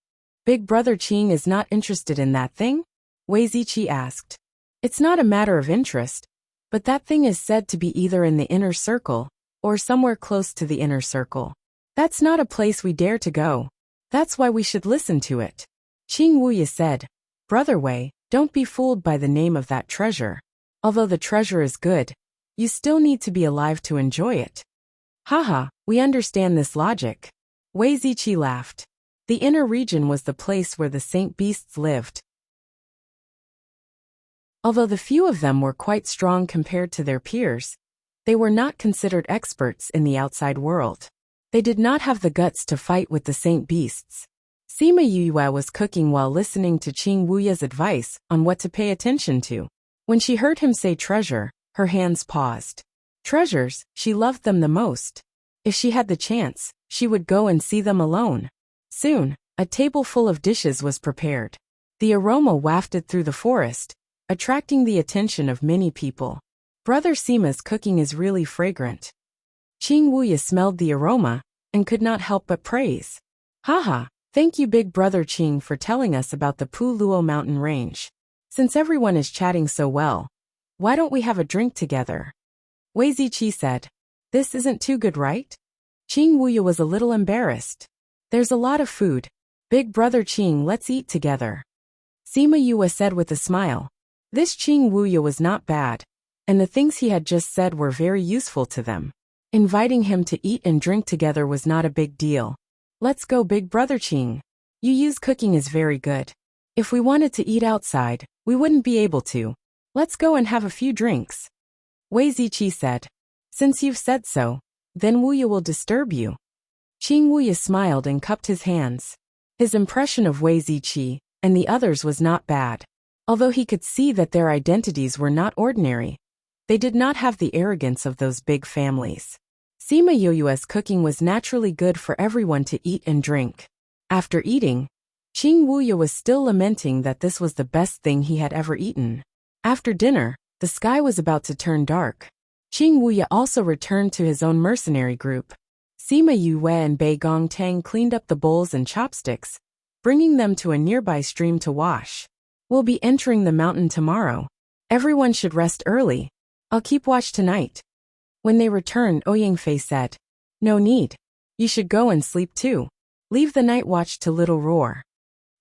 Big brother Qing is not interested in that thing? Wei Ziqi asked. It's not a matter of interest, but that thing is said to be either in the inner circle, or somewhere close to the inner circle. That's not a place we dare to go. That's why we should listen to it. Qing Wuya said. Brother Wei, don't be fooled by the name of that treasure. Although the treasure is good, you still need to be alive to enjoy it. Haha, we understand this logic. Wei Ziqi laughed. The inner region was the place where the saint beasts lived. Although the few of them were quite strong compared to their peers, they were not considered experts in the outside world. They did not have the guts to fight with the saint beasts. Sima Yue was cooking while listening to Qing Wuya's advice on what to pay attention to. When she heard him say treasure, her hands paused. Treasures, she loved them the most. If she had the chance, she would go and see them alone. Soon, a table full of dishes was prepared. The aroma wafted through the forest, attracting the attention of many people. Brother Sima's cooking is really fragrant. Qing Wuya smelled the aroma, and could not help but praise. Haha, thank you Big Brother Qing for telling us about the Pu Luo mountain range. Since everyone is chatting so well, why don't we have a drink together? Wei Ziqi said. This isn't too good, right? Qing Wuya was a little embarrassed. There's a lot of food. Big Brother Qing, let's eat together. Sima Yue said with a smile. This Qing Wuya was not bad, and the things he had just said were very useful to them. Inviting him to eat and drink together was not a big deal. Let's go Big Brother Qing. Yu's cooking is very good. If we wanted to eat outside, we wouldn't be able to. Let's go and have a few drinks. Wei Ziqi said. Since you've said so, then Wuya will disturb you. Qing Wuya smiled and cupped his hands. His impression of Wei Ziqi and the others was not bad. Although he could see that their identities were not ordinary, they did not have the arrogance of those big families. Sima Yu's cooking was naturally good for everyone to eat and drink. After eating, Qing Wuya was still lamenting that this was the best thing he had ever eaten. After dinner, the sky was about to turn dark. Qing Wuya also returned to his own mercenary group. Sima Yue and Bei Gongtang cleaned up the bowls and chopsticks, bringing them to a nearby stream to wash. We'll be entering the mountain tomorrow. Everyone should rest early. I'll keep watch tonight. When they returned, Ouyang Fei said, No need. You should go and sleep too. Leave the night watch to Little Roar.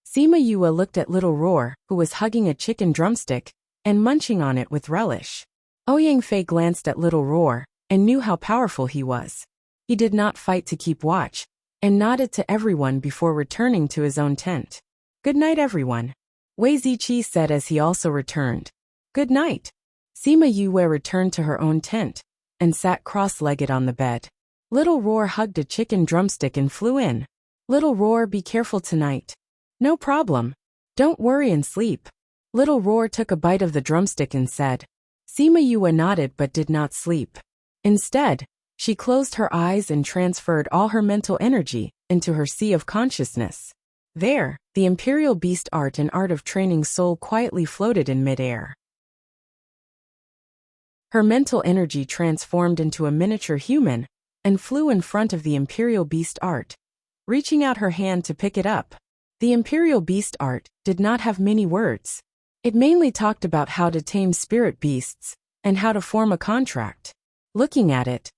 Sima Yue looked at Little Roar, who was hugging a chicken drumstick and munching on it with relish. Ouyang Fei glanced at Little Roar and knew how powerful he was. He did not fight to keep watch, and nodded to everyone before returning to his own tent. Good night, everyone. Wei Ziqi said as he also returned. Good night. Sima Yue returned to her own tent and sat cross-legged on the bed. Little Roar hugged a chicken drumstick and flew in. Little Roar, be careful tonight. No problem. Don't worry and sleep. Little Roar took a bite of the drumstick and said. Sima Yue nodded but did not sleep. Instead, she closed her eyes and transferred all her mental energy into her sea of consciousness. There, the Imperial Beast art and art of training soul quietly floated in midair. Her mental energy transformed into a miniature human and flew in front of the Imperial Beast art, reaching out her hand to pick it up. The Imperial Beast art did not have many words. It mainly talked about how to tame spirit beasts and how to form a contract. Looking at it,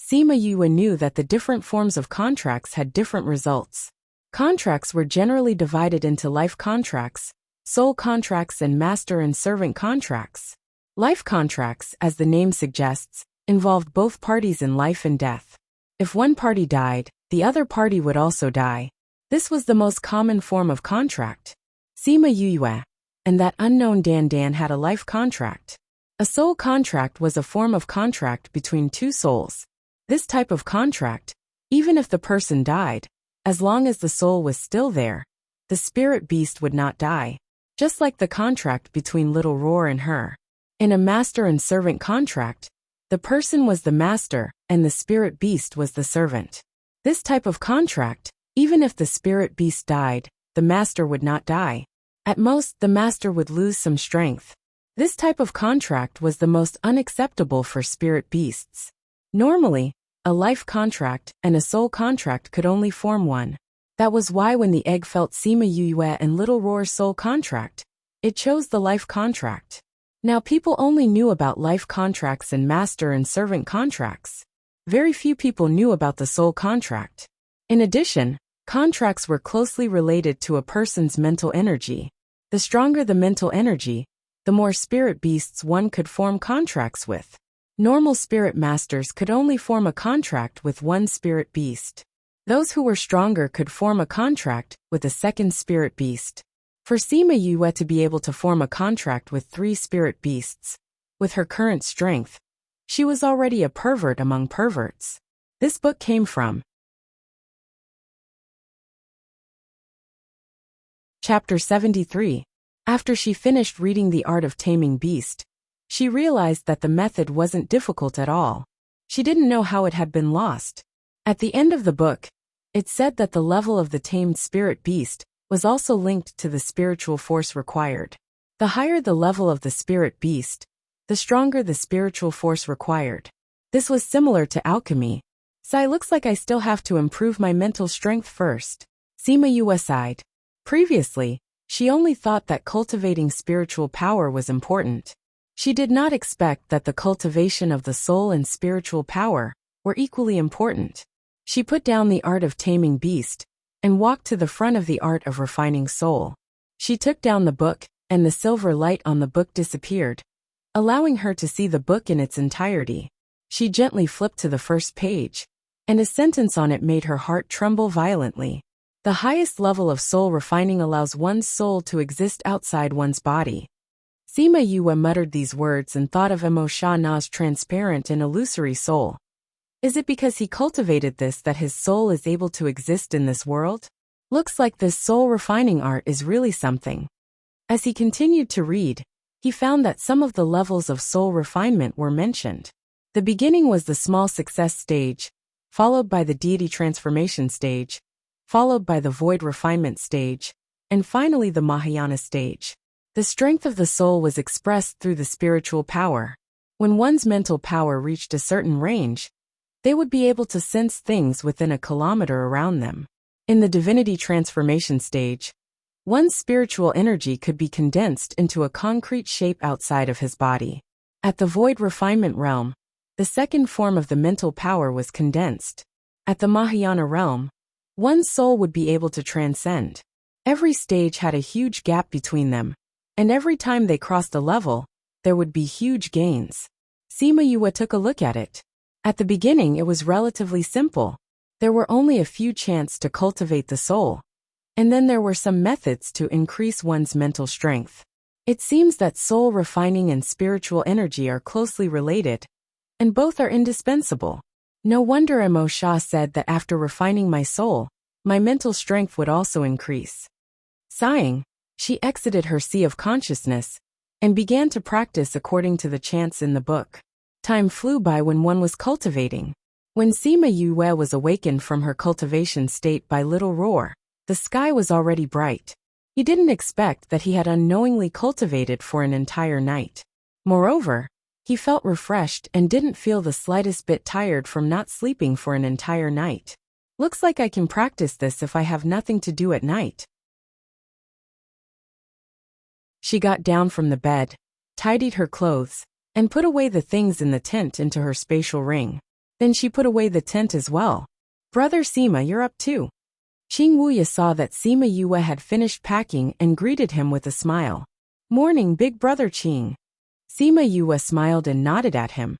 Sima Yue knew that the different forms of contracts had different results. Contracts were generally divided into life contracts, soul contracts, and master and servant contracts. Life contracts, as the name suggests, involved both parties in life and death. If one party died, the other party would also die. This was the most common form of contract. Sima Yue and that unknown Dan Dan had a life contract. A soul contract was a form of contract between two souls. This type of contract, even if the person died, as long as the soul was still there, the spirit beast would not die. Just like the contract between Little Roar and her. In a master and servant contract, the person was the master and the spirit beast was the servant. This type of contract, even if the spirit beast died, the master would not die. At most, the master would lose some strength. This type of contract was the most unacceptable for spirit beasts. Normally, a life contract and a soul contract could only form one. That was why when the egg felt Sima Yue and Little Roar's soul contract, it chose the life contract. Now people only knew about life contracts and master and servant contracts. Very few people knew about the soul contract. In addition, contracts were closely related to a person's mental energy. The stronger the mental energy, the more spirit beasts one could form contracts with. Normal spirit masters could only form a contract with one spirit beast. Those who were stronger could form a contract with a second spirit beast. For Sima Yue to be able to form a contract with 3 spirit beasts, with her current strength, she was already a pervert among perverts. This book came from Chapter 73. After she finished reading The Art of Taming Beast, she realized that the method wasn't difficult at all. She didn't know how it had been lost. At the end of the book, it said that the level of the tamed spirit beast was also linked to the spiritual force required. The higher the level of the spirit beast, the stronger the spiritual force required. This was similar to alchemy. So looks like I still have to improve my mental strength first. Sima Yue sighed. Previously, she only thought that cultivating spiritual power was important. She did not expect that the cultivation of the soul and spiritual power were equally important. She put down The Art of Taming Beast and walked to the front of The Art of Refining Soul. She took down the book, and the silver light on the book disappeared, allowing her to see the book in its entirety. She gently flipped to the first page, and a sentence on it made her heart tremble violently. The highest level of soul refining allows one's soul to exist outside one's body. Sima Yue muttered these words and thought of Emo Sha Na's transparent and illusory soul. Is it because he cultivated this that his soul is able to exist in this world? Looks like this soul refining art is really something. As he continued to read, he found that some of the levels of soul refinement were mentioned. The beginning was the small success stage, followed by the deity transformation stage, followed by the void refinement stage, and finally the Mahayana stage. The strength of the soul was expressed through the spiritual power. When one's mental power reached a certain range, they would be able to sense things within a kilometer around them. In the divinity transformation stage, one's spiritual energy could be condensed into a concrete shape outside of his body. At the void refinement realm, the second form of the mental power was condensed. At the Mahayana realm, one's soul would be able to transcend. Every stage had a huge gap between them, and every time they crossed a level, there would be huge gains. Sima Yue took a look at it. At the beginning it was relatively simple. There were only a few chances to cultivate the soul, and then there were some methods to increase one's mental strength. It seems that soul refining and spiritual energy are closely related, and both are indispensable. No wonder Emo Sha said that after refining my soul, my mental strength would also increase. Sighing, she exited her sea of consciousness and began to practice according to the chants in the book. Time flew by when one was cultivating. When Sima Yue was awakened from her cultivation state by Little Roar, the sky was already bright. He didn't expect that he had unknowingly cultivated for an entire night. Moreover, he felt refreshed and didn't feel the slightest bit tired from not sleeping for an entire night. Looks like I can practice this if I have nothing to do at night. She got down from the bed, tidied her clothes, and put away the things in the tent into her spatial ring. Then she put away the tent as well. Brother Sima, you're up too. Qing Wuya saw that Sima Yue had finished packing and greeted him with a smile. Morning, big brother Qing. Sima Yue smiled and nodded at him,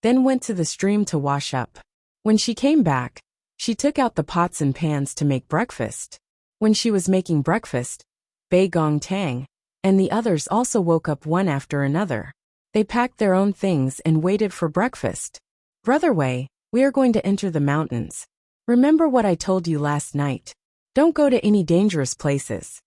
then went to the stream to wash up. When she came back, she took out the pots and pans to make breakfast. When she was making breakfast, Bei Gong Tang and the others also woke up one after another. They packed their own things and waited for breakfast. Brother Wei, we are going to enter the mountains. Remember what I told you last night? Don't go to any dangerous places.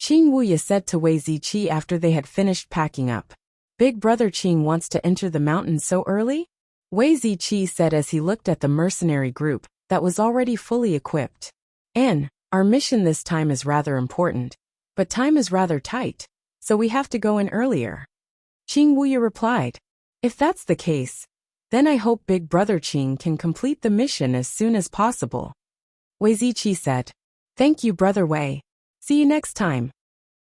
Qing Wuya said to Wei Ziqi after they had finished packing up. Big brother Qing wants to enter the mountains so early? Wei Ziqi said as he looked at the mercenary group that was already fully equipped. Our mission this time is rather important, but time is rather tight, so we have to go in earlier. Qing Wuya replied. If that's the case, then I hope Big Brother Qing can complete the mission as soon as possible. Wei Ziqi said. Thank you, Brother Wei. See you next time.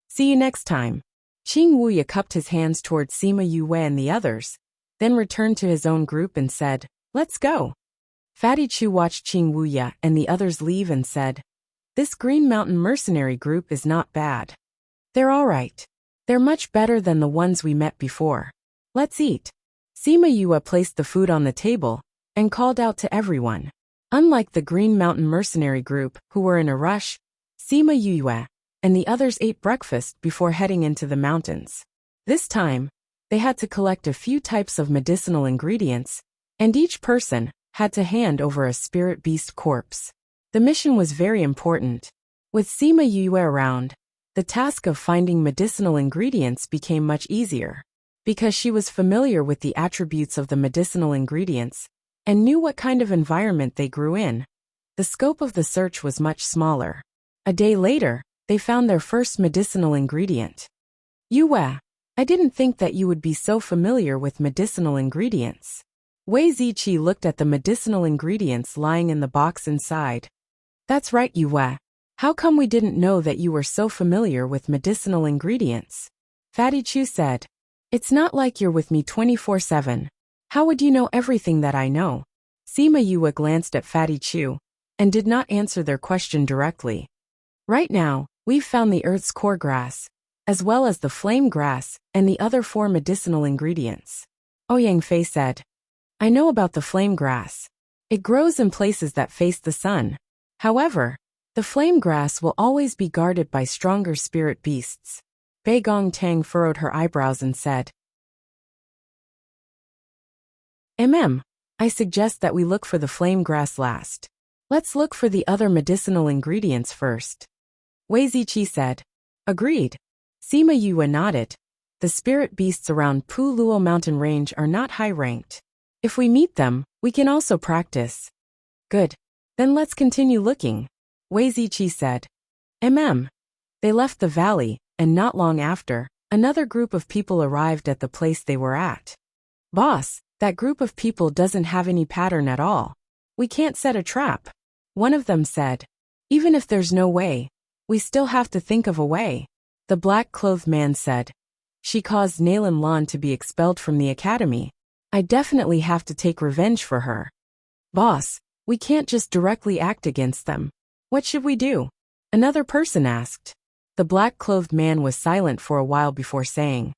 See you next time. Qing Wuya cupped his hands toward Sima Yue and the others, then returned to his own group and said, Let's go. Fatty Chu watched Qing Wuya and the others leave and said, This Green Mountain mercenary group is not bad. They're all right. They're much better than the ones we met before. Let's eat. Sima Yue placed the food on the table and called out to everyone. Unlike the Green Mountain mercenary group, who were in a rush, Sima Yue and the others ate breakfast before heading into the mountains. This time, they had to collect a few types of medicinal ingredients, and each person had to hand over a spirit beast corpse. The mission was very important. With Sima Yue around, the task of finding medicinal ingredients became much easier. Because she was familiar with the attributes of the medicinal ingredients and knew what kind of environment they grew in, the scope of the search was much smaller. A day later, they found their first medicinal ingredient. Yue, I didn't think that you would be so familiar with medicinal ingredients. Wei Ziqi looked at the medicinal ingredients lying in the box inside. That's right, Yue. How come we didn't know that you were so familiar with medicinal ingredients? Fatty Chu said. It's not like you're with me 24/7. How would you know everything that I know? Sima Yue glanced at Fatty Chu and did not answer their question directly. Right now, we've found the Earth's core grass, as well as the flame grass and the other 4 medicinal ingredients. Ouyang Fei said. I know about the flame grass. It grows in places that face the sun. However, the flame grass will always be guarded by stronger spirit beasts. Bei Gong Tang furrowed her eyebrows and said, I suggest that we look for the flame grass last. Let's look for the other medicinal ingredients first. Wei Ziqi said. Agreed. Sima Yue nodded. The spirit beasts around Pu Luo mountain range are not high-ranked. If we meet them, we can also practice. Good. Then let's continue looking. Wei Ziqi said. They left the valley, and not long after, another group of people arrived at the place they were at. Boss, that group of people doesn't have any pattern at all. We can't set a trap. One of them said. Even if there's no way, we still have to think of a way. The black-clothed man said. She caused Nalan Lan to be expelled from the academy. I definitely have to take revenge for her. Boss, we can't just directly act against them. What should we do? Another person asked. The black-clothed man was silent for a while before saying.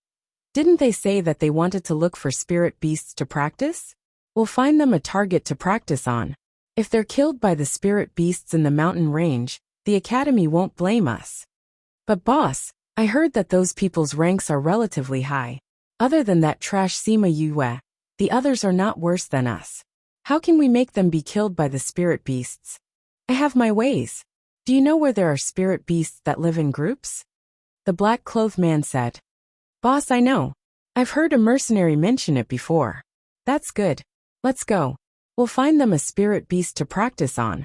Didn't they say that they wanted to look for spirit beasts to practice? We'll find them a target to practice on. If they're killed by the spirit beasts in the mountain range, the academy won't blame us. But boss, I heard that those people's ranks are relatively high. Other than that trash Sima Yue, the others are not worse than us. How can we make them be killed by the spirit beasts? I have my ways. Do you know where there are spirit beasts that live in groups? The black-clothed man said. Boss, I know. I've heard a mercenary mention it before. That's good. Let's go. We'll find them a spirit beast to practice on.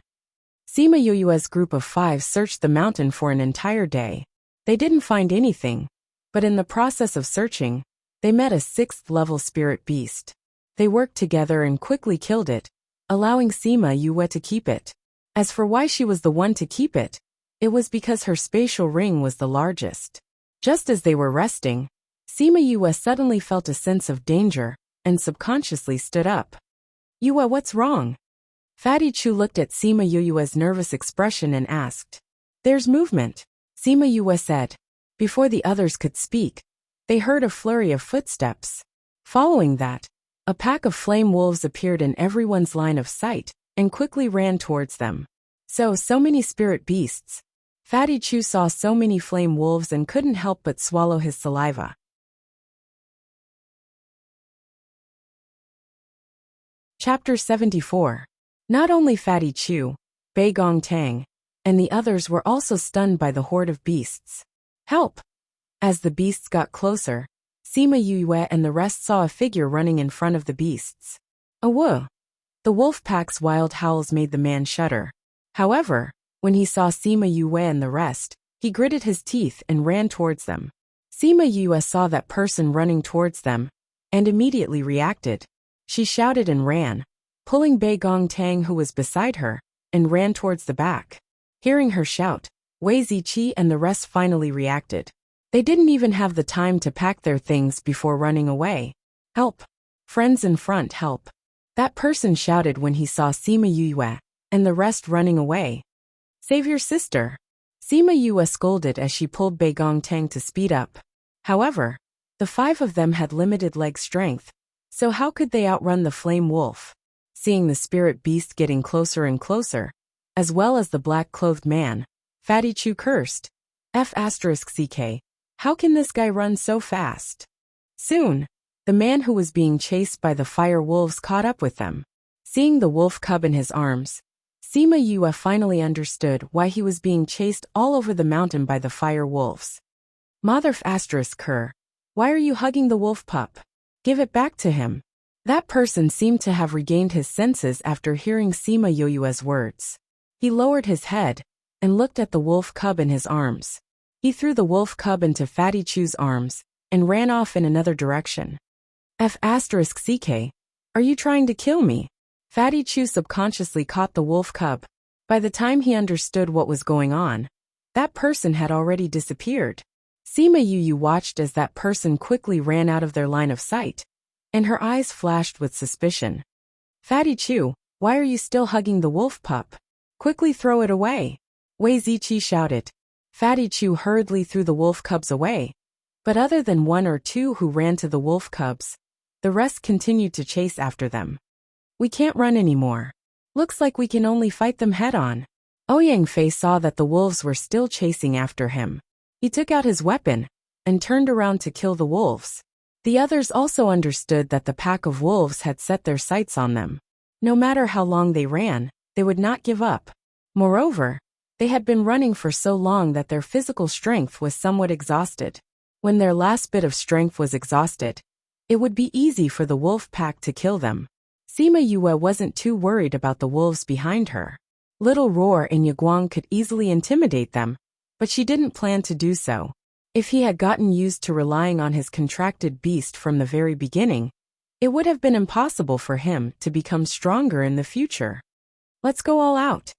Sima Yue's group of 5 searched the mountain for an entire day. They didn't find anything, but in the process of searching, they met a 6th-level spirit beast. They worked together and quickly killed it, allowing Sima Yue to keep it. As for why she was the one to keep it, it was because her spatial ring was the largest. Just as they were resting, Sima Yue suddenly felt a sense of danger and subconsciously stood up. Yue, what's wrong? Fatty Chu looked at Sima Yue's nervous expression and asked. There's movement, Sima Yue said. Before the others could speak, they heard a flurry of footsteps. Following that, a pack of flame wolves appeared in everyone's line of sight and quickly ran towards them. So many spirit beasts. Fatty Chu saw so many flame wolves and couldn't help but swallow his saliva. Chapter 74. Not only Fatty Chu, Bei Gong Tang, and the others were also stunned by the horde of beasts. Help! As the beasts got closer, Sima Yue and the rest saw a figure running in front of the beasts. A woo! The wolf pack's wild howls made the man shudder. However, when he saw Sima Yue and the rest, he gritted his teeth and ran towards them. Sima Yue saw that person running towards them, and immediately reacted. She shouted and ran, pulling Bei Gong Tang who was beside her, and ran towards the back. Hearing her shout, Wei Ziqi and the rest finally reacted. They didn't even have the time to pack their things before running away. Help! Friends in front, help! That person shouted when he saw Sima Yue and the rest running away. Save your sister! Sima Yue scolded as she pulled Bei Gong Tang to speed up. However, the 5 of them had limited leg strength, so how could they outrun the flame wolf? Seeing the spirit beast getting closer and closer, as well as the black-clothed man, Fatty Chu cursed. F***ck, how can this guy run so fast? Soon, the man who was being chased by the fire wolves caught up with them. Seeing the wolf cub in his arms, Sima Yue finally understood why he was being chased all over the mountain by the fire wolves. Mother ***, why are you hugging the wolf pup? Give it back to him. That person seemed to have regained his senses after hearing Sima Yue's words. He lowered his head and looked at the wolf cub in his arms. He threw the wolf cub into Fatty Chu's arms and ran off in another direction. F***ck, are you trying to kill me? Fatty Chu subconsciously caught the wolf cub. By the time he understood what was going on, that person had already disappeared. Sima Yue watched as that person quickly ran out of their line of sight, and her eyes flashed with suspicion. Fatty Chu, why are you still hugging the wolf pup? Quickly throw it away! Wei Ziqi shouted. Fatty Chu hurriedly threw the wolf cubs away, but other than 1 or 2 who ran to the wolf cubs, the rest continued to chase after them. We can't run anymore. Looks like we can only fight them head-on. Ouyang Fei saw that the wolves were still chasing after him. He took out his weapon and turned around to kill the wolves. The others also understood that the pack of wolves had set their sights on them. No matter how long they ran, they would not give up. Moreover, they had been running for so long that their physical strength was somewhat exhausted. When their last bit of strength was exhausted, it would be easy for the wolf pack to kill them. Sima Yue wasn't too worried about the wolves behind her. Little Roar and Yaguang could easily intimidate them, but she didn't plan to do so. If he had gotten used to relying on his contracted beast from the very beginning, it would have been impossible for him to become stronger in the future. Let's go all out.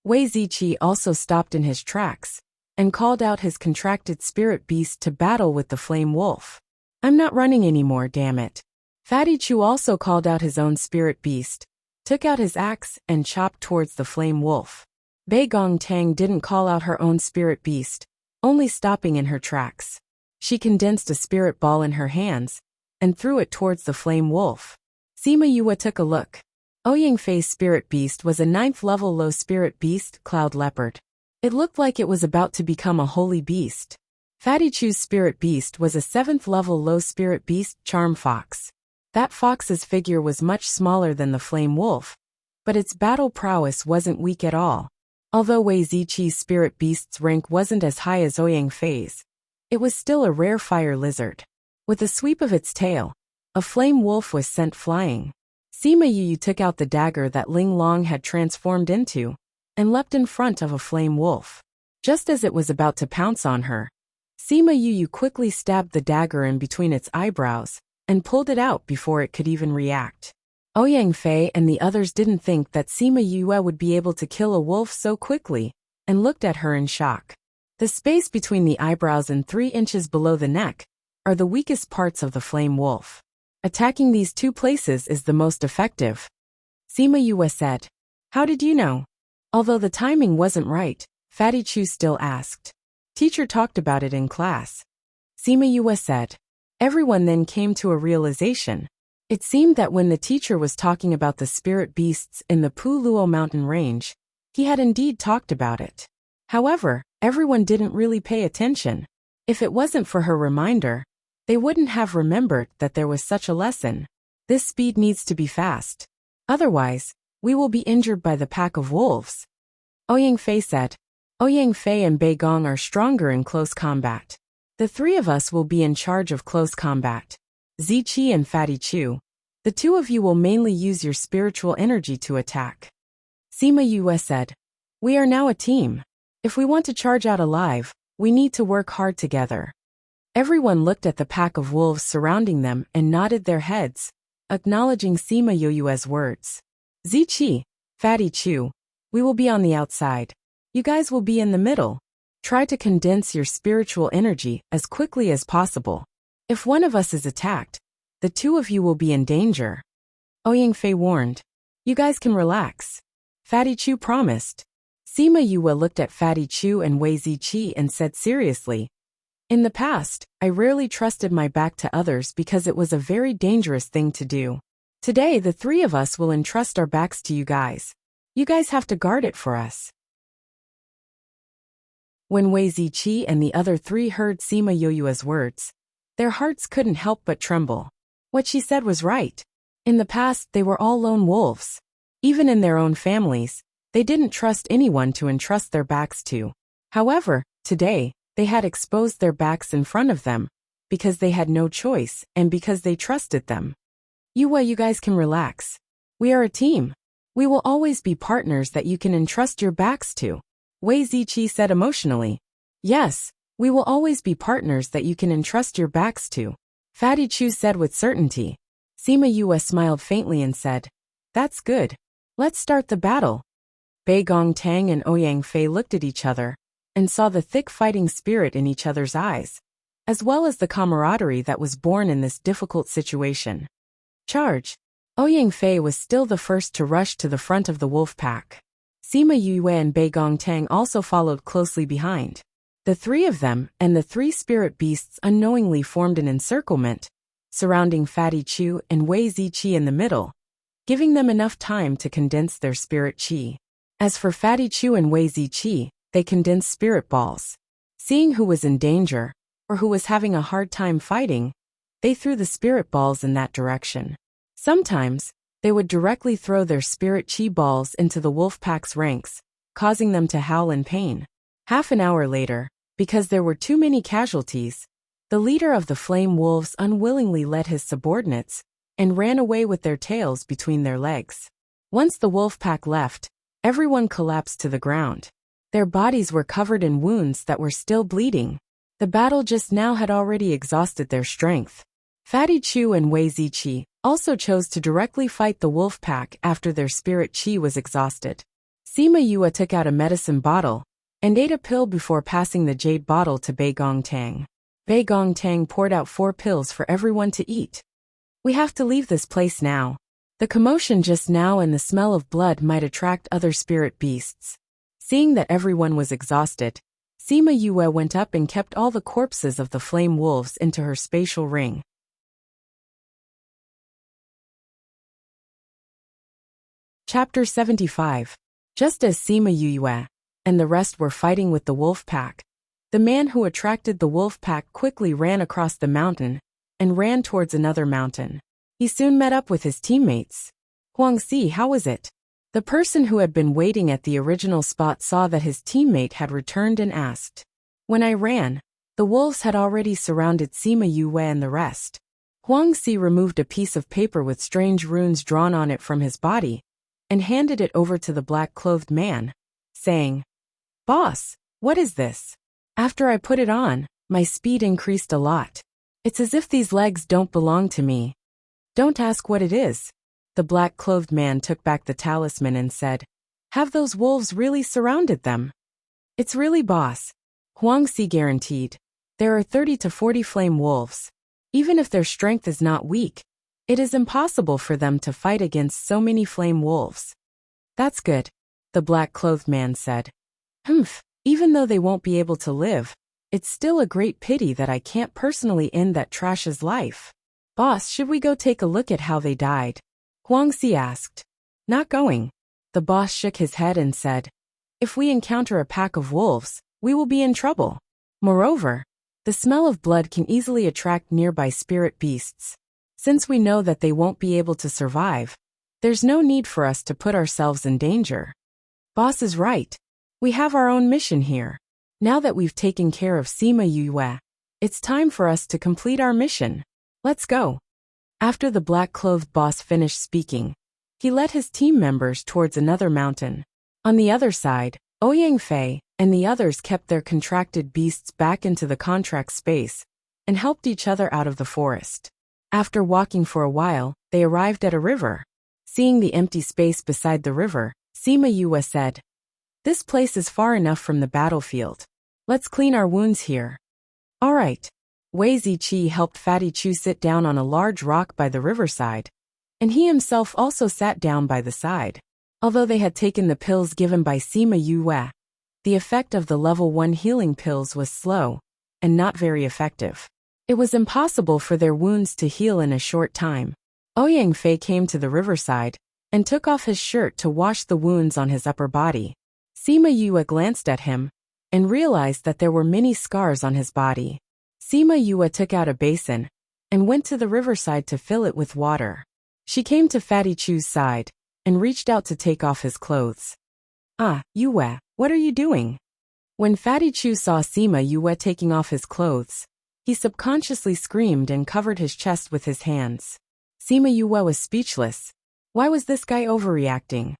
Wei Ziqi also stopped in his tracks and called out his contracted spirit beast to battle with the flame wolf. I'm not running anymore, damn it. Fatty Chu also called out his own spirit beast, took out his axe and chopped towards the flame wolf. Bei Gong Tang didn't call out her own spirit beast, only stopping in her tracks. She condensed a spirit ball in her hands and threw it towards the flame wolf. Sima Yue took a look. Ouyang Fei's spirit beast was a 9th level low spirit beast, Cloud Leopard. It looked like it was about to become a holy beast. Fatty Chu's spirit beast was a 7th level low spirit beast, Charm Fox. That fox's figure was much smaller than the flame wolf, but its battle prowess wasn't weak at all. Although Wei Ziqi's spirit beast's rank wasn't as high as Ouyang Fei's, it was still a rare fire lizard. With a sweep of its tail, a flame wolf was sent flying. Sima Yue took out the dagger that Ling Long had transformed into, and leapt in front of a flame wolf. Just as it was about to pounce on her, Sima Yue quickly stabbed the dagger in between its eyebrows, and pulled it out before it could even react. Ouyang Fei and the others didn't think that Sima Yue would be able to kill a wolf so quickly, and looked at her in shock. The space between the eyebrows and 3 inches below the neck are the weakest parts of the flame wolf. Attacking these 2 places is the most effective. Sima Yue said. How did you know? Although the timing wasn't right, Fatty Chu still asked. Teacher talked about it in class. Sima Yue said. Everyone then came to a realization. It seemed that when the teacher was talking about the spirit beasts in the Puluo mountain range, he had indeed talked about it. However, everyone didn't really pay attention. If it wasn't for her reminder, they wouldn't have remembered that there was such a lesson. This speed needs to be fast. Otherwise, we will be injured by the pack of wolves. Ouyang Fei said. Ouyang Fei and Bei Gong are stronger in close combat. The three of us will be in charge of close combat. Ziqi and Fatty Chu, the two of you will mainly use your spiritual energy to attack. Sima Yue said. We are now a team. If we want to charge out alive, we need to work hard together. Everyone looked at the pack of wolves surrounding them and nodded their heads, acknowledging Sima Yue's words. Ziqi, Fatty Chu, we will be on the outside. You guys will be in the middle. Try to condense your spiritual energy as quickly as possible. If one of us is attacked, the two of you will be in danger. Ouyang Fei warned. You guys can relax. Fatty Chu promised. Sima Yue looked at Fatty Chu and Wei Ziqi and said seriously, in the past, I rarely trusted my back to others because it was a very dangerous thing to do. Today, the three of us will entrust our backs to you guys. You guys have to guard it for us. When Wei Ziqi and the other three heard Sima Yue's words, their hearts couldn't help but tremble. What she said was right. In the past, they were all lone wolves. Even in their own families, they didn't trust anyone to entrust their backs to. However, today, they had exposed their backs in front of them, because they had no choice and because they trusted them. You guys can relax. We are a team. We will always be partners that you can entrust your backs to. Wei Ziqi said emotionally. Yes, we will always be partners that you can entrust your backs to. Fatty Chu said with certainty. Sima Yue smiled faintly and said, that's good. Let's start the battle. Bei Gong Tang and Ouyang Fei looked at each other and saw the thick fighting spirit in each other's eyes, as well as the camaraderie that was born in this difficult situation. Charge! Ouyang Fei was still the first to rush to the front of the wolf pack. Sima Yue and Bei Gong Tang also followed closely behind. The three of them and the three spirit beasts unknowingly formed an encirclement, surrounding Fatty Chu and Wei Ziqi in the middle, giving them enough time to condense their spirit qi. As for Fatty Chu and Wei Ziqi, they condensed spirit balls. Seeing who was in danger, or who was having a hard time fighting, they threw the spirit balls in that direction. Sometimes, they would directly throw their spirit qi balls into the wolf pack's ranks, causing them to howl in pain. Half an hour later, because there were too many casualties, the leader of the flame wolves unwillingly led his subordinates and ran away with their tails between their legs. Once the wolf pack left, everyone collapsed to the ground. Their bodies were covered in wounds that were still bleeding. The battle just now had already exhausted their strength. Fatty Chu and Wei Ziqi also chose to directly fight the wolf pack after their spirit qi was exhausted. Sima Yue took out a medicine bottle and ate a pill before passing the jade bottle to Bei Gong Tang. Bei Gong Tang poured out 4 pills for everyone to eat. We have to leave this place now. The commotion just now and the smell of blood might attract other spirit beasts. Seeing that everyone was exhausted, Sima Yue went up and kept all the corpses of the flame wolves into her spatial ring. Chapter 75. Just as Sima Yue and the rest were fighting with the wolf pack, the man who attracted the wolf pack quickly ran across the mountain and ran towards another mountain. He soon met up with his teammates. Huangxi, how was it? The person who had been waiting at the original spot saw that his teammate had returned and asked. When I ran, the wolves had already surrounded Sima Yue and the rest. Huangxi removed a piece of paper with strange runes drawn on it from his body and handed it over to the black-clothed man, saying, Boss, what is this? After I put it on, my speed increased a lot. It's as if these legs don't belong to me. Don't ask what it is. The black-clothed man took back the talisman and said, Have those wolves really surrounded them? It's really boss. Huangxi guaranteed. There are 30 to 40 flame wolves. Even if their strength is not weak, it is impossible for them to fight against so many flame wolves. That's good, the black-clothed man said. Even though they won't be able to live, it's still a great pity that I can't personally end that trash's life. Boss, should we go take a look at how they died? Huangxi asked. Not going. The boss shook his head and said, If we encounter a pack of wolves, we will be in trouble. Moreover, the smell of blood can easily attract nearby spirit beasts. Since we know that they won't be able to survive, There's no need for us to put ourselves in danger. Boss is right. We have our own mission here. Now that we've taken care of Sima Yue, it's time for us to complete our mission. Let's go. After the black-clothed boss finished speaking, he led his team members towards another mountain. On the other side, Ouyang Fei and the others kept their contracted beasts back into the contract space and helped each other out of the forest. After walking for a while, they arrived at a river. Seeing the empty space beside the river, Sima Yue said, "This place is far enough from the battlefield. Let's clean our wounds here." All right. Wei Ziqi helped Fatty Chu sit down on a large rock by the riverside, and he himself also sat down by the side. Although they had taken the pills given by Sima Yue, the effect of the level 1 healing pills was slow and not very effective. It was impossible for their wounds to heal in a short time. Ouyang Fei came to the riverside and took off his shirt to wash the wounds on his upper body. Sima Yue glanced at him and realized that there were many scars on his body. Sima Yue took out a basin and went to the riverside to fill it with water. She came to Fatty Chu's side and reached out to take off his clothes. "Ah, Yue, what are you doing?" When Fatty Chu saw Sima Yue taking off his clothes, he subconsciously screamed and covered his chest with his hands. Sima Yue was speechless. Why was this guy overreacting?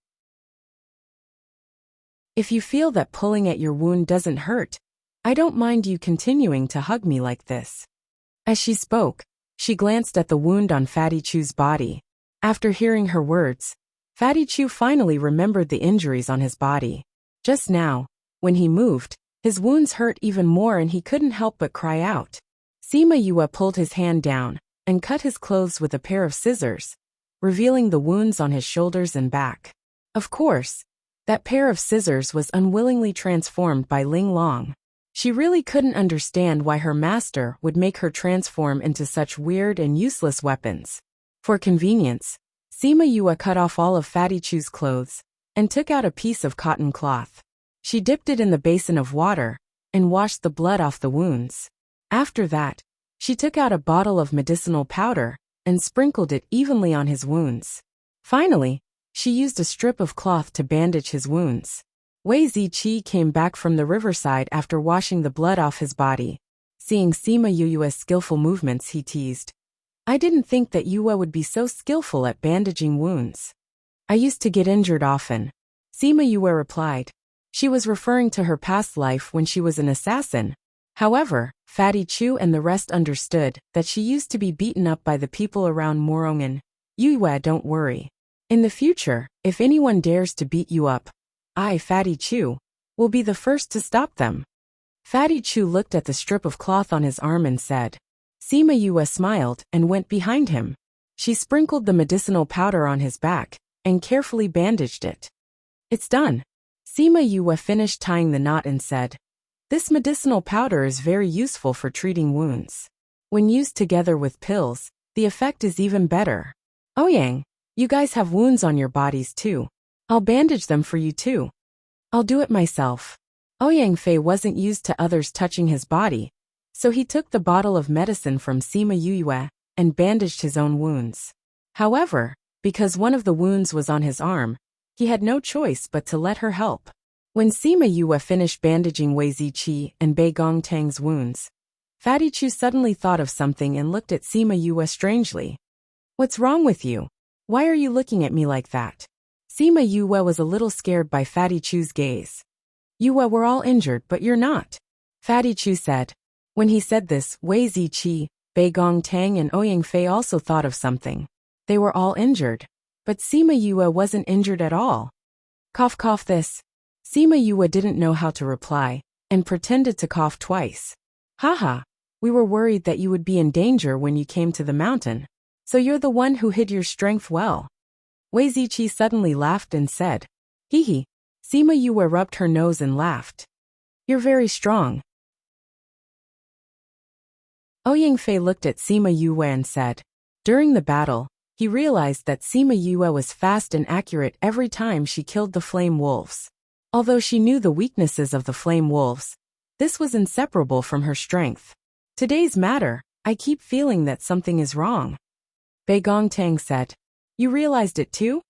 "If you feel that pulling at your wound doesn't hurt, I don't mind you continuing to hug me like this." As she spoke, she glanced at the wound on Fatty Chu's body. After hearing her words, Fatty Chu finally remembered the injuries on his body. Just now, when he moved, his wounds hurt even more and he couldn't help but cry out. Sima Yue pulled his hand down and cut his clothes with a pair of scissors, revealing the wounds on his shoulders and back. Of course, that pair of scissors was unwillingly transformed by Ling Long. She really couldn't understand why her master would make her transform into such weird and useless weapons. For convenience, Sima Yue cut off all of Fatty Chu's clothes and took out a piece of cotton cloth. She dipped it in the basin of water and washed the blood off the wounds. After that, she took out a bottle of medicinal powder and sprinkled it evenly on his wounds. Finally, she used a strip of cloth to bandage his wounds. Wei Ziqi came back from the riverside after washing the blood off his body. Seeing Sima Yue's skillful movements, he teased, "I didn't think that Yue would be so skillful at bandaging wounds." "I used to get injured often," Sima Yue replied. She was referring to her past life when she was an assassin. However, Fatty Chu and the rest understood that she used to be beaten up by the people around Morongan. "Yue, don't worry. In the future, if anyone dares to beat you up, I, Fatty Chu, will be the first to stop them." Fatty Chu looked at the strip of cloth on his arm and said. Sima Yue smiled and went behind him. She sprinkled the medicinal powder on his back and carefully bandaged it. "It's done." Sima Yue finished tying the knot and said, "This medicinal powder is very useful for treating wounds. When used together with pills, the effect is even better. Ouyang, you guys have wounds on your bodies too. I'll bandage them for you too." "I'll do it myself." Ouyang Fei wasn't used to others touching his body, so he took the bottle of medicine from Sima Yue and bandaged his own wounds. However, because one of the wounds was on his arm, he had no choice but to let her help. When Sima Yue finished bandaging Wei Ziqi and Bei Gongtang's wounds, Fatty Chu suddenly thought of something and looked at Sima Yue strangely. "What's wrong with you? Why are you looking at me like that?" Sima Yue was a little scared by Fatty Chu's gaze. "Yue, we're all injured, but you're not," Fatty Chu said. When he said this, Wei Ziqi, Bei Gongtang and Ouyang Fei also thought of something. They were all injured, but Sima Yue wasn't injured at all. Cough, cough this. Sima Yue didn't know how to reply, and pretended to cough twice. "Haha, we were worried that you would be in danger when you came to the mountain. So you're the one who hid your strength well." Wei Ziqi suddenly laughed and said, "Hee hee." Sima Yue rubbed her nose and laughed. "You're very strong." Ouyang Fei looked at Sima Yue and said, during the battle, he realized that Sima Yue was fast and accurate every time she killed the flame wolves. Although she knew the weaknesses of the flame wolves, this was inseparable from her strength. "Today's matter, I keep feeling that something is wrong," Bei Gongtang said. "You realized it too?"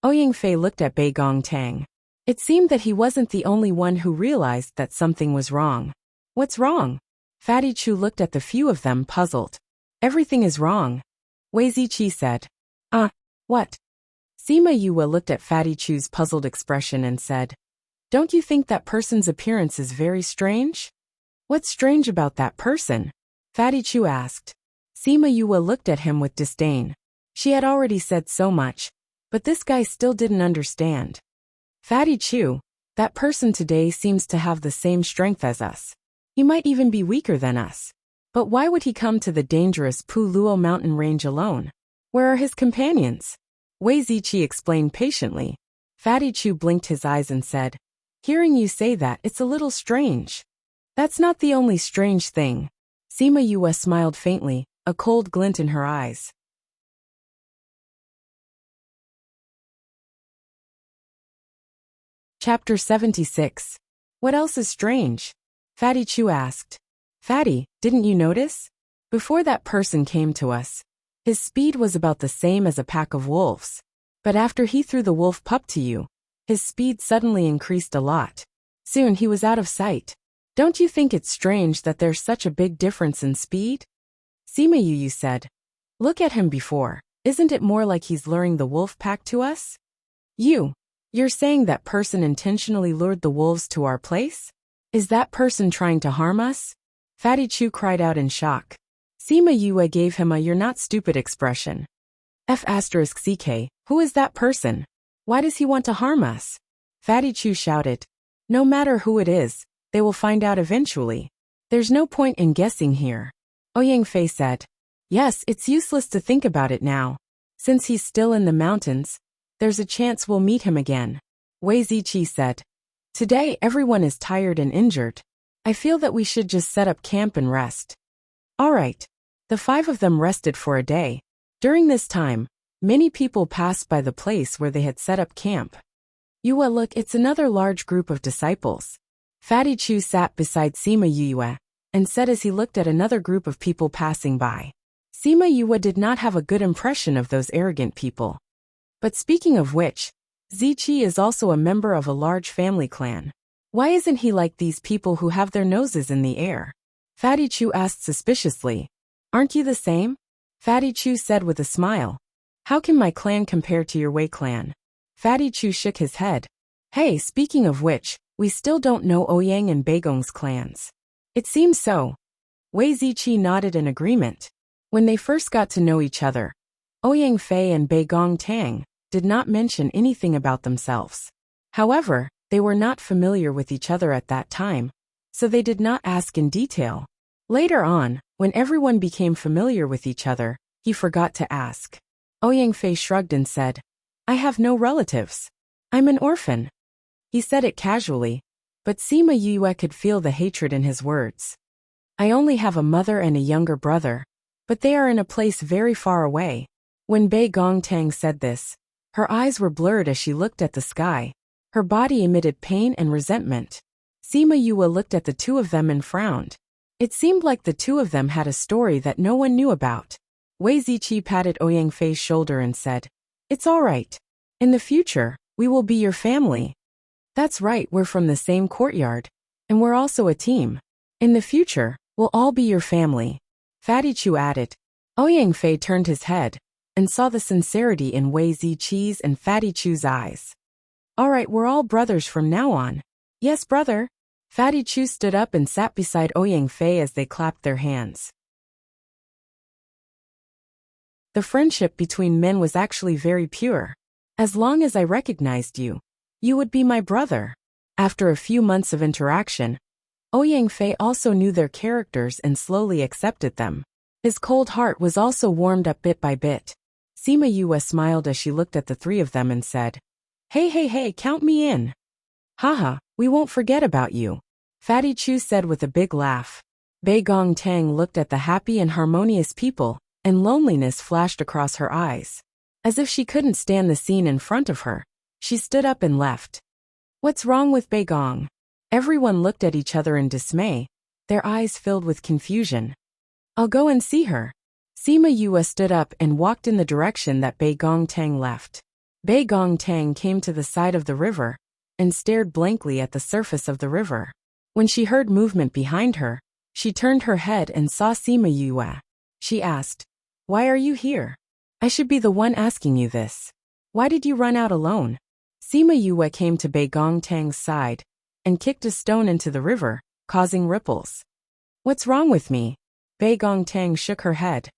Ouyang Fei looked at Bei Gong Tang. It seemed that he wasn't the only one who realized that something was wrong. What's wrong? Fatty Chu looked at the few of them, puzzled. Everything is wrong, Wei Ziqi said. What? Sima Yue looked at Fatty Chu's puzzled expression and said, Don't you think that person's appearance is very strange? What's strange about that person? Fatty Chu asked. Sima Yue looked at him with disdain. She had already said so much, but this guy still didn't understand. Fatty Chu, that person today seems to have the same strength as us. He might even be weaker than us. But why would he come to the dangerous Pu Luo mountain range alone? Where are his companions? Wei Ziqi explained patiently. Fatty Chu blinked his eyes and said, Hearing you say that, it's a little strange. That's not the only strange thing. Sima Yue smiled faintly, a cold glint in her eyes. Chapter 76. What else is strange? Fatty Chu asked. Fatty, didn't you notice? Before that person came to us, his speed was about the same as a pack of wolves. But after he threw the wolf pup to you, his speed suddenly increased a lot. Soon he was out of sight. Don't you think it's strange that there's such a big difference in speed? Sima Yu said. Look at him before. Isn't it more like he's luring the wolf pack to us? You're saying that person intentionally lured the wolves to our place? Is that person trying to harm us? Fatty Chu cried out in shock. Sima Yue gave him a "you're not stupid" expression. F***CK, who is that person? Why does he want to harm us? Fatty Chu shouted. No matter who it is, they will find out eventually. There's no point in guessing here. Ouyang Fei said. Yes, it's useless to think about it now. Since he's still in the mountains, there's a chance we'll meet him again. Wei Ziqi said. Today everyone is tired and injured. I feel that we should just set up camp and rest. All right. The 5 of them rested for a day. During this time, many people passed by the place where they had set up camp. Yue, look, it's another large group of disciples. Fatty Chu sat beside Sima Yue and said as he looked at another group of people passing by. Sima Yue did not have a good impression of those arrogant people. But speaking of which, Ziqi is also a member of a large family clan. Why isn't he like these people who have their noses in the air? Fatty Chu asked suspiciously. Aren't you the same? Fatty Chu said with a smile. How can my clan compare to your Wei clan? Fatty Chu shook his head. Hey, speaking of which, we still don't know Ouyang and Beigong's clans. It seems so. Wei Ziqi nodded in agreement. When they first got to know each other, Ouyang Fei and Bei Gong Tang did not mention anything about themselves. However, they were not familiar with each other at that time, so they did not ask in detail. Later on, when everyone became familiar with each other, he forgot to ask. Ouyang Fei shrugged and said, I have no relatives. I'm an orphan. He said it casually, but Sima Yue could feel the hatred in his words. I only have a mother and a younger brother, but they are in a place very far away. When Bei Gong Tang said this, her eyes were blurred as she looked at the sky. Her body emitted pain and resentment. Sima Yue looked at the two of them and frowned. It seemed like the two of them had a story that no one knew about. Wei Ziqi patted Ouyang Fei's shoulder and said, It's all right. In the future, we will be your family. That's right, we're from the same courtyard. And we're also a team. In the future, we'll all be your family. Fatty Chu added. Ouyang Fei turned his head and saw the sincerity in Wei Ziqi's and Fatty Chu's eyes. All right, we're all brothers from now on. Yes, brother. Fatty Chu stood up and sat beside Ouyang Fei as they clapped their hands. The friendship between men was actually very pure. As long as I recognized you, you would be my brother. After a few months of interaction, Ouyang Fei also knew their characters and slowly accepted them. His cold heart was also warmed up bit by bit. Sima Yue smiled as she looked at the 3 of them and said, Hey, count me in. Haha, we won't forget about you. Fatty Chu said with a big laugh. Bei Gong Tang looked at the happy and harmonious people, and loneliness flashed across her eyes. As if she couldn't stand the scene in front of her, she stood up and left. What's wrong with Bei Gong? Everyone looked at each other in dismay, their eyes filled with confusion. I'll go and see her. Sima Yue stood up and walked in the direction that Bei Gong Tang left. Bei Gong Tang came to the side of the river and stared blankly at the surface of the river. When she heard movement behind her, she turned her head and saw Sima Yue. She asked, "Why are you here? I should be the one asking you this. Why did you run out alone?" Sima Yue came to Bei Gong Tang's side and kicked a stone into the river, causing ripples. "What's wrong with me?" Bei Gong Tang shook her head.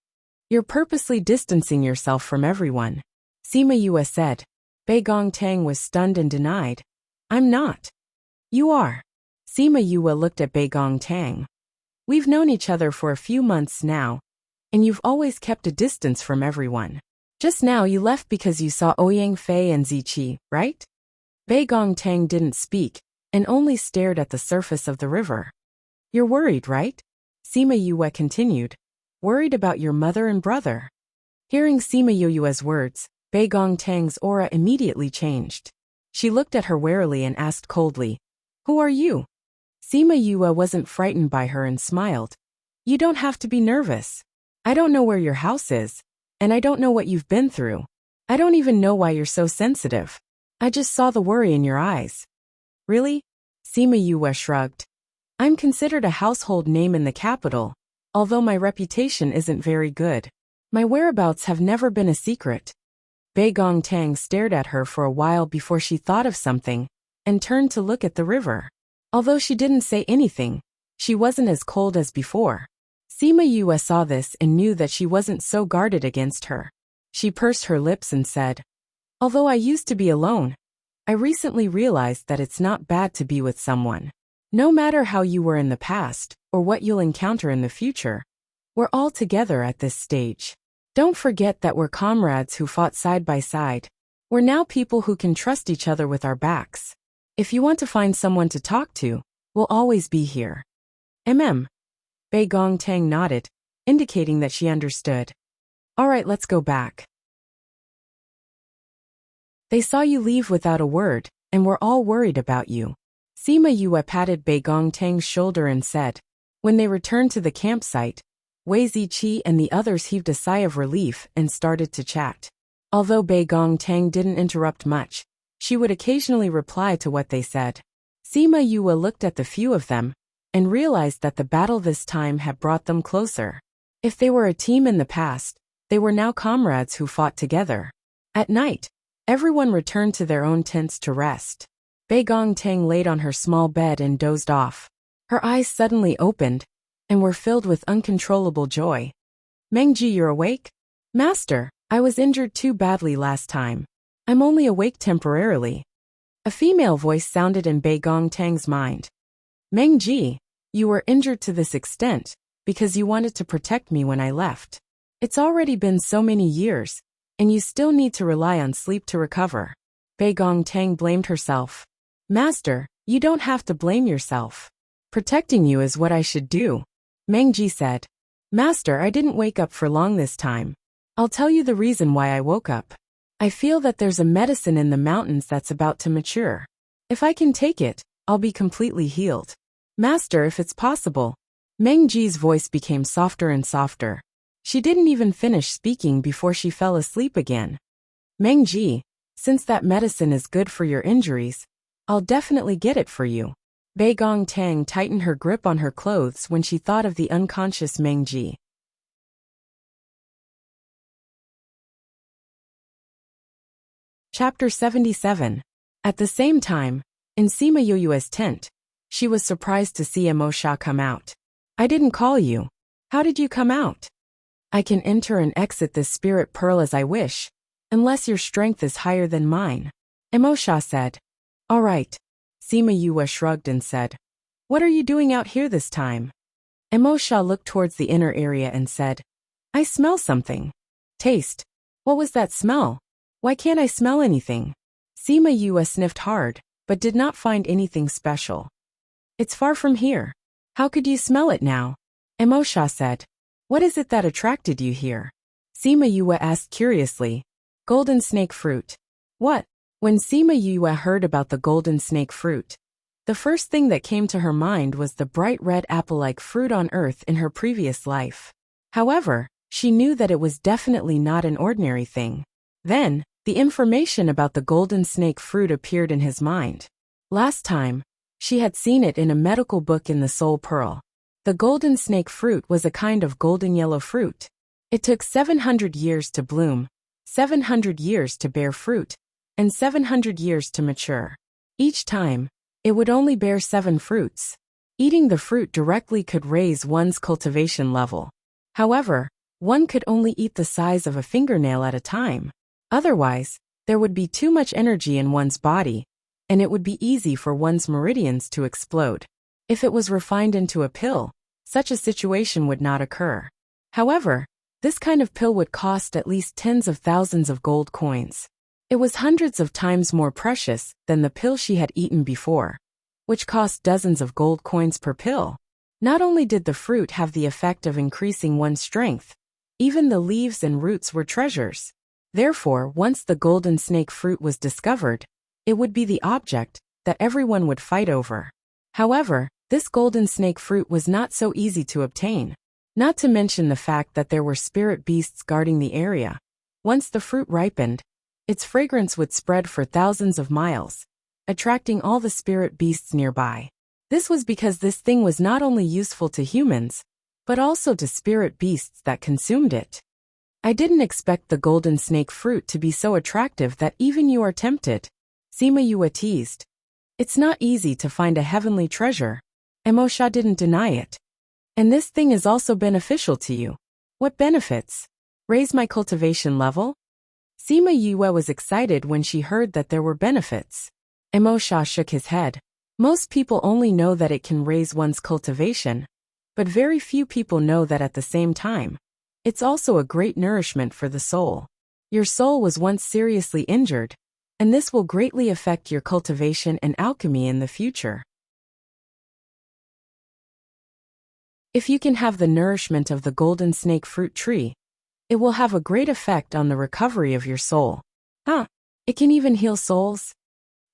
"You're purposely distancing yourself from everyone," Sima Yue said. Bei Gong Tang was stunned and denied. "I'm not." "You are." Sima Yue looked at Bei Gong Tang. "We've known each other for a few months now, and you've always kept a distance from everyone. Just now you left because you saw Ouyang Fei and Ziqi, right?" Bei Gong Tang didn't speak and only stared at the surface of the river. "You're worried, right?" Sima Yue continued. "Worried about your mother and brother." Hearing Sima Yue's words, Bei Gong Tang's aura immediately changed. She looked at her warily and asked coldly, "Who are you?" Sima Yue wasn't frightened by her and smiled. "You don't have to be nervous. I don't know where your house is, and I don't know what you've been through. I don't even know why you're so sensitive. I just saw the worry in your eyes." "Really?" Sima Yue shrugged. "I'm considered a household name in the capital, although my reputation isn't very good. My whereabouts have never been a secret." Bei Gong Tang stared at her for a while before she thought of something and turned to look at the river. Although she didn't say anything, she wasn't as cold as before. Sima Yue saw this and knew that she wasn't so guarded against her. She pursed her lips and said, "Although I used to be alone, I recently realized that it's not bad to be with someone. No matter how you were in the past or what you'll encounter in the future, we're all together at this stage. Don't forget that we're comrades who fought side by side. We're now people who can trust each other with our backs. If you want to find someone to talk to, we'll always be here." Bei Gong Tang nodded, indicating that she understood. "All right, let's go back. They saw you leave without a word, and we're all worried about you." Sima Yue patted Bei Gong Tang's shoulder and said. When they returned to the campsite, Wei Ziqi and the others heaved a sigh of relief and started to chat. Although Bei Gong Tang didn't interrupt much, she would occasionally reply to what they said. Sima Yue looked at the few of them and realized that the battle this time had brought them closer. If they were a team in the past, they were now comrades who fought together. At night, everyone returned to their own tents to rest. Bei Gong Tang laid on her small bed and dozed off. Her eyes suddenly opened and were filled with uncontrollable joy. "Mengji, you're awake?" "Master, I was injured too badly last time. I'm only awake temporarily." A female voice sounded in Bei Gong Tang's mind. "Mengji, you were injured to this extent because you wanted to protect me when I left. It's already been so many years, and you still need to rely on sleep to recover." Bei Gong Tang blamed herself. "Master, you don't have to blame yourself. Protecting you is what I should do," Mengji said. "Master, I didn't wake up for long this time. I'll tell you the reason why I woke up. I feel that there's a medicine in the mountains that's about to mature. If I can take it, I'll be completely healed." "Master, if it's possible." Mengji's voice became softer and softer. She didn't even finish speaking before she fell asleep again. "Mengji, since that medicine is good for your injuries, I'll definitely get it for you." Bei Gong Tang tightened her grip on her clothes when she thought of the unconscious Mengji. Chapter 77. At the same time, in Sima Yue's tent, she was surprised to see Emosha come out. "I didn't call you. How did you come out?" "I can enter and exit this spirit pearl as I wish, unless your strength is higher than mine," Emosha said. "All right." Sima Yue shrugged and said, "What are you doing out here this time?" Emosha looked towards the inner area and said, "I smell something." "Taste. What was that smell? Why can't I smell anything?" Sima Yue sniffed hard, but did not find anything special. "It's far from here. How could you smell it now?" Emosha said. "What is it that attracted you here?" Sima Yue asked curiously. "Golden snake fruit." "What?" When Sima Yue heard about the golden snake fruit, the first thing that came to her mind was the bright red apple-like fruit on Earth in her previous life. However, she knew that it was definitely not an ordinary thing. Then, The information about the golden snake fruit appeared in his mind. Last time, she had seen it in a medical book in the Soul Pearl. The golden snake fruit was a kind of golden yellow fruit. It took 700 years to bloom, 700 years to bear fruit, and 700 years to mature. Each time, it would only bear 7 fruits. Eating the fruit directly could raise one's cultivation level. However, one could only eat the size of a fingernail at a time. Otherwise, there would be too much energy in one's body, and it would be easy for one's meridians to explode. If it was refined into a pill, such a situation would not occur. However, this kind of pill would cost at least tens of thousands of gold coins. It was hundreds of times more precious than the pill she had eaten before, which cost dozens of gold coins per pill. Not only did the fruit have the effect of increasing one's strength, even the leaves and roots were treasures. Therefore, once the golden snake fruit was discovered, it would be the object that everyone would fight over. However, this golden snake fruit was not so easy to obtain. Not to mention the fact that there were spirit beasts guarding the area. Once the fruit ripened, its fragrance would spread for thousands of miles, attracting all the spirit beasts nearby. This was because this thing was not only useful to humans, but also to spirit beasts that consumed it. I didn't expect the golden snake fruit to be so attractive that even you are tempted. Sima Yue teased. It's not easy to find a heavenly treasure. Emosha didn't deny it. And this thing is also beneficial to you. What benefits? Raise my cultivation level? Sima Yue was excited when she heard that there were benefits. Emosha shook his head. Most people only know that it can raise one's cultivation, but very few people know that at the same time, it's also a great nourishment for the soul. Your soul was once seriously injured, and this will greatly affect your cultivation and alchemy in the future. If you can have the nourishment of the golden snake fruit tree, it will have a great effect on the recovery of your soul. Huh? It can even heal souls?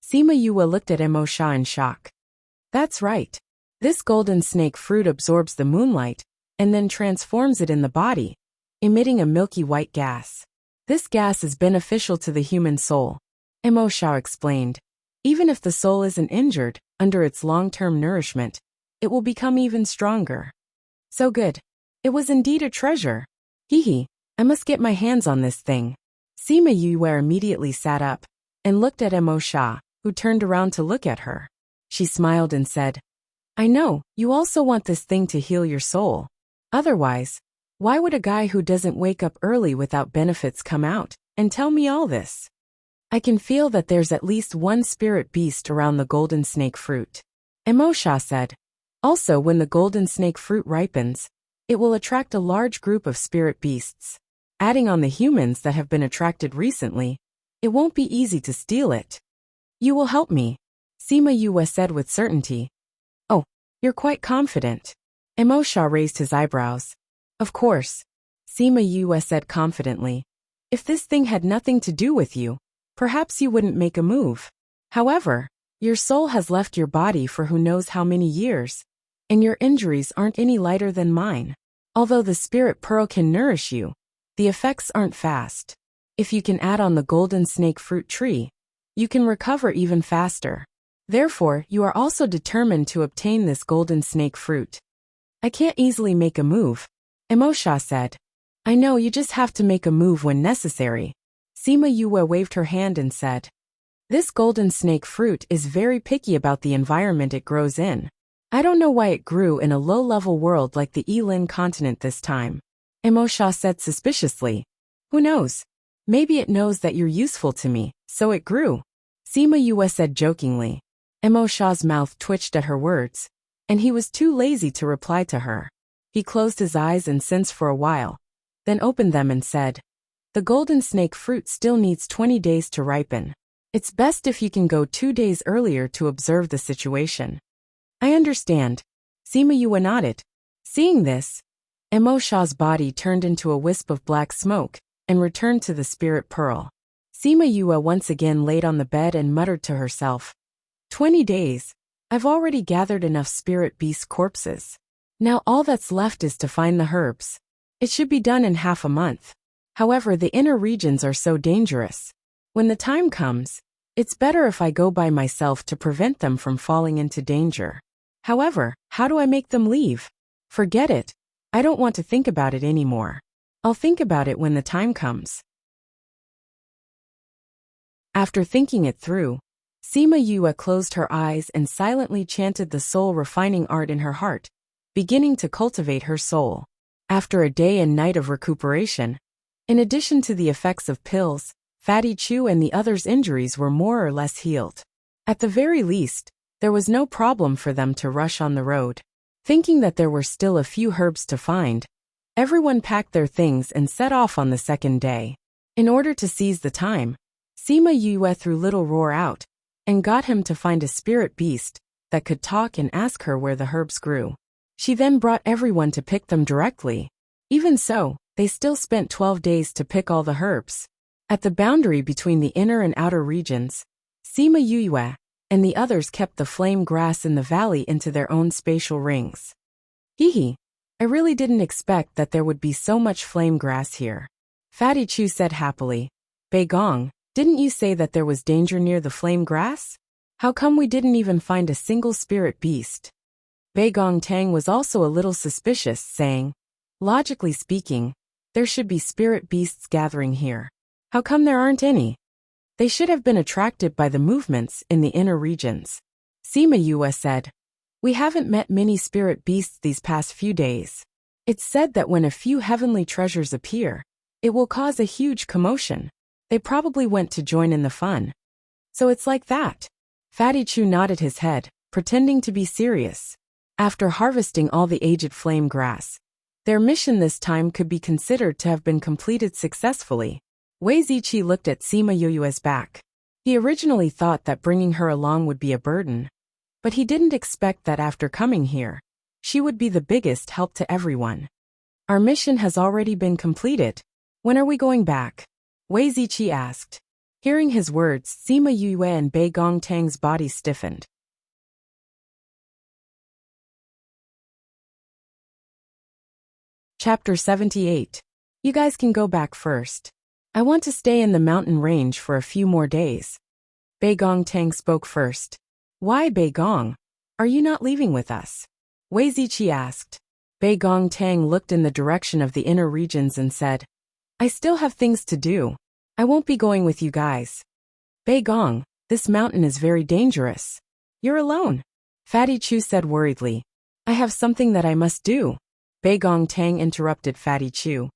Sima Yue looked at Emosha in shock. That's right. This golden snake fruit absorbs the moonlight, and then transforms it in the body, emitting a milky white gas. This gas is beneficial to the human soul, Emosha explained. Even if the soul isn't injured, under its long-term nourishment, it will become even stronger. So good. It was indeed a treasure. Hee, I must get my hands on this thing. Sima Yue immediately sat up and looked at Emosha, who turned around to look at her. She smiled and said, I know, you also want this thing to heal your soul. Otherwise, why would a guy who doesn't wake up early without benefits come out and tell me all this? I can feel that there's at least one spirit beast around the golden snake fruit. Emosha said. Also, when the golden snake fruit ripens, it will attract a large group of spirit beasts. Adding on the humans that have been attracted recently, it won't be easy to steal it. You will help me, Sima Yue said with certainty. Oh, you're quite confident. Emosha raised his eyebrows. Of course, Sima Yue said confidently. If this thing had nothing to do with you, perhaps you wouldn't make a move. However, your soul has left your body for who knows how many years, and your injuries aren't any lighter than mine. Although the spirit pearl can nourish you, the effects aren't fast. If you can add on the golden snake fruit tree, you can recover even faster. Therefore, you are also determined to obtain this golden snake fruit. I can't easily make a move, Emosha said. I know, you just have to make a move when necessary. Sima Yue waved her hand and said. This golden snake fruit is very picky about the environment it grows in. I don't know why it grew in a low-level world like the Yilin continent this time, Emosha said suspiciously. Who knows? Maybe it knows that you're useful to me, so it grew, Sima Yue said jokingly. Emosha's mouth twitched at her words, and he was too lazy to reply to her. He closed his eyes and sensed for a while, then opened them and said, The golden snake fruit still needs 20 days to ripen. It's best if you can go 2 days earlier to observe the situation. I understand, Sima Yue nodded. Seeing this, Emosha's body turned into a wisp of black smoke and returned to the spirit pearl. Sima Yue once again laid on the bed and muttered to herself, 20 days. I've already gathered enough spirit beast corpses. Now all that's left is to find the herbs. It should be done in half a month. However, the inner regions are so dangerous. When the time comes, it's better if I go by myself to prevent them from falling into danger. However, how do I make them leave? Forget it. I don't want to think about it anymore. I'll think about it when the time comes. After thinking it through, Sima Yue closed her eyes and silently chanted the soul-refining art in her heart, beginning to cultivate her soul. After a day and night of recuperation, in addition to the effects of pills, Fatty Chu and the others' injuries were more or less healed. At the very least, there was no problem for them to rush on the road. Thinking that there were still a few herbs to find, everyone packed their things and set off on the second day. In order to seize the time, Sima Yue threw Little Roar out and got him to find a spirit beast that could talk and ask her where the herbs grew. She then brought everyone to pick them directly. Even so, they still spent 12 days to pick all the herbs. At the boundary between the inner and outer regions, Sima Yue and the others kept the flame grass in the valley into their own spatial rings. Hee, I really didn't expect that there would be so much flame grass here. Fatty Chu said happily. Bei Gong, didn't you say that there was danger near the flame grass? How come we didn't even find a single spirit beast? Bei Gong Tang was also a little suspicious, saying, logically speaking, there should be spirit beasts gathering here. How come there aren't any? They should have been attracted by the movements in the inner regions. Sima Yue said, we haven't met many spirit beasts these past few days. It's said that when a few heavenly treasures appear, it will cause a huge commotion. They probably went to join in the fun. So it's like that. Fatty Chu nodded his head, pretending to be serious. After harvesting all the aged flame grass, their mission this time could be considered to have been completed successfully. Wei Ziqi looked at Sima Yue's back. He originally thought that bringing her along would be a burden, but he didn't expect that after coming here, she would be the biggest help to everyone. Our mission has already been completed. When are we going back? Wei Ziqi asked. Hearing his words, Sima Yue and Bei Gong Tang's body stiffened. Chapter 78. You guys can go back first. I want to stay in the mountain range for a few more days. Bei Gong Tang spoke first. Why, Bei Gong? Are you not leaving with us? Wei Ziqi asked. Bei Gong Tang looked in the direction of the inner regions and said, I still have things to do. I won't be going with you guys. Bei Gong, this mountain is very dangerous. You're alone. Fatty Chu said worriedly. I have something that I must do. Bei Gong Tang interrupted Fatty Chu.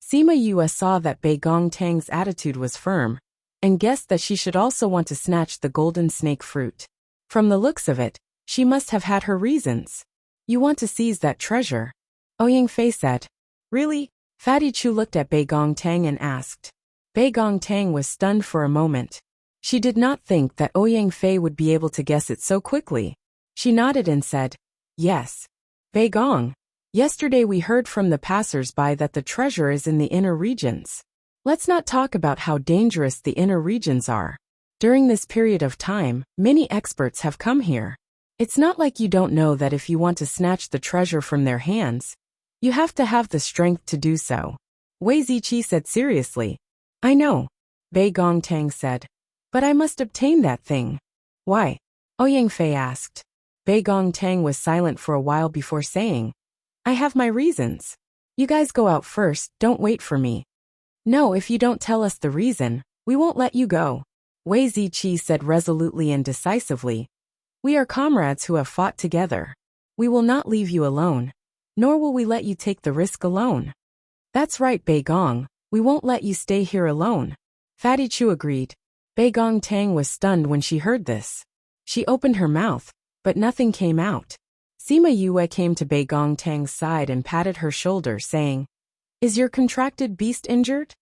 Sima Yue saw that Bei Gong Tang's attitude was firm, and guessed that she should also want to snatch the golden snake fruit. From the looks of it, she must have had her reasons. You want to seize that treasure? Ouyang Fei said. Really? Fatty Chu looked at Bei Gong Tang and asked. Bei Gong Tang was stunned for a moment. She did not think that Ouyang Fei would be able to guess it so quickly. She nodded and said, yes. Bei Gong, yesterday we heard from the passers-by that the treasure is in the inner regions. Let's not talk about how dangerous the inner regions are. During this period of time, many experts have come here. It's not like you don't know that if you want to snatch the treasure from their hands, you have to have the strength to do so. Wei Ziqi said seriously. I know. Bei Gong Tang said. But I must obtain that thing. Why? Ouyang Fei asked. Bei Gong Tang was silent for a while before saying, I have my reasons. You guys go out first, don't wait for me. No, if you don't tell us the reason, we won't let you go. Wei Ziqi said resolutely and decisively. We are comrades who have fought together. We will not leave you alone, nor will we let you take the risk alone. That's right, Bei Gong, we won't let you stay here alone. Fatty Chu agreed. Bei Gong Tang was stunned when she heard this. She opened her mouth, but nothing came out. Sima Yue came to Bei Gong Tang's side and patted her shoulder, saying, Is your contracted beast injured?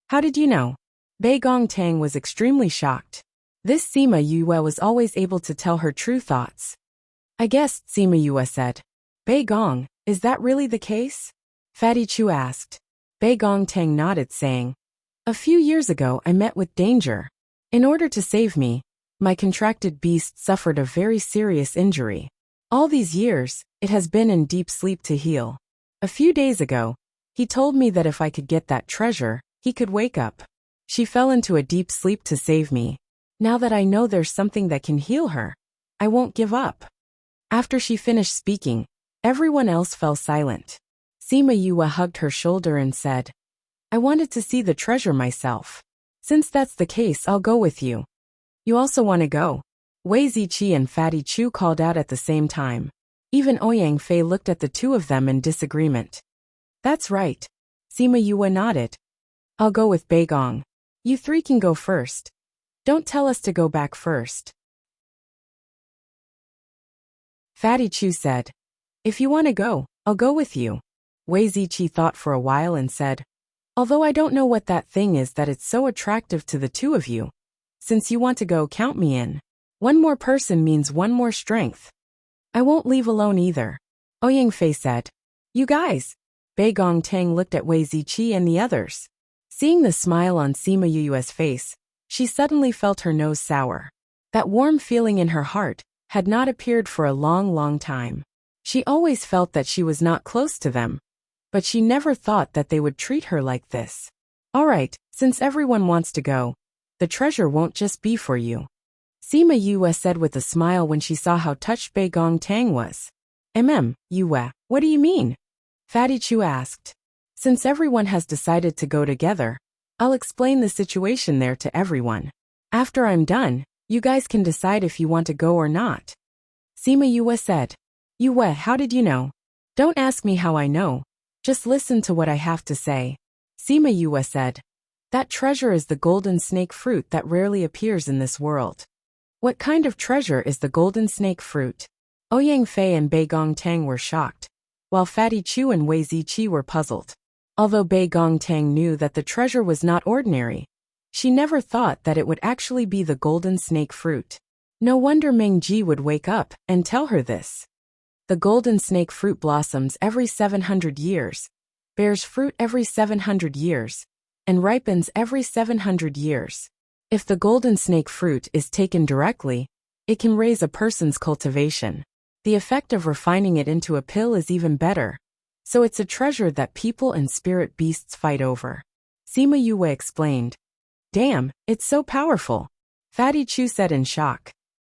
How did you know? Bei Gong Tang was extremely shocked. This Sima Yue was always able to tell her true thoughts. I guessed, Sima Yue said. Bei Gong, is that really the case? Fatty Chu asked. Bei Gong Tang nodded, saying, A few years ago I met with danger. In order to save me, my contracted beast suffered a very serious injury. All these years, it has been in deep sleep to heal. A few days ago, he told me that if I could get that treasure, he could wake up. She fell into a deep sleep to save me. Now that I know there's something that can heal her, I won't give up." After she finished speaking, everyone else fell silent. Sima Yue hugged her shoulder and said, "I wanted to see the treasure myself. Since that's the case, I'll go with you." "You also want to go?" Wei Ziqi and Fatty Chu called out at the same time. Even Ouyang Fei looked at the two of them in disagreement. "That's right." Sima Yue nodded. "I'll go with Bei Gong. You three can go first. Don't tell us to go back first." Fatty Chu said, "If you want to go, I'll go with you." Wei Ziqi thought for a while and said, "Although I don't know what that thing is that it's so attractive to the two of you. Since you want to go, count me in. One more person means one more strength. I won't leave alone either." Ouyang Fei said, "You guys." Bei Gong Tang looked at Wei Ziqi and the others. Seeing the smile on Sima Yue's face, she suddenly felt her nose sour. That warm feeling in her heart had not appeared for a long time. She always felt that she was not close to them, but she never thought that they would treat her like this. "All right, since everyone wants to go, the treasure won't just be for you," Sima Yue said with a smile when she saw how touched Bei Gong Tang was. Yue, what do you mean?" Fatty Chu asked. "Since everyone has decided to go together, I'll explain the situation there to everyone. After I'm done, you guys can decide if you want to go or not." Sima Yue said. "Yue, how did you know?" "Don't ask me how I know. Just listen to what I have to say." Sima Yue said. "That treasure is the golden snake fruit that rarely appears in this world." "What kind of treasure is the golden snake fruit?" Ouyang Fei and Bei Gong Tang were shocked, while Fatty Chu and Wei Ziqi were puzzled. Although Bei Gong Tang knew that the treasure was not ordinary, she never thought that it would actually be the golden snake fruit. No wonder Meng Ji would wake up and tell her this. The golden snake fruit blossoms every 700 years, bears fruit every 700 years, and ripens every 700 years. If the golden snake fruit is taken directly, it can raise a person's cultivation. The effect of refining it into a pill is even better, so it's a treasure that people and spirit beasts fight over. Sima Yue explained. "Damn, it's so powerful," Fatty Chu said in shock.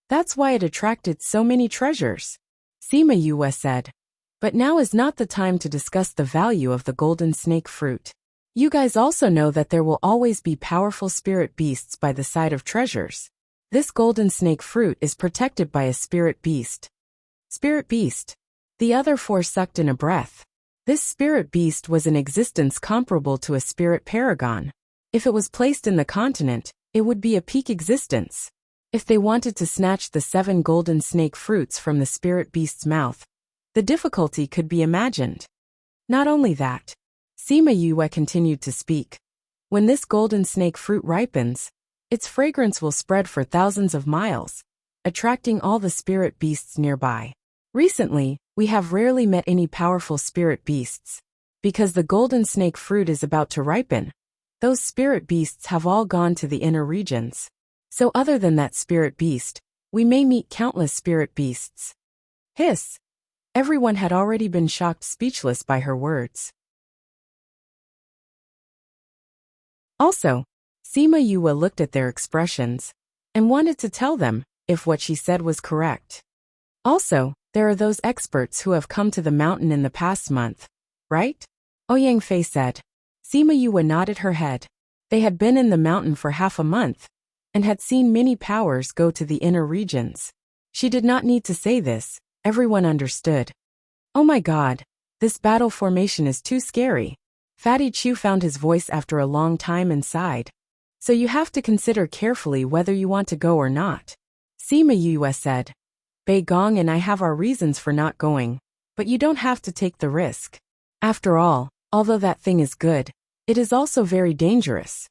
"That's why it attracted so many treasures," Sima Yue said. "But now is not the time to discuss the value of the golden snake fruit. You guys also know that there will always be powerful spirit beasts by the side of treasures. This golden snake fruit is protected by a spirit beast." "Spirit beast?" The other four sucked in a breath. This spirit beast was in existence comparable to a spirit paragon. If it was placed in the continent, it would be a peak existence. If they wanted to snatch the 7 golden snake fruits from the spirit beast's mouth, the difficulty could be imagined. Not only that, Sima Yue continued to speak. When this golden snake fruit ripens, its fragrance will spread for thousands of miles, attracting all the spirit beasts nearby. Recently, we have rarely met any powerful spirit beasts. Because the golden snake fruit is about to ripen, those spirit beasts have all gone to the inner regions. So other than that spirit beast, we may meet countless spirit beasts. Hiss! Everyone had already been shocked speechless by her words. Also, Sima Yue looked at their expressions and wanted to tell them if what she said was correct. Also, there are those experts who have come to the mountain in the past month, right? Ouyang Fei said. Sima Yue nodded her head. They had been in the mountain for half a month and had seen many powers go to the inner regions. She did not need to say this, everyone understood. "Oh my god, this battle formation is too scary." Fatty Chu found his voice after a long time and sighed. "So you have to consider carefully whether you want to go or not," Sima Yue said. "Bei Gong and I have our reasons for not going, but you don't have to take the risk. After all, although that thing is good, it is also very dangerous."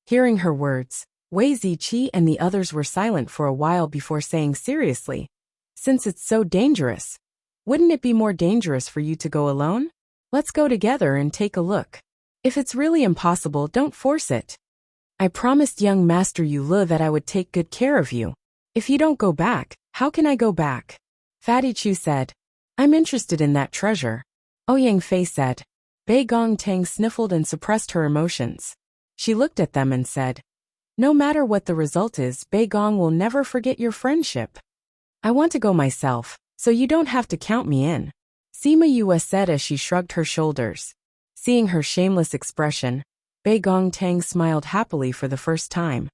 Hearing her words, Wei Ziqi and the others were silent for a while before saying seriously, "Since it's so dangerous, wouldn't it be more dangerous for you to go alone? Let's go together and take a look. If it's really impossible, don't force it. I promised young Master Yule that I would take good care of you. If you don't go back, how can I go back?" Fatty Chu said. "I'm interested in that treasure," Ouyang Fei said. Bei Gong Tang sniffled and suppressed her emotions. She looked at them and said, "No matter what the result is, Bei Gong will never forget your friendship. I want to go myself, so you don't have to count me in." Sima Yue said as she shrugged her shoulders. Seeing her shameless expression, Bei Gong Tang smiled happily for the first time.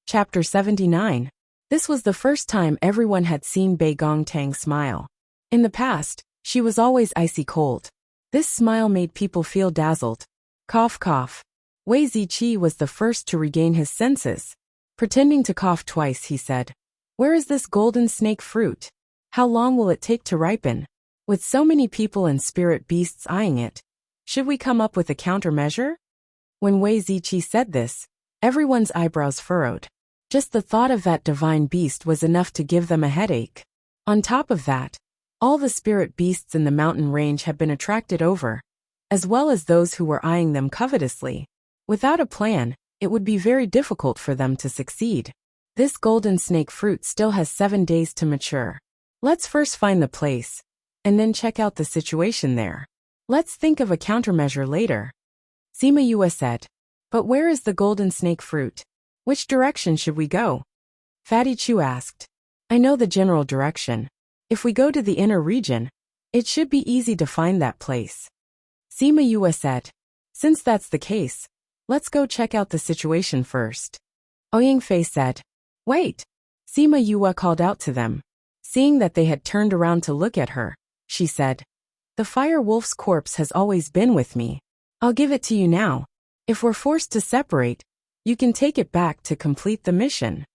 Chapter 79. This was the first time everyone had seen Bei Gong Tang smile. In the past, she was always icy cold. This smile made people feel dazzled. Cough cough. Wei Ziqi was the first to regain his senses. Pretending to cough twice, he said, "Where is this golden snake fruit? How long will it take to ripen?" With so many people and spirit beasts eyeing it, should we come up with a countermeasure? When Wei Ziqi said this, everyone's eyebrows furrowed. Just the thought of that divine beast was enough to give them a headache. On top of that, all the spirit beasts in the mountain range had been attracted over, as well as those who were eyeing them covetously. Without a plan, it would be very difficult for them to succeed. This golden snake fruit still has 7 days to mature. Let's first find the place, and then check out the situation there. Let's think of a countermeasure later. Sima Yue said, "But where is the golden snake fruit? Which direction should we go?" Fatty Chu asked. "I know the general direction. If we go to the inner region, it should be easy to find that place." Sima Yue said, "Since that's the case, let's go check out the situation first." Ouyang Fei said, "Wait." Sima Yue called out to them. Seeing that they had turned around to look at her, she said, "The fire wolf's corpse has always been with me. I'll give it to you now. If we're forced to separate, you can take it back to complete the mission."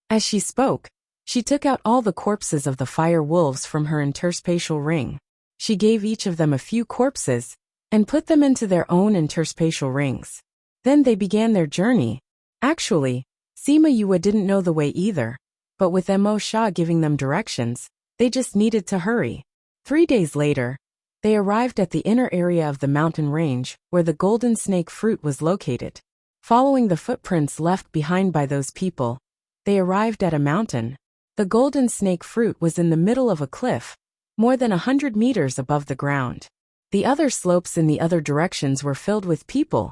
As she spoke, she took out all the corpses of the fire wolves from her interspatial ring. She gave each of them a few corpses and put them into their own interspatial rings. Then they began their journey. Actually, Sima Yue didn't know the way either, but with Mo Sha giving them directions, they just needed to hurry. 3 days later, they arrived at the inner area of the mountain range where the golden snake fruit was located. Following the footprints left behind by those people, they arrived at a mountain. The golden snake fruit was in the middle of a cliff, more than 100 meters above the ground. The other slopes in the other directions were filled with people,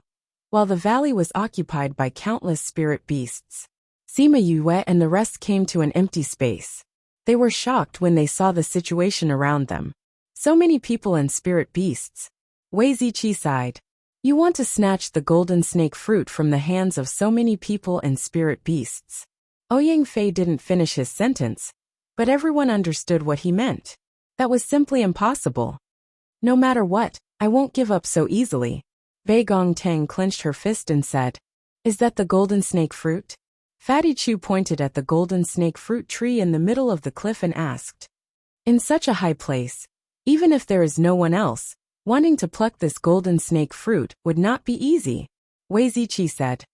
while the valley was occupied by countless spirit beasts. Sima Yue and the rest came to an empty space. They were shocked when they saw the situation around them. So many people and spirit beasts. Wei Ziqi sighed. "You want to snatch the golden snake fruit from the hands of so many people and spirit beasts." Ouyang Fei didn't finish his sentence, but everyone understood what he meant. That was simply impossible. "No matter what, I won't give up so easily." Bei Gong Tang clenched her fist and said, "Is that the golden snake fruit?" Fatty Chu pointed at the golden snake fruit tree in the middle of the cliff and asked, "In such a high place, even if there is no one else, wanting to pluck this golden snake fruit would not be easy." Wei Ziqi said,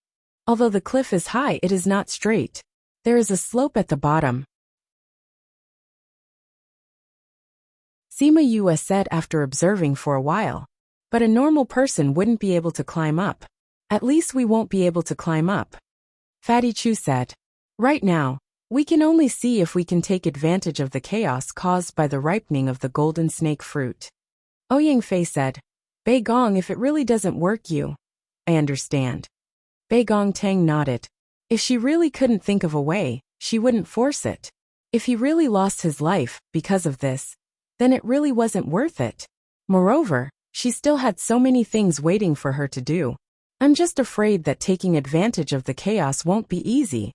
"Although the cliff is high, it is not straight. There is a slope at the bottom." Sima Yue said after observing for a while, "But a normal person wouldn't be able to climb up. At least we won't be able to climb up." Fatty Chu said, "Right now, we can only see if we can take advantage of the chaos caused by the ripening of the golden snake fruit." Ouyang Fei said, "Bei Gong, if it really doesn't work, I understand." Bei Gong Tang nodded. If she really couldn't think of a way, she wouldn't force it. If he really lost his life because of this, then it really wasn't worth it. Moreover, she still had so many things waiting for her to do. "I'm just afraid that taking advantage of the chaos won't be easy."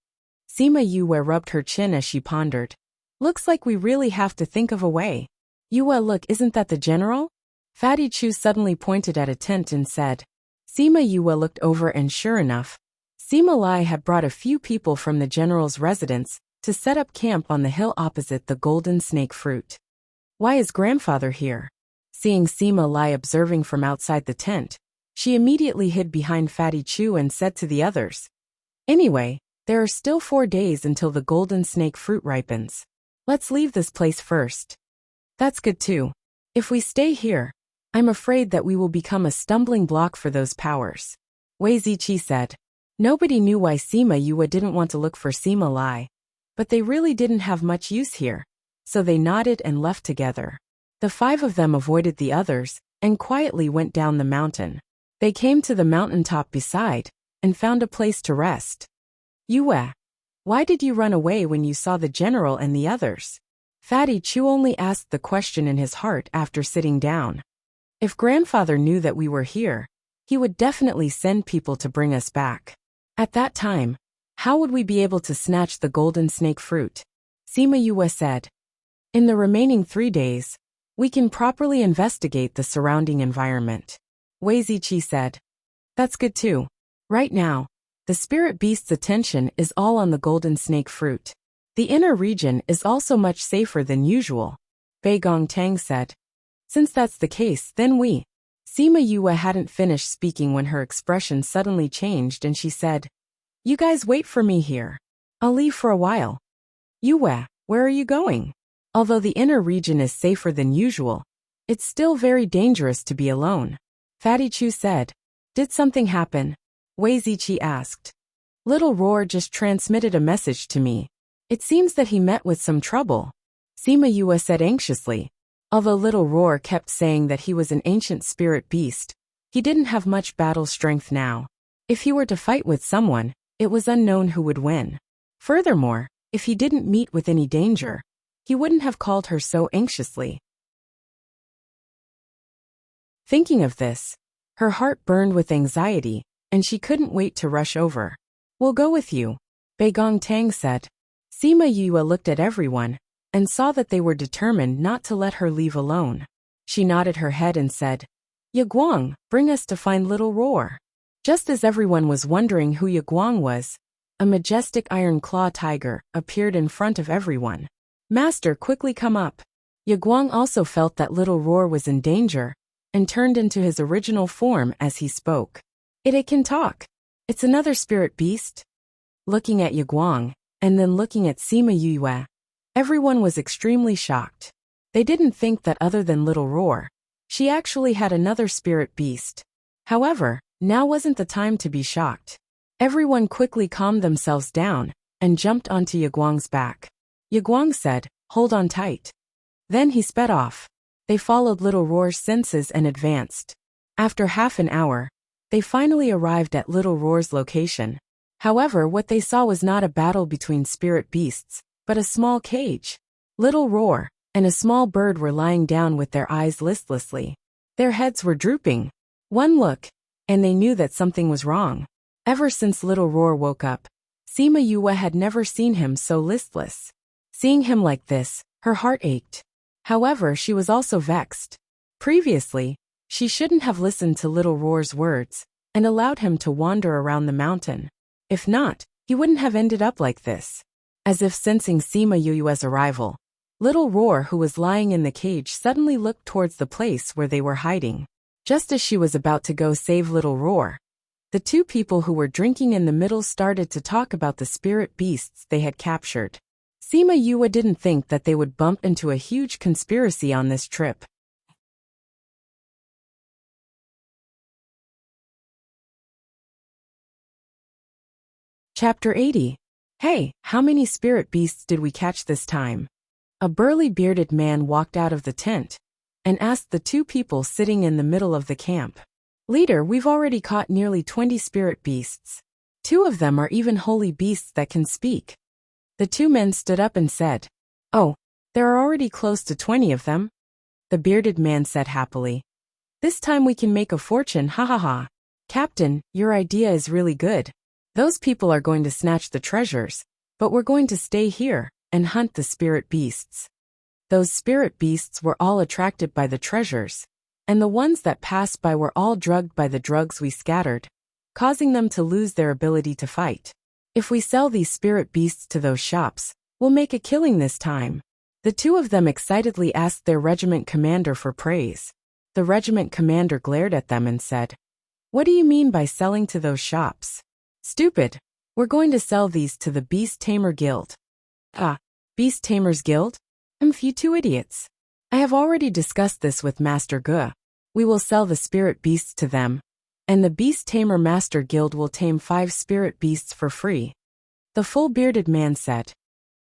Sima Yue rubbed her chin as she pondered. "Looks like we really have to think of a way." "Yue, look, isn't that the general?" Fatty Chu suddenly pointed at a tent and said. Sima Yue looked over and sure enough, Sima Lai had brought a few people from the general's residence to set up camp on the hill opposite the golden snake fruit. "Why is grandfather here?" Seeing Sima Lai observing from outside the tent, she immediately hid behind Fatty Chu and said to the others, "Anyway, there are still 4 days until the golden snake fruit ripens. Let's leave this place first." "That's good too. If we stay here, I'm afraid that we will become a stumbling block for those powers." Wei Ziqi said. Nobody knew why Sima Yue didn't want to look for Sima Lai, but they really didn't have much use here, so they nodded and left together. The 5 of them avoided the others and quietly went down the mountain. They came to the mountaintop beside and found a place to rest. Yue, why did you run away when you saw the general and the others? Fatty Chu only asked the question in his heart after sitting down. If grandfather knew that we were here, he would definitely send people to bring us back. At that time, how would we be able to snatch the golden snake fruit? Sima Yue said. In the remaining 3 days, we can properly investigate the surrounding environment. Wei Ziqi said. That's good too. Right now, the spirit beast's attention is all on the golden snake fruit. The inner region is also much safer than usual, Bei Gongtang said. Since that's the case, then we. Sima Yue hadn't finished speaking when her expression suddenly changed and she said, You guys wait for me here. I'll leave for a while. Yue, where are you going? Although the inner region is safer than usual, it's still very dangerous to be alone. Fatty Chu said. Did something happen? Wei Ziqi asked. Little Roar just transmitted a message to me. It seems that he met with some trouble. Sima Yue said anxiously. Although Little Roar kept saying that he was an ancient spirit beast, he didn't have much battle strength now. If he were to fight with someone, it was unknown who would win. Furthermore, if he didn't meet with any danger, he wouldn't have called her so anxiously. Thinking of this, her heart burned with anxiety, and she couldn't wait to rush over. We'll go with you, Bei Gongtang said. Sima Yue looked at everyone and saw that they were determined not to let her leave alone. She nodded her head and said, Yaguang, bring us to find Little Roar. Just as everyone was wondering who Yaguang was, a majestic iron claw tiger appeared in front of everyone. Master, quickly come up. Yaguang also felt that Little Roar was in danger and turned into his original form as he spoke. It can talk. It's another spirit beast. Looking at Yaguang, and then looking at Sima Yue, everyone was extremely shocked. They didn't think that other than Little Roar, she actually had another spirit beast. However, now wasn't the time to be shocked. Everyone quickly calmed themselves down and jumped onto Yaguang's back. Yaguang said, Hold on tight. Then he sped off. They followed Little Roar's senses and advanced. After half an hour, they finally arrived at Little Roar's location. However, what they saw was not a battle between spirit beasts, but a small cage. Little Roar and a small bird were lying down with their eyes listlessly. Their heads were drooping. One look, and they knew that something was wrong. Ever since Little Roar woke up, Sima Yue had never seen him so listless. Seeing him like this, her heart ached. However, she was also vexed. Previously, she shouldn't have listened to Little Roar's words and allowed him to wander around the mountain. If not, he wouldn't have ended up like this. As if sensing Sima Yue's arrival, Little Roar, who was lying in the cage, suddenly looked towards the place where they were hiding. Just as she was about to go save Little Roar, the 2 people who were drinking in the middle started to talk about the spirit beasts they had captured. Sima Yue didn't think that they would bump into a huge conspiracy on this trip. Chapter 80. Hey, how many spirit beasts did we catch this time? A burly bearded man walked out of the tent and asked the 2 people sitting in the middle of the camp. Leader, we've already caught nearly 20 spirit beasts. 2 of them are even holy beasts that can speak. The 2 men stood up and said, Oh, there are already close to 20 of them. The bearded man said happily. This time we can make a fortune, ha ha ha. Captain, your idea is really good. Those people are going to snatch the treasures, but we're going to stay here and hunt the spirit beasts. Those spirit beasts were all attracted by the treasures, and the ones that passed by were all drugged by the drugs we scattered, causing them to lose their ability to fight. If we sell these spirit beasts to those shops, we'll make a killing this time. The 2 of them excitedly asked their regiment commander for praise. The regiment commander glared at them and said, What do you mean by selling to those shops? Stupid. We're going to sell these to the Beast Tamer Guild. Ah, Beast Tamers Guild? You 2 idiots. I have already discussed this with Master Ge. We will sell the spirit beasts to them, and the Beast Tamer Master Guild will tame 5 spirit beasts for free. The full bearded man said.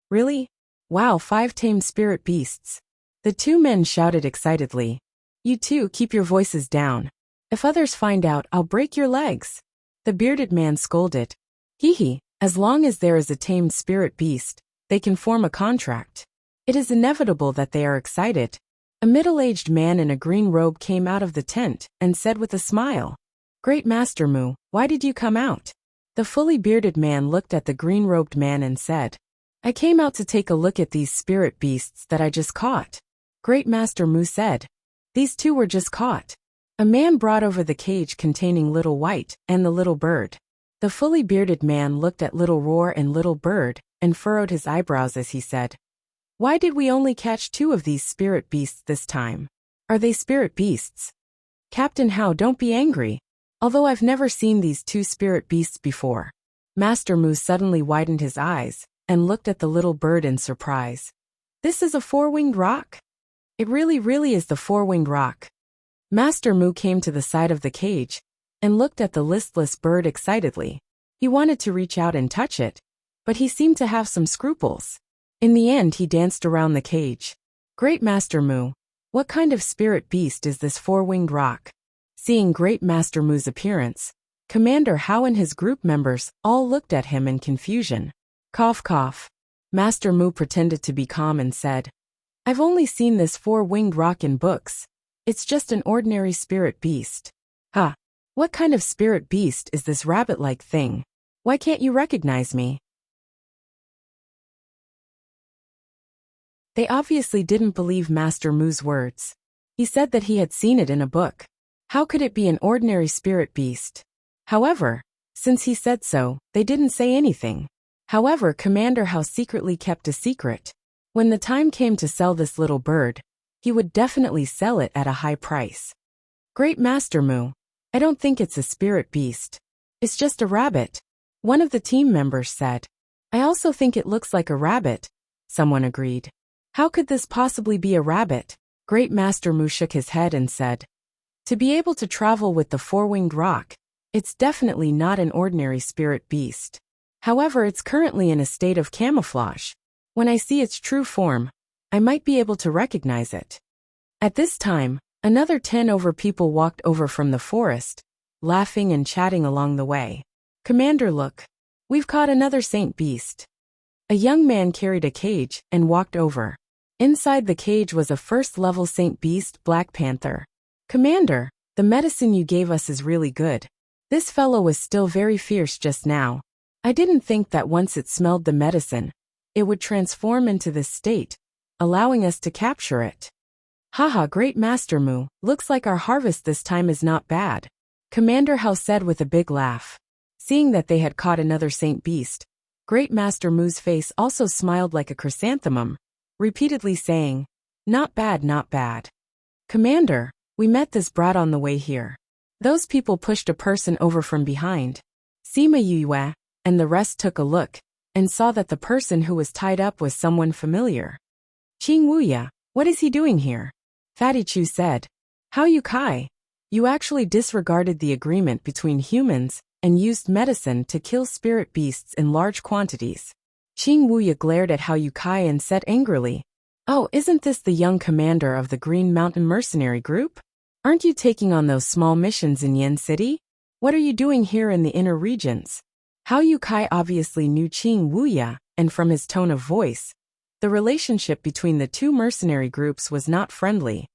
Really? Wow, 5 tamed spirit beasts. The two men shouted excitedly. You two keep your voices down. If others find out, I'll break your legs. The bearded man scolded. Hee, as long as there is a tamed spirit beast, they can form a contract. It is inevitable that they are excited. A middle-aged man in a green robe came out of the tent and said with a smile, Great Master Mu, why did you come out? The fully bearded man looked at the green-robed man and said, I came out to take a look at these spirit beasts that I just caught. Great Master Mu said, These two were just caught. A man brought over the cage containing Little White and the little bird. The fully bearded man looked at Little Roar and Little Bird and furrowed his eyebrows as he said, Why did we only catch 2 of these spirit beasts this time? Are they spirit beasts? Captain Hao, don't be angry. Although I've never seen these 2 spirit beasts before. Master Mu suddenly widened his eyes and looked at the little bird in surprise. This is a 4-winged roc? It really is the 4-winged roc. Master Mu came to the side of the cage and looked at the listless bird excitedly. He wanted to reach out and touch it, but he seemed to have some scruples. In the end, he danced around the cage. Great Master Mu, what kind of spirit beast is this 4-winged roc? Seeing Great Master Mu's appearance, Commander Hao and his group members all looked at him in confusion. Cough cough. Master Mu pretended to be calm and said, I've only seen this 4-winged roc in books. It's just an ordinary spirit beast. Ha! What kind of spirit beast is this rabbit-like thing? Why can't you recognize me? They obviously didn't believe Master Mu's words. He said that he had seen it in a book. How could it be an ordinary spirit beast? However, since he said so, they didn't say anything. However, Commander Hao secretly kept a secret. When the time came to sell this little bird, he would definitely sell it at a high price. Great Master Mu, I don't think it's a spirit beast. It's just a rabbit. One of the team members said. I also think it looks like a rabbit. Someone agreed. How could this possibly be a rabbit? Great Master Mu shook his head and said, To be able to travel with the 4-winged roc, it's definitely not an ordinary spirit beast. However, it's currently in a state of camouflage. When I see its true form, I might be able to recognize it. At this time, another 10 people walked over from the forest, laughing and chatting along the way. Commander, look. We've caught another saint beast. A young man carried a cage and walked over. Inside the cage was a first-level saint beast black panther. Commander, the medicine you gave us is really good. This fellow was still very fierce just now. I didn't think that once it smelled the medicine, it would transform into this state, allowing us to capture it. Haha, Great Master Mu, looks like our harvest this time is not bad. Commander Hao said with a big laugh. Seeing that they had caught another saint beast, Great Master Mu's face also smiled like a chrysanthemum, repeatedly saying, Not bad, not bad. Commander, we met this brat on the way here. Those people pushed a person over from behind. Sima Yue and the rest took a look and saw that the person who was tied up was someone familiar. Qing Wuya, what is he doing here? Fatty Chu said. How you Kai? You actually disregarded the agreement between humans and used medicine to kill spirit beasts in large quantities. Qing Wuya glared at Hao Yukai and said angrily, Oh, isn't this the young commander of the Green Mountain Mercenary Group? Aren't you taking on those small missions in Yen City? What are you doing here in the inner regions? Hao Yukai obviously knew Qing Wuya, and from his tone of voice, the relationship between the 2 mercenary groups was not friendly.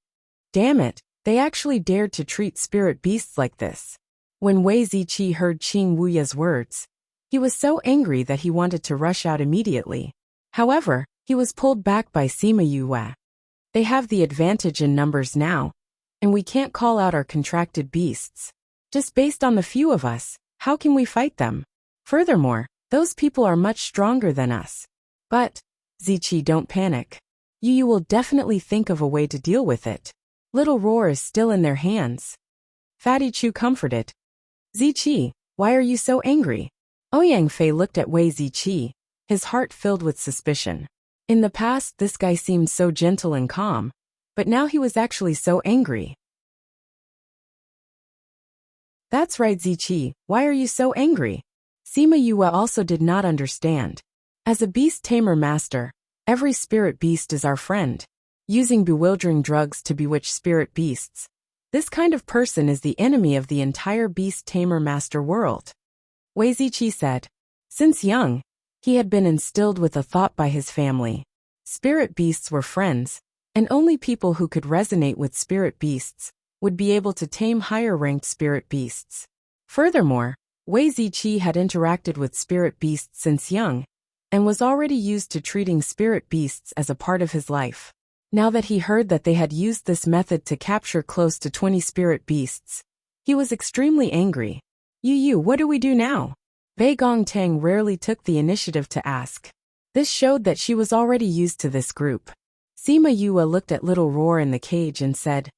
Damn it, they actually dared to treat spirit beasts like this. When Wei Ziqi heard Qing Wuya's words, he was so angry that he wanted to rush out immediately. However, he was pulled back by Sima Yue. They have the advantage in numbers now, and we can't call out our contracted beasts. Just based on the few of us, how can we fight them? Furthermore, those people are much stronger than us. But, Ziqi, don't panic. You will definitely think of a way to deal with it. Little Roar is still in their hands. Fatty Chu comforted. Ziqi, why are you so angry? Ouyang Fei looked at Wei Ziqi, his heart filled with suspicion. In the past, this guy seemed so gentle and calm, but now he was actually so angry. That's right, Ziqi, why are you so angry? Sima Yue also did not understand. As a beast tamer master, every spirit beast is our friend. using bewildering drugs to bewitch spirit beasts. This kind of person is the enemy of the entire beast tamer master world. Wei Ziqi said. Since young, he had been instilled with a thought by his family. Spirit beasts were friends, and only people who could resonate with spirit beasts would be able to tame higher-ranked spirit beasts. Furthermore, Wei Ziqi had interacted with spirit beasts since young, and was already used to treating spirit beasts as a part of his life. Now that he heard that they had used this method to capture close to 20 spirit beasts, he was extremely angry. Yu, what do we do now? Bei Gongtang rarely took the initiative to ask. This showed that she was already used to this group. Sima Yue looked at Little Roar in the cage and said,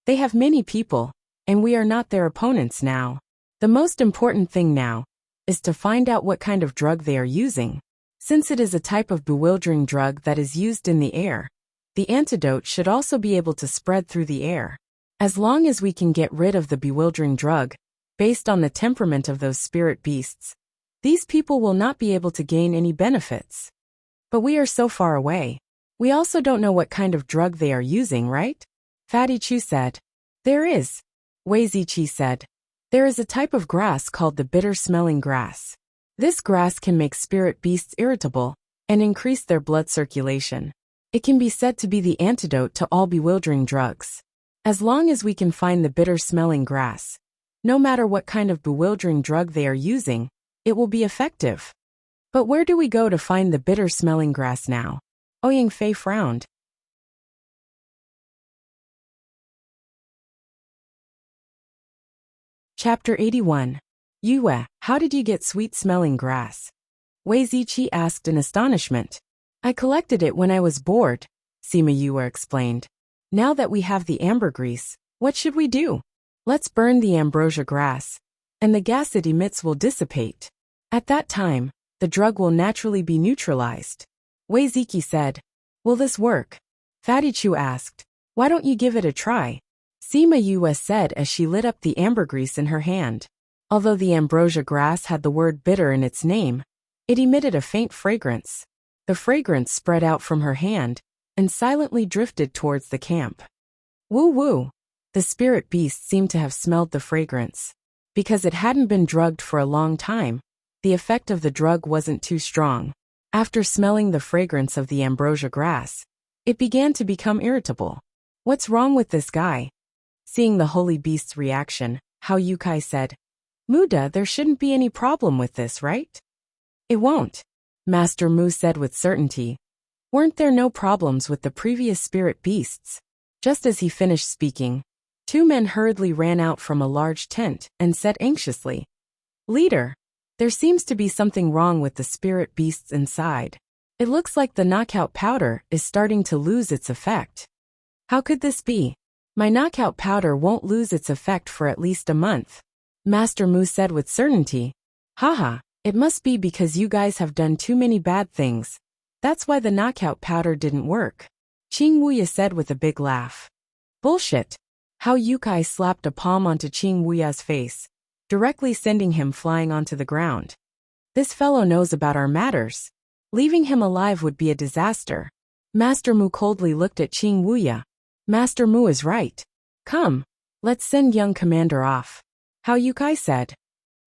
They have many people, and we are not their opponents now. The most important thing now is to find out what kind of drug they are using. Since it is a type of bewildering drug that is used in the air, the antidote should also be able to spread through the air. As long as we can get rid of the bewildering drug, based on the temperament of those spirit beasts, these people will not be able to gain any benefits. But we are so far away. We also don't know what kind of drug they are using, right? Fatty Chu said. There is. Wei Ziqi said. There is a type of grass called the bitter-smelling grass. This grass can make spirit beasts irritable and increase their blood circulation. It can be said to be the antidote to all bewildering drugs. As long as we can find the bitter-smelling grass, no matter what kind of bewildering drug they are using, it will be effective. But where do we go to find the bitter-smelling grass now? Ouyang Fei frowned. Chapter 81. Yue, how did you get sweet-smelling grass? Wei Ziqi asked in astonishment. I collected it when I was bored, Sima Yue explained. Now that we have the ambergris, what should we do? Let's burn the ambrosia grass, and the gas it emits will dissipate. At that time, the drug will naturally be neutralized. Wei Ziqi said. Will this work? Fatty Chu asked. Why don't you give it a try? Sima Yue said as she lit up the ambergris in her hand. Although the ambrosia grass had the word bitter in its name, it emitted a faint fragrance. The fragrance spread out from her hand and silently drifted towards the camp. Woo woo! The spirit beast seemed to have smelled the fragrance. Because it hadn't been drugged for a long time, the effect of the drug wasn't too strong. After smelling the fragrance of the ambrosia grass, it began to become irritable. What's wrong with this guy? Seeing the holy beast's reaction, Hao Yukai said, Muda, there shouldn't be any problem with this, right? It won't, Master Mu said with certainty. Weren't there no problems with the previous spirit beasts? Just as he finished speaking, two men hurriedly ran out from a large tent and said anxiously, Leader, there seems to be something wrong with the spirit beasts inside. It looks like the knockout powder is starting to lose its effect. How could this be? My knockout powder won't lose its effect for at least a month, Master Mu said with certainty. Haha, it must be because you guys have done too many bad things. That's why the knockout powder didn't work, Qing Wuya said with a big laugh. Bullshit. Hao Yukai slapped a palm onto Qing Wuya's face, directly sending him flying onto the ground. This fellow knows about our matters. Leaving him alive would be a disaster. Master Mu coldly looked at Qing Wuya. Master Mu is right. Come, let's send young commander off, Hao Yukai said.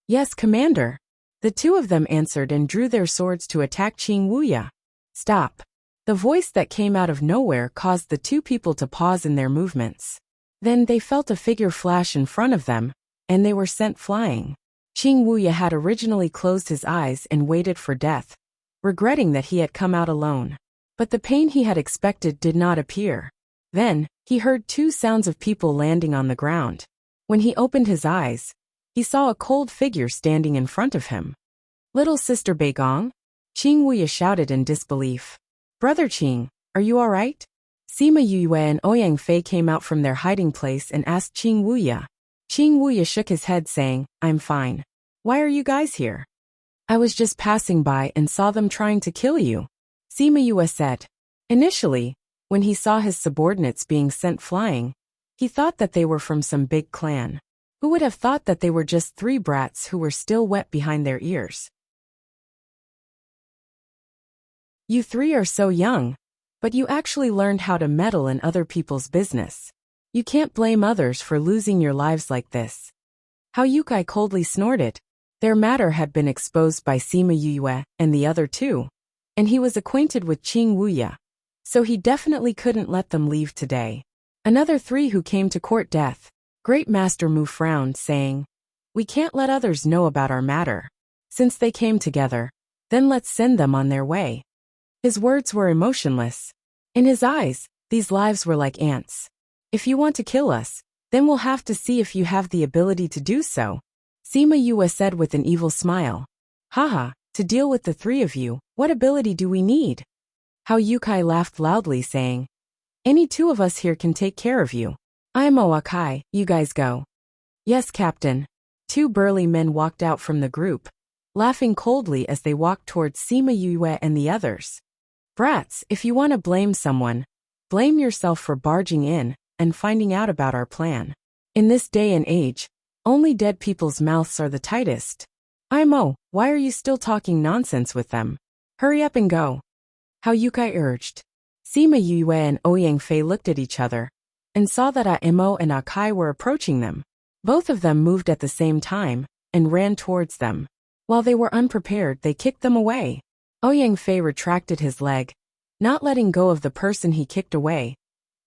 Yes, commander. The two of them answered and drew their swords to attack Qing Wuya. Stop. The voice that came out of nowhere caused the two people to pause in their movements. Then they felt a figure flash in front of them, and they were sent flying. Qing Wuya had originally closed his eyes and waited for death, regretting that he had come out alone. But the pain he had expected did not appear. Then, he heard two sounds of people landing on the ground. When he opened his eyes, he saw a cold figure standing in front of him. Little sister Beigong? Qing Wuya shouted in disbelief. Brother Qing, are you all right? Sima Yue and Ouyang Fei came out from their hiding place and asked Qing Wuya. Qing Wuya shook his head saying, I'm fine. Why are you guys here? I was just passing by and saw them trying to kill you, Sima Yue said. Initially, when he saw his subordinates being sent flying, he thought that they were from some big clan. Who would have thought that they were just three brats who were still wet behind their ears? You three are so young, but you actually learned how to meddle in other people's business. You can't blame others for losing your lives like this. How Yukai coldly snorted. Their matter had been exposed by Sima Yue and the other two, and he was acquainted with Qing Wuya, so he definitely couldn't let them leave today. Another three who came to court death. Great Master Mu frowned, saying, "We can't let others know about our matter. Since they came together, then let's send them on their way." His words were emotionless. In his eyes, these lives were like ants. "If you want to kill us, then we'll have to see if you have the ability to do so," Sima Yue said with an evil smile. "Haha, to deal with the three of you, what ability do we need?" How Yukai laughed loudly, saying, "Any two of us here can take care of you. I'm Akai, you guys go." "Yes, Captain." Two burly men walked out from the group, laughing coldly as they walked towards Sima Yue and the others. "Brats, if you want to blame someone, blame yourself for barging in and finding out about our plan. In this day and age, only dead people's mouths are the tightest. Imo, why are you still talking nonsense with them? Hurry up and go." How Yukai urged. Sima Yue and Ouyang Fei looked at each other and saw that Imo and Akai were approaching them. Both of them moved at the same time and ran towards them. While they were unprepared, they kicked them away. Ouyang Fei retracted his leg, not letting go of the person he kicked away,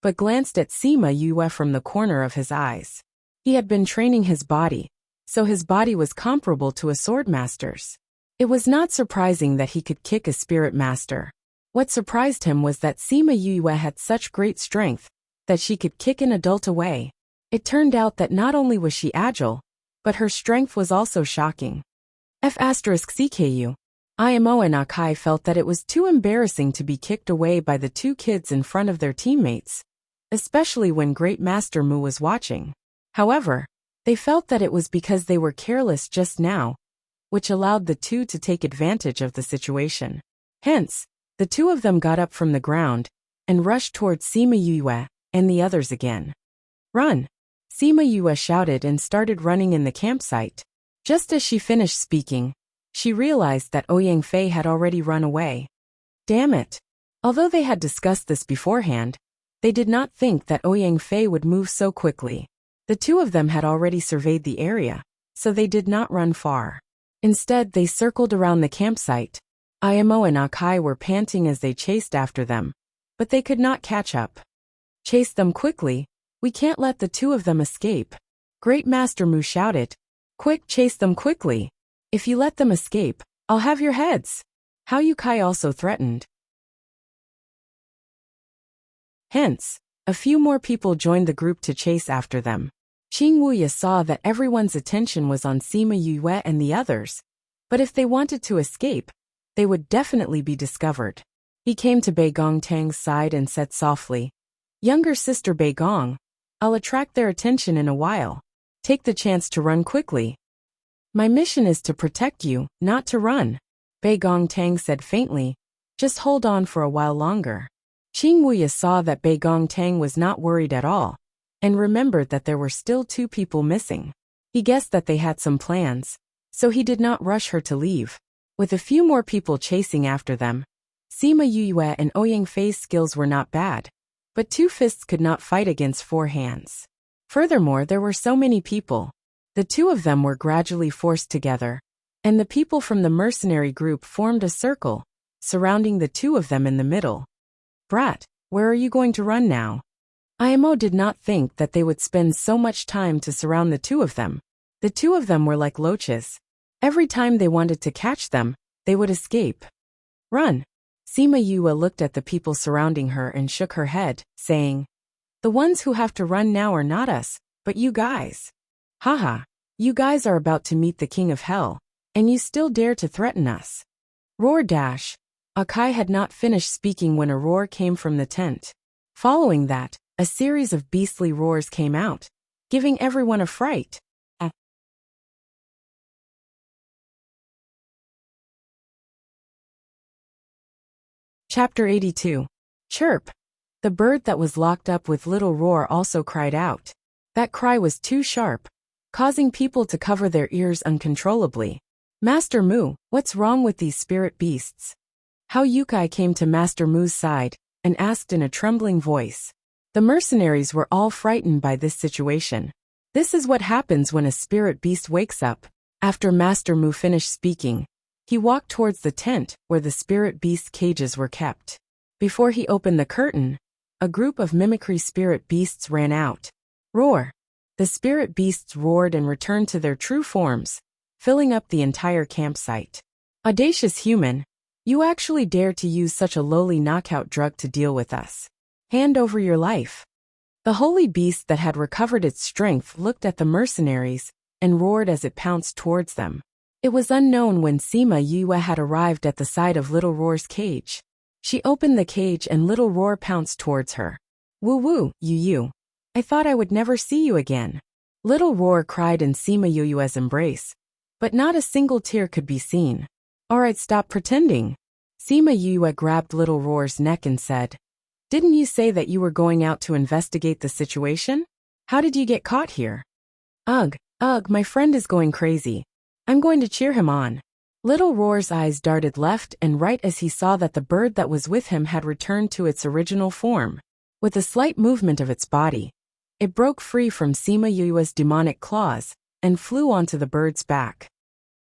but glanced at Sima Yue from the corner of his eyes. He had been training his body, so his body was comparable to a sword master's. It was not surprising that he could kick a spirit master. What surprised him was that Sima Yue had such great strength that she could kick an adult away. It turned out that not only was she agile, but her strength was also shocking. F*CKU. Imo and Akai felt that it was too embarrassing to be kicked away by the two kids in front of their teammates, especially when Great Master Mu was watching. However, they felt that it was because they were careless just now, which allowed the two to take advantage of the situation. Hence, the two of them got up from the ground and rushed towards Sima Yue and the others again. "Run!" Sima Yue shouted and started running in the campsite. Just as she finished speaking, she realized that Ouyang Fei had already run away. Damn it! Although they had discussed this beforehand, they did not think that Ouyang Fei would move so quickly. The two of them had already surveyed the area, so they did not run far. Instead, they circled around the campsite. Imo and Akai were panting as they chased after them, but they could not catch up. "Chase them quickly, we can't let the two of them escape." Great Master Mu shouted. "Quick, chase them quickly. If you let them escape, I'll have your heads." How Yukai also threatened. Hence, a few more people joined the group to chase after them. Qing Wuya saw that everyone's attention was on Sima Yue and the others, but if they wanted to escape, they would definitely be discovered. He came to Bei Gongtang's side and said softly, "Younger sister Bei Gong, I'll attract their attention in a while. Take the chance to run quickly." "My mission is to protect you, not to run," Bei Gongtang said faintly. "Just hold on for a while longer." Qing Wuya saw that Bei Gongtang was not worried at all, and remembered that there were still two people missing. He guessed that they had some plans, so he did not rush her to leave. With a few more people chasing after them, Sima Yue and Ouyang Fei's skills were not bad, but two fists could not fight against four hands. Furthermore, there were so many people. The two of them were gradually forced together, and the people from the mercenary group formed a circle, surrounding the two of them in the middle. "Brat, where are you going to run now?" Imo did not think that they would spend so much time to surround the two of them. The two of them were like loaches. Every time they wanted to catch them, they would escape. "Run!" Sima Yue looked at the people surrounding her and shook her head, saying, "The ones who have to run now are not us, but you guys. Haha, you guys are about to meet the King of Hell, and you still dare to threaten us." Roar dash! Akai had not finished speaking when a roar came from the tent. Following that, a series of beastly roars came out, giving everyone a fright. Chapter 82. Chirp! The bird that was locked up with Little Roar also cried out. That cry was too sharp, causing people to cover their ears uncontrollably. "Master Mu, what's wrong with these spirit beasts?" How Yukai came to Master Mu's side and asked in a trembling voice. The mercenaries were all frightened by this situation. This is what happens when a spirit beast wakes up. After Master Mu finished speaking, he walked towards the tent where the spirit beast cages were kept. Before he opened the curtain, a group of mimicry spirit beasts ran out. Roar! The spirit beasts roared and returned to their true forms, filling up the entire campsite. Audacious human, you actually dare to use such a lowly knockout drug to deal with us. Hand over your life. The holy beast that had recovered its strength looked at the mercenaries and roared as it pounced towards them. It was unknown when Sima Yue had arrived at the side of Little Roar's cage. She opened the cage and Little Roar pounced towards her. Woo woo, Yu. I thought I would never see you again. Little Roar cried in Sima Yue's embrace, but not a single tear could be seen. Alright, stop pretending. Sima Yue grabbed Little Roar's neck and said, Didn't you say that you were going out to investigate the situation? How did you get caught here? Ugh, my friend is going crazy. I'm going to cheer him on. Little Roar's eyes darted left and right as he saw that the bird that was with him had returned to its original form. With a slight movement of its body, it broke free from Sima Yue's demonic claws and flew onto the bird's back.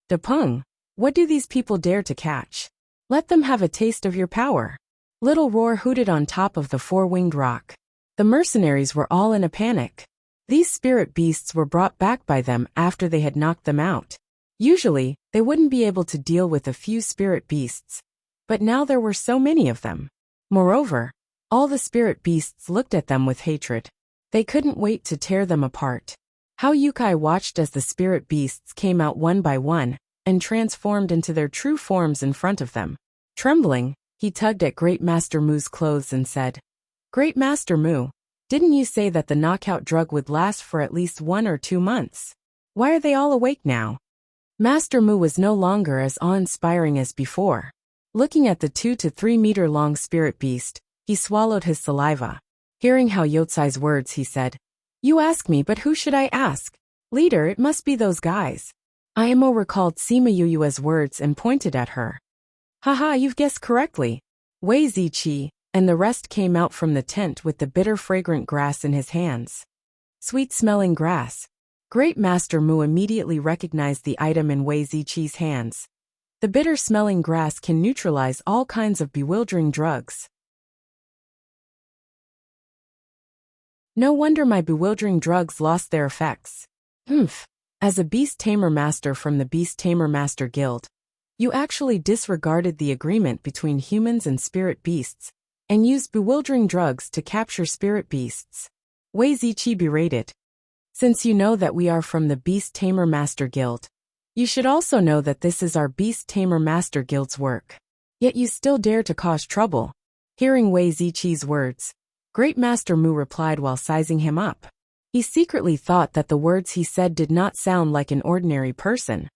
Depung, what do these people dare to catch? Let them have a taste of your power. Little Roar hooted on top of the four-winged rock. The mercenaries were all in a panic. These spirit beasts were brought back by them after they had knocked them out. Usually, they wouldn't be able to deal with a few spirit beasts, but now there were so many of them. Moreover, all the spirit beasts looked at them with hatred. They couldn't wait to tear them apart. Hao Yukai watched as the spirit beasts came out one by one and transformed into their true forms in front of them. Trembling, he tugged at Great Master Mu's clothes and said, Great Master Mu, didn't you say that the knockout drug would last for at least 1 or 2 months? Why are they all awake now? Master Mu was no longer as awe-inspiring as before. Looking at the 2 to 3 meter long spirit beast, he swallowed his saliva. Hearing Hao Yotsai's words, he said, You ask me, but who should I ask? Leader, it must be those guys. Imo recalled Sima Yue's words and pointed at her. Haha, you've guessed correctly. Wei Ziqi, and the rest came out from the tent with the bitter fragrant grass in his hands. Sweet-smelling grass. Great Master Mu immediately recognized the item in Wei Ziqi's hands. The bitter-smelling grass can neutralize all kinds of bewildering drugs. No wonder my bewildering drugs lost their effects. As a beast tamer master from the Beast Tamer Master Guild, you actually disregarded the agreement between humans and spirit beasts, and used bewildering drugs to capture spirit beasts. Wei Ziqi berated. Since you know that we are from the Beast Tamer Master Guild, you should also know that this is our Beast Tamer Master Guild's work. Yet you still dare to cause trouble. Hearing Wei Ziqi's words, Great Master Mu replied while sizing him up. He secretly thought that the words he said did not sound like an ordinary person.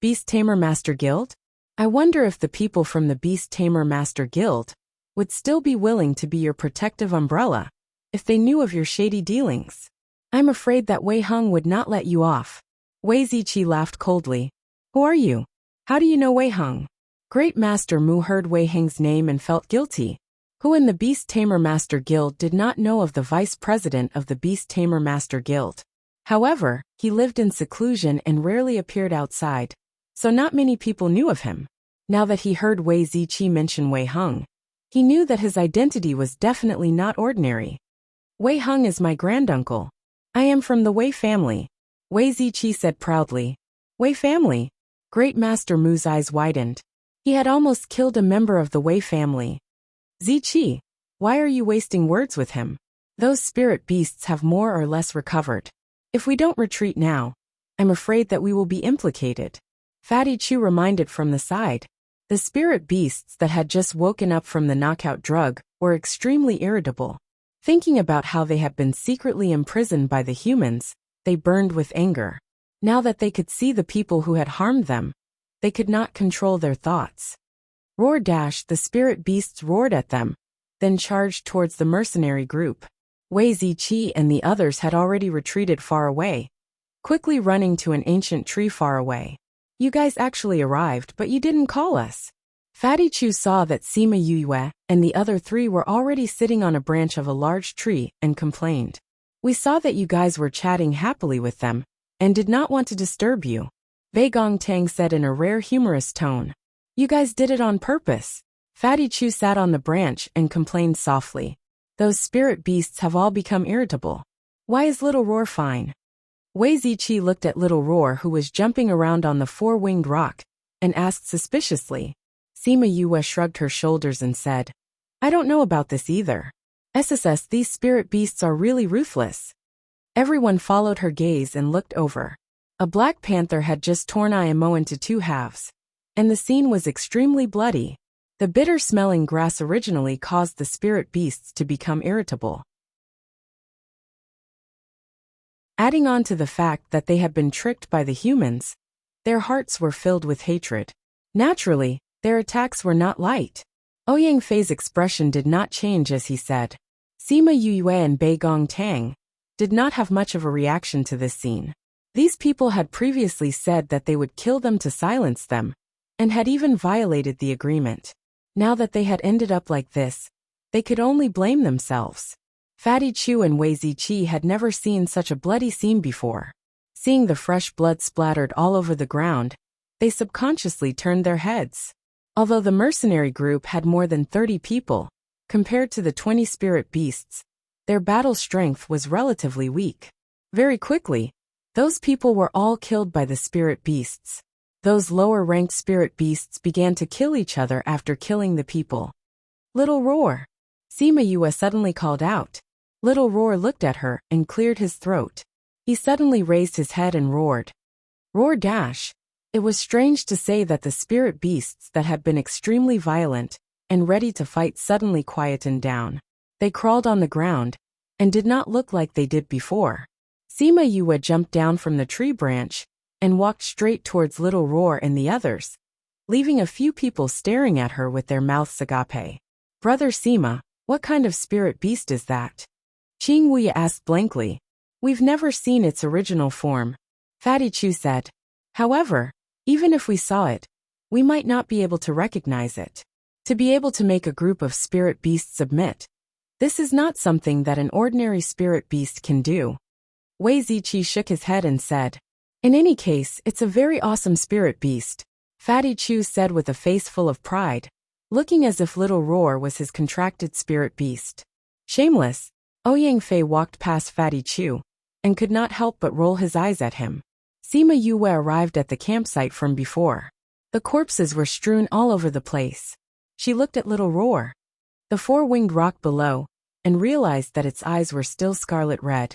Beast Tamer Master Guild? I wonder if the people from the Beast Tamer Master Guild would still be willing to be your protective umbrella if they knew of your shady dealings. I'm afraid that Wei Heng would not let you off. Wei Ziqi laughed coldly. Who are you? How do you know Wei Heng? Great Master Mu heard Wei Heng's name and felt guilty. Who in the Beast Tamer Master Guild did not know of the vice president of the Beast Tamer Master Guild? However, he lived in seclusion and rarely appeared outside, so not many people knew of him. Now that he heard Wei Ziqi mention Wei Heng, he knew that his identity was definitely not ordinary. Wei Heng is my granduncle. I am from the Wei family, Wei Ziqi said proudly. Wei family? Great Master Mu's eyes widened. He had almost killed a member of the Wei family. Ziqi, why are you wasting words with him? Those spirit beasts have more or less recovered. If we don't retreat now, I'm afraid that we will be implicated. Fatty Chu reminded from the side. The spirit beasts that had just woken up from the knockout drug were extremely irritable. Thinking about how they had been secretly imprisoned by the humans, they burned with anger. Now that they could see the people who had harmed them, they could not control their thoughts. Roar dash, the spirit beasts roared at them, then charged towards the mercenary group. Wei Ziqi and the others had already retreated far away, quickly running to an ancient tree far away. You guys actually arrived, but you didn't call us. Fatty Chu saw that Sima Yue and the other three were already sitting on a branch of a large tree and complained. We saw that you guys were chatting happily with them and did not want to disturb you. Bei Gongtang said in a rare humorous tone. You guys did it on purpose. Fatty Chu sat on the branch and complained softly. Those spirit beasts have all become irritable. Why is Little Roar fine? Wei Ziqi looked at Little Roar, who was jumping around on the four-winged rock, and asked suspiciously. Sima Yue shrugged her shoulders and said, I don't know about this either. SSS, these spirit beasts are really ruthless. Everyone followed her gaze and looked over. A black panther had just torn Imo into two halves, and the scene was extremely bloody. The bitter-smelling grass originally caused the spirit beasts to become irritable. Adding on to the fact that they had been tricked by the humans, their hearts were filled with hatred. Naturally, their attacks were not light. Ouyang Fei's expression did not change as he said. Sima Yue and Bei Gongtang did not have much of a reaction to this scene. These people had previously said that they would kill them to silence them, and had even violated the agreement. Now that they had ended up like this, they could only blame themselves. Fatty Chu and Wei Ziqi had never seen such a bloody scene before. Seeing the fresh blood splattered all over the ground, they subconsciously turned their heads. Although the mercenary group had more than 30 people, compared to the 20 spirit beasts, their battle strength was relatively weak. Very quickly, those people were all killed by the spirit beasts. Those lower-ranked spirit beasts began to kill each other after killing the people. Little Roar! Sima Yue suddenly called out. Little Roar looked at her and cleared his throat. He suddenly raised his head and roared. Roar dash! It was strange to say that the spirit beasts that had been extremely violent and ready to fight suddenly quietened down. They crawled on the ground and did not look like they did before. Sima Yue jumped down from the tree branch and walked straight towards Little Roar and the others, leaving a few people staring at her with their mouths agape. Brother Sima, what kind of spirit beast is that? Qing Wu asked blankly. We've never seen its original form. Fatty Chu said. However, even if we saw it, we might not be able to recognize it. To be able to make a group of spirit beasts submit, this is not something that an ordinary spirit beast can do. Wei Ziqi shook his head and said, in any case, it's a very awesome spirit beast, Fatty Chu said with a face full of pride, looking as if Little Roar was his contracted spirit beast. Shameless, Ouyang Fei walked past Fatty Chu and could not help but roll his eyes at him. Sima Yue arrived at the campsite from before. The corpses were strewn all over the place. She looked at Little Roar, the four-winged rock below, and realized that its eyes were still scarlet red.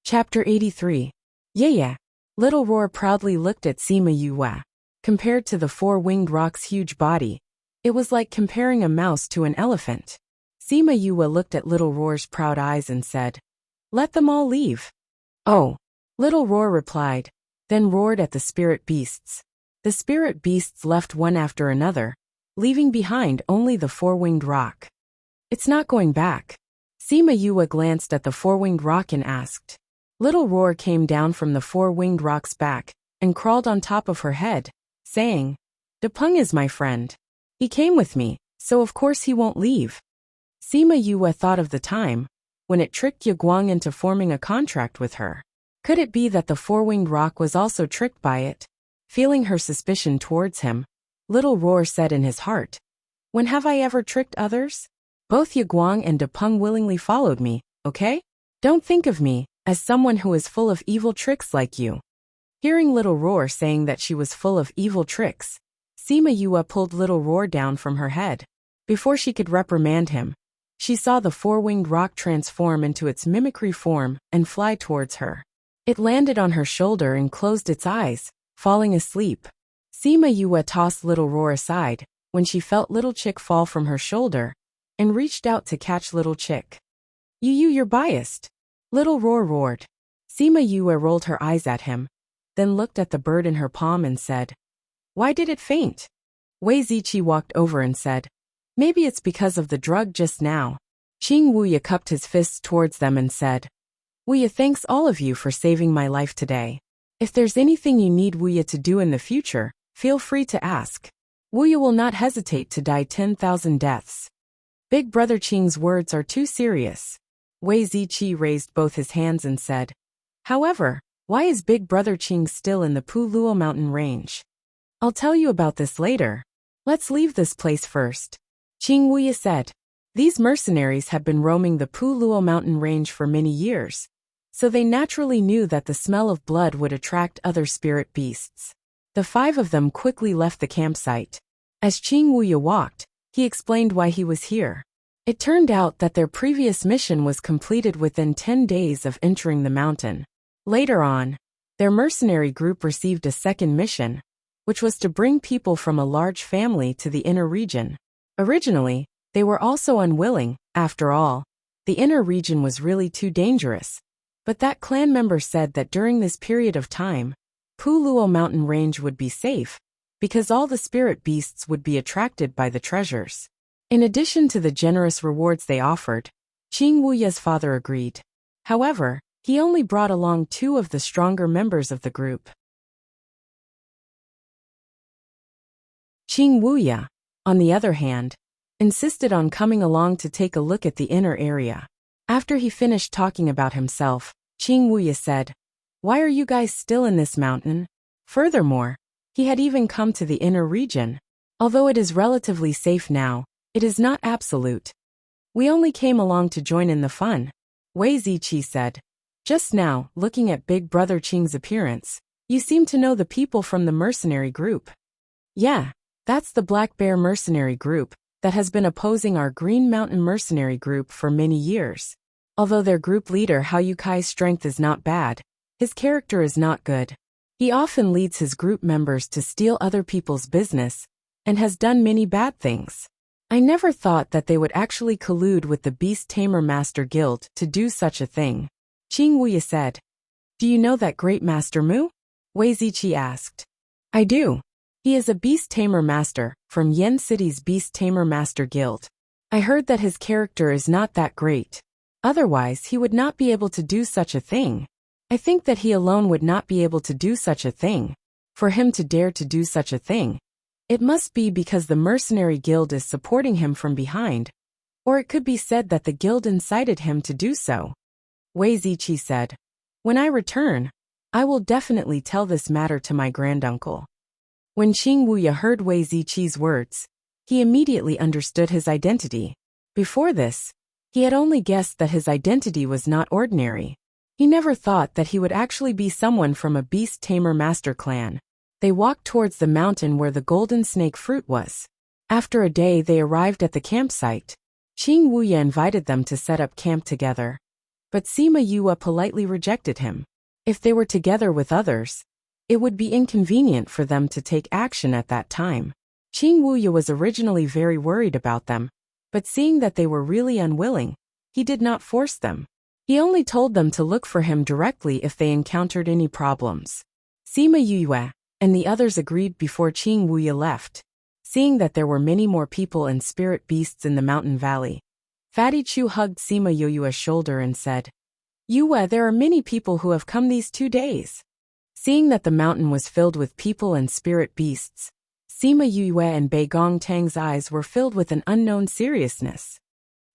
Chapter 83. Yeah. Little Roar proudly looked at Sima Yue. Compared to the four-winged rock's huge body, it was like comparing a mouse to an elephant. Sima Yue looked at Little Roar's proud eyes and said, let them all leave. Oh. Little Roar replied, then roared at the spirit beasts. The spirit beasts left one after another, leaving behind only the four-winged rock. It's not going back. Sima Yue glanced at the four-winged rock and asked. Little Roar came down from the four-winged rock's back and crawled on top of her head, saying, Depeng is my friend. He came with me, so of course he won't leave. Sima Yue thought of the time when it tricked Yaguang into forming a contract with her. Could it be that the four-winged rock was also tricked by it? Feeling her suspicion towards him, Little Roar said in his heart, when have I ever tricked others? Both Yaguang and Depeng willingly followed me, okay? Don't think of me as someone who is full of evil tricks like you. Hearing Little Roar saying that she was full of evil tricks, Sima Yue pulled Little Roar down from her head. Before she could reprimand him, she saw the four-winged rock transform into its mimicry form and fly towards her. It landed on her shoulder and closed its eyes, falling asleep. Sima Yue tossed Little Roar aside when she felt Little Chick fall from her shoulder and reached out to catch Little Chick. You're biased. Little Roar roared. Sima Yue rolled her eyes at him, then looked at the bird in her palm and said, why did it faint? Wei Ziqi walked over and said, maybe it's because of the drug just now. Qing Wuya cupped his fists towards them and said, Wuya thanks all of you for saving my life today. If there's anything you need Wuya to do in the future, feel free to ask. Wuya will not hesitate to die 10,000 deaths. Big Brother Qing's words are too serious. Wei Ziqi raised both his hands and said, however, why is Big Brother Qing still in the Puluo mountain range? I'll tell you about this later. Let's leave this place first. Qing Wuya said. These mercenaries had been roaming the Puluo mountain range for many years, so they naturally knew that the smell of blood would attract other spirit beasts. The 5 of them quickly left the campsite. As Qing Wuya walked, he explained why he was here. It turned out that their previous mission was completed within 10 days of entering the mountain. Later on, their mercenary group received a second mission, which was to bring people from a large family to the inner region. Originally, they were also unwilling. After all, the inner region was really too dangerous. But that clan member said that during this period of time, Puluo mountain range would be safe, because all the spirit beasts would be attracted by the treasures. In addition to the generous rewards they offered, Qing Wuya's father agreed. However, he only brought along 2 of the stronger members of the group. Qing Wuya, on the other hand, insisted on coming along to take a look at the inner area. After he finished talking about himself, Qing Wuya said, why are you guys still in this mountain? Furthermore, he had even come to the inner region. Although it is relatively safe now, it is not absolute. We only came along to join in the fun, Wei Ziqi said. Just now, looking at Big Brother Qing's appearance, you seem to know the people from the mercenary group. Yeah, that's the Black Bear mercenary group that has been opposing our Green Mountain mercenary group for many years. Although their group leader Hao Yukai's strength is not bad, his character is not good. He often leads his group members to steal other people's business and has done many bad things. I never thought that they would actually collude with the Beast Tamer Master Guild to do such a thing. Qing Wuya said. Do you know that great Master Mu? Wei Ziqi asked. I do. He is a Beast Tamer Master from Yen City's Beast Tamer Master Guild. I heard that his character is not that great. Otherwise, he would not be able to do such a thing. I think that he alone would not be able to do such a thing. For him to dare to do such a thing, it must be because the mercenary guild is supporting him from behind, or it could be said that the guild incited him to do so. Wei Ziqi said, when I return, I will definitely tell this matter to my granduncle. When Qing Wuya heard Wei Ziqi's words, he immediately understood his identity. Before this, he had only guessed that his identity was not ordinary. He never thought that he would actually be someone from a Beast Tamer Master clan. They walked towards the mountain where the golden snake fruit was. After a day they arrived at the campsite. Qing Wuya invited them to set up camp together. But Sima Yue politely rejected him. If they were together with others, it would be inconvenient for them to take action at that time. Qing Wuya was originally very worried about them, but seeing that they were really unwilling, he did not force them. He only told them to look for him directly if they encountered any problems. Sima Yue and the others agreed before Qing Wuya left. Seeing that there were many more people and spirit beasts in the mountain valley, Fatty Chu hugged Sima Yue's shoulder and said, Yue, there are many people who have come these 2 days. Seeing that the mountain was filled with people and spirit beasts, Sima Yue and Bei Gong Tang's eyes were filled with an unknown seriousness.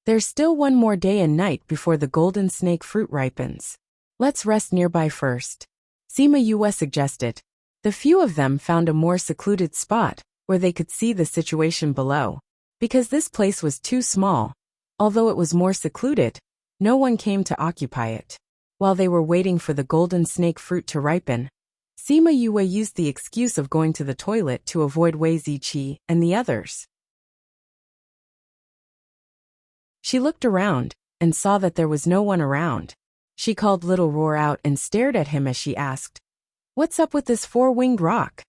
There's still 1 more day and night before the golden snake fruit ripens. Let's rest nearby first, Sima Yue suggested. The few of them found a more secluded spot where they could see the situation below. Because this place was too small, although it was more secluded, no one came to occupy it. While they were waiting for the golden snake fruit to ripen, Sima Yue used the excuse of going to the toilet to avoid Wei Ziqi and the others. She looked around and saw that there was no one around. She called Little Roar out and stared at him as she asked, What's up with this 4-winged rock?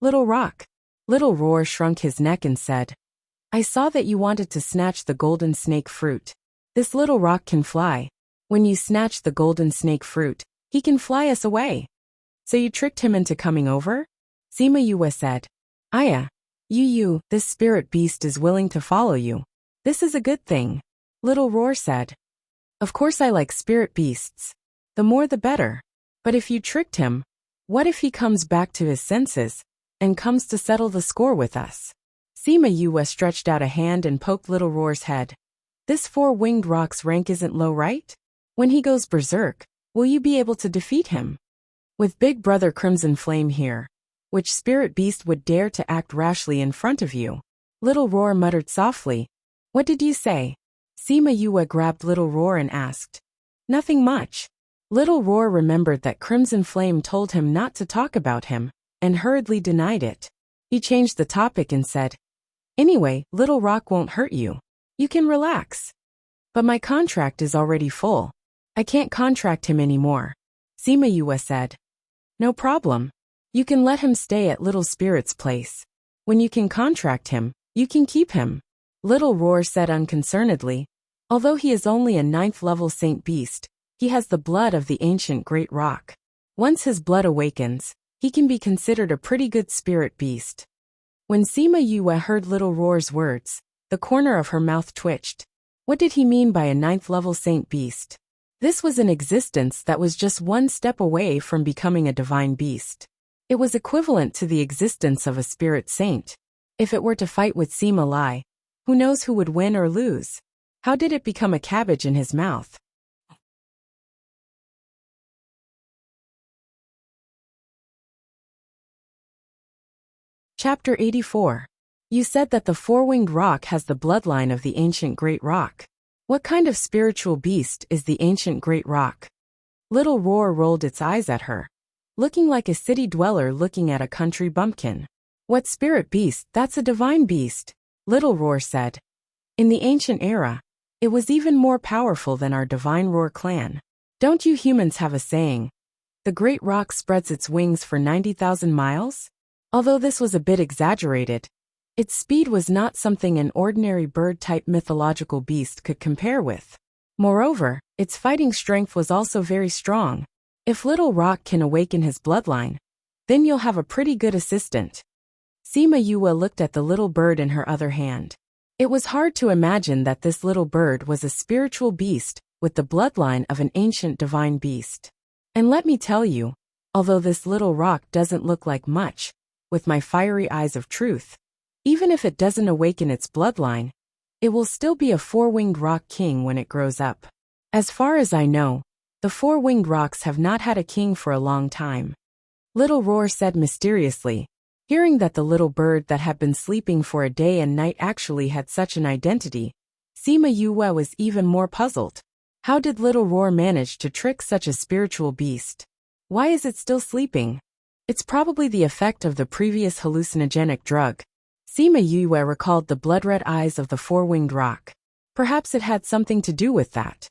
Little Rock. Little Roar shrunk his neck and said, I saw that you wanted to snatch the golden snake fruit. This little rock can fly. When you snatch the golden snake fruit, he can fly us away. So you tricked him into coming over? Sima Yue said. Aya. You, this spirit beast is willing to follow you. This is a good thing. Little Roar said. Of course I like spirit beasts. the more the better. But if you tricked him, what if he comes back to his senses and comes to settle the score with us? Sima Yue stretched out a hand and poked Little Roar's head. This four-winged rock's rank isn't low, right? When he goes berserk, will you be able to defeat him? With Big Brother Crimson Flame here, which spirit beast would dare to act rashly in front of you? Little Roar muttered softly. What did you say? Sima Yue grabbed Little Roar and asked. Nothing much. Little Roar remembered that Crimson Flame told him not to talk about him, and hurriedly denied it. He changed the topic and said, Anyway, Little Rock won't hurt you. You can relax. But my contract is already full. I can't contract him anymore. Sima Yue said. No problem. You can let him stay at Little Spirit's place. When you can contract him, you can keep him. Little Roar said unconcernedly. Although he is only a 9th level Saint Beast, he has the blood of the ancient Great Rock. Once his blood awakens, he can be considered a pretty good spirit beast. When Sima Yue heard Little Roar's words, the corner of her mouth twitched. What did he mean by a 9th level Saint Beast? This was an existence that was just one step away from becoming a divine beast. It was equivalent to the existence of a spirit saint. If it were to fight with Sima Lai, who knows who would win or lose? How did it become a cabbage in his mouth? Chapter 84. You said that the four-winged rock has the bloodline of the ancient Great Rock. What kind of spiritual beast is the ancient Great Rock? Little Roar rolled its eyes at her, looking like a city dweller looking at a country bumpkin. What spirit beast? That's a divine beast, Little Roar said. In the ancient era, it was even more powerful than our divine Roar clan. Don't you humans have a saying? The Great Rock spreads its wings for 90,000 miles? Although this was a bit exaggerated, its speed was not something an ordinary bird-type mythological beast could compare with. Moreover, its fighting strength was also very strong. If Little Rock can awaken his bloodline, then you'll have a pretty good assistant. Sima Yue looked at the little bird in her other hand. It was hard to imagine that this little bird was a spiritual beast with the bloodline of an ancient divine beast. And let me tell you, although this little rock doesn't look like much, with my fiery eyes of truth, even if it doesn't awaken its bloodline, it will still be a four-winged rock king when it grows up. As far as I know, the four-winged rocks have not had a king for a long time. Little Roar said mysteriously. Hearing that the little bird that had been sleeping for a day and night actually had such an identity, Sima Yue was even more puzzled. How did Little Roar manage to trick such a spiritual beast? Why is it still sleeping? It's probably the effect of the previous hallucinogenic drug. Sima Yue recalled the blood-red eyes of the four-winged rock. Perhaps it had something to do with that.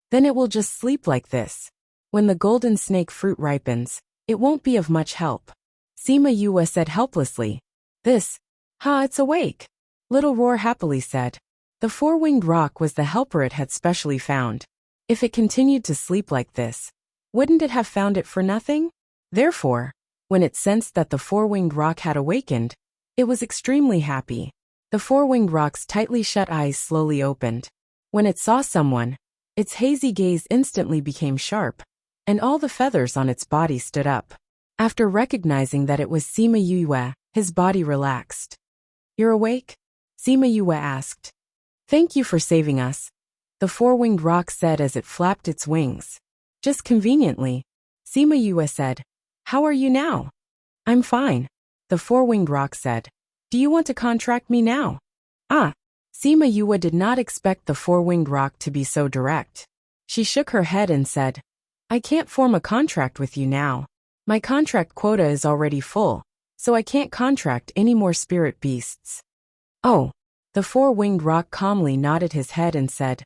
Then it will just sleep like this. When the golden snake fruit ripens, it won't be of much help. Sima Yue said helplessly. It's awake. Little Roar happily said. The four-winged rock was the helper it had specially found. If it continued to sleep like this, wouldn't it have found it for nothing? Therefore, when it sensed that the four-winged rock had awakened, it was extremely happy. The four-winged rock's tightly shut eyes slowly opened. When it saw someone, its hazy gaze instantly became sharp, and all the feathers on its body stood up. After recognizing that it was Sima Yue, his body relaxed. You're awake? Sima Yue asked. Thank you for saving us, the four-winged rock said as it flapped its wings. Just conveniently, Sima Yue said. How are you now? I'm fine, the four-winged rock said. Do you want to contract me now? Sima Yue did not expect the four-winged rock to be so direct. She shook her head and said, I can't form a contract with you now. My contract quota is already full, so I can't contract any more spirit beasts. Oh, the four-winged rock calmly nodded his head and said,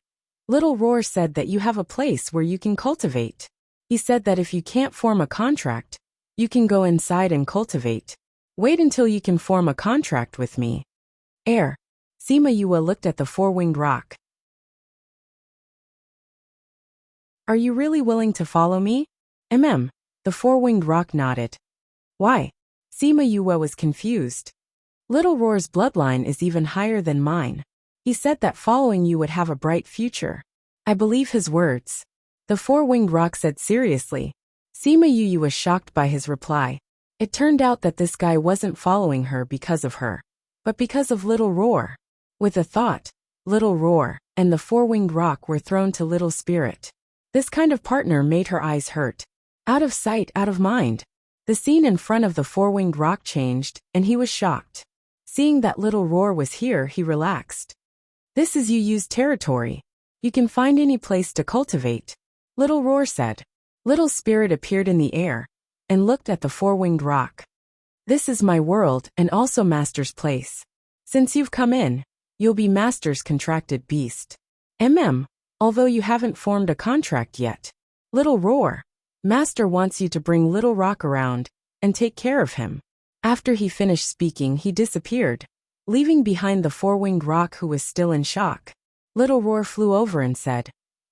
Little Roar said that you have a place where you can cultivate. He said that if you can't form a contract, you can go inside and cultivate. Wait until you can form a contract with me. Sima Yue looked at the four-winged rock. Are you really willing to follow me? The four-winged rock nodded. Why? Sima Yue was confused. Little Roar's bloodline is even higher than mine. He said that following you would have a bright future. I believe his words. The four-winged rock said seriously. Sima Yu was shocked by his reply. It turned out that this guy wasn't following her because of her, but because of Little Roar. With a thought, Little Roar and the four-winged rock were thrown to Little Spirit. This kind of partner made her eyes hurt. Out of sight, out of mind. The scene in front of the four-winged rock changed, and he was shocked. Seeing that Little Roar was here, he relaxed. This is Yu's territory. You can find any place to cultivate, Little Roar said. Little Spirit appeared in the air and looked at the four-winged rock. This is my world and also Master's place. Since you've come in, you'll be Master's contracted beast. Although you haven't formed a contract yet. Little Roar. Master wants you to bring Little Rock around and take care of him. After he finished speaking, he disappeared, leaving behind the four-winged rock, who was still in shock. Little Roar flew over and said,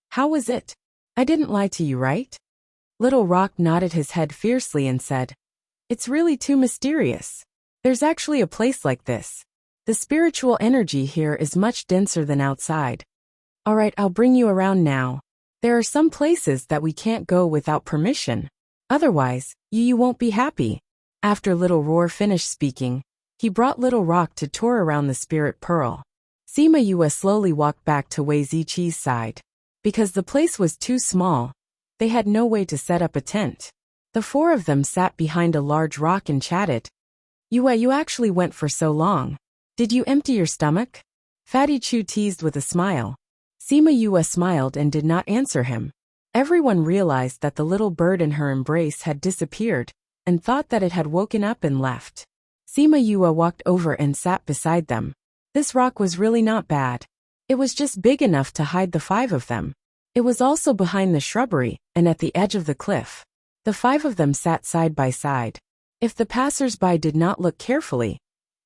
"How was it? I didn't lie to you, right?" Little Rock nodded his head fiercely and said, "It's really too mysterious. There's actually a place like this. The spiritual energy here is much denser than outside. Alright, I'll bring you around now. There are some places that we can't go without permission. Otherwise, you won't be happy." After Little Roar finished speaking, he brought Little Rock to tour around the Spirit Pearl. Sima Yue slowly walked back to Wei Ziqi's side. Because the place was too small, they had no way to set up a tent. The four of them sat behind a large rock and chatted. You actually went for so long. Did you empty your stomach?" Fatty Chu teased with a smile. Sima Yue smiled and did not answer him. Everyone realized that the little bird in her embrace had disappeared and thought that it had woken up and left. Sima Yue walked over and sat beside them. This rock was really not bad. It was just big enough to hide the five of them. It was also behind the shrubbery and at the edge of the cliff. The five of them sat side by side. If the passers-by did not look carefully,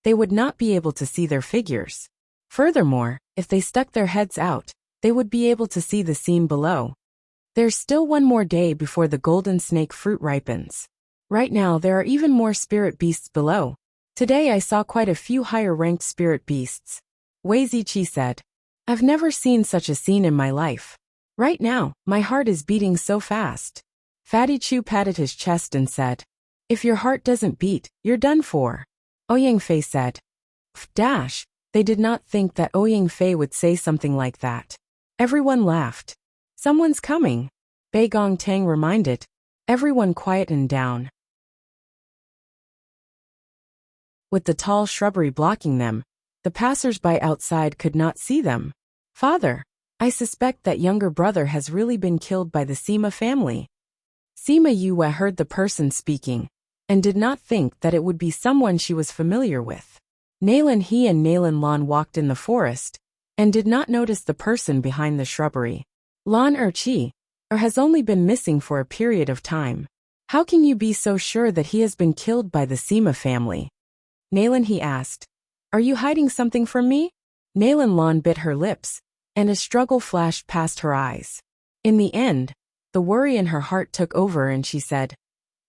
they would not be able to see their figures. Furthermore, if they stuck their heads out, they would be able to see the scene below. There's still one more day before the golden snake fruit ripens. Right now there are even more spirit beasts below. Today I saw quite a few higher-ranked spirit beasts. Wei Ziqi said. I've never seen such a scene in my life. Right now, my heart is beating so fast. Fatty Chu patted his chest and said, If your heart doesn't beat, you're done for. Ouyang Fei said. Dash. They did not think that Ouyang Fei would say something like that. Everyone laughed. Someone's coming. Bei Gong Tang reminded. Everyone quietened down. With the tall shrubbery blocking them, the passers-by outside could not see them. Father, I suspect that younger brother has really been killed by the Sima family. Sima Yue heard the person speaking, and did not think that it would be someone she was familiar with. Nalan He and Nalan Lan walked in the forest, and did not notice the person behind the shrubbery. Lan Erqi, has only been missing for a period of time. How can you be so sure that he has been killed by the Sima family? Nalan He asked. Are you hiding something from me? Nalan Lan bit her lips, and a struggle flashed past her eyes. In the end, the worry in her heart took over and she said,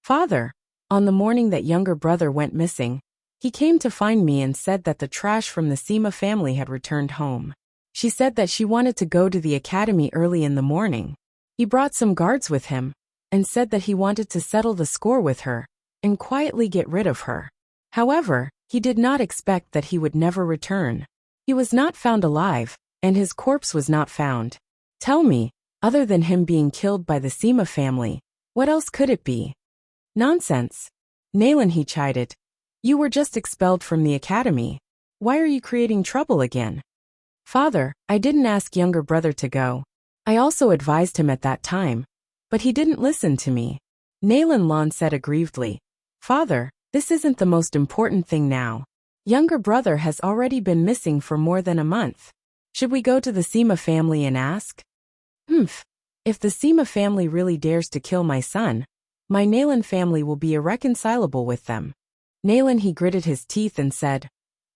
Father, on the morning that younger brother went missing, he came to find me and said that the trash from the Sima family had returned home. She said that she wanted to go to the academy early in the morning. He brought some guards with him, and said that he wanted to settle the score with her, and quietly get rid of her. However, he did not expect that he would never return. He was not found alive, and his corpse was not found. Tell me, other than him being killed by the Sima family, what else could it be? Nonsense. Nalan He chided. You were just expelled from the academy. Why are you creating trouble again? Father, I didn't ask younger brother to go. I also advised him at that time, but he didn't listen to me. Nalan Lan said aggrievedly. Father, this isn't the most important thing now. Younger brother has already been missing for more than a month. Should we go to the Sima family and ask? If the Sima family really dares to kill my son, my Nalan family will be irreconcilable with them. Nalan He gritted his teeth and said,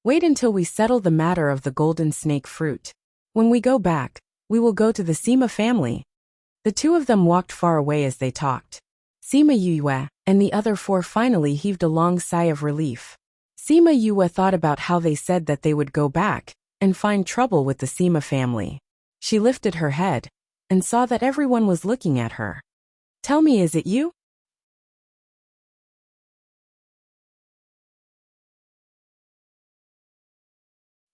Wait until we settle the matter of the golden snake fruit. When we go back, we will go to the Sima family. The two of them walked far away as they talked. Sima Yue and the other four finally heaved a long sigh of relief. Sima Yue thought about how they said that they would go back and find trouble with the Sima family. She lifted her head and saw that everyone was looking at her. "Tell me, is it you?"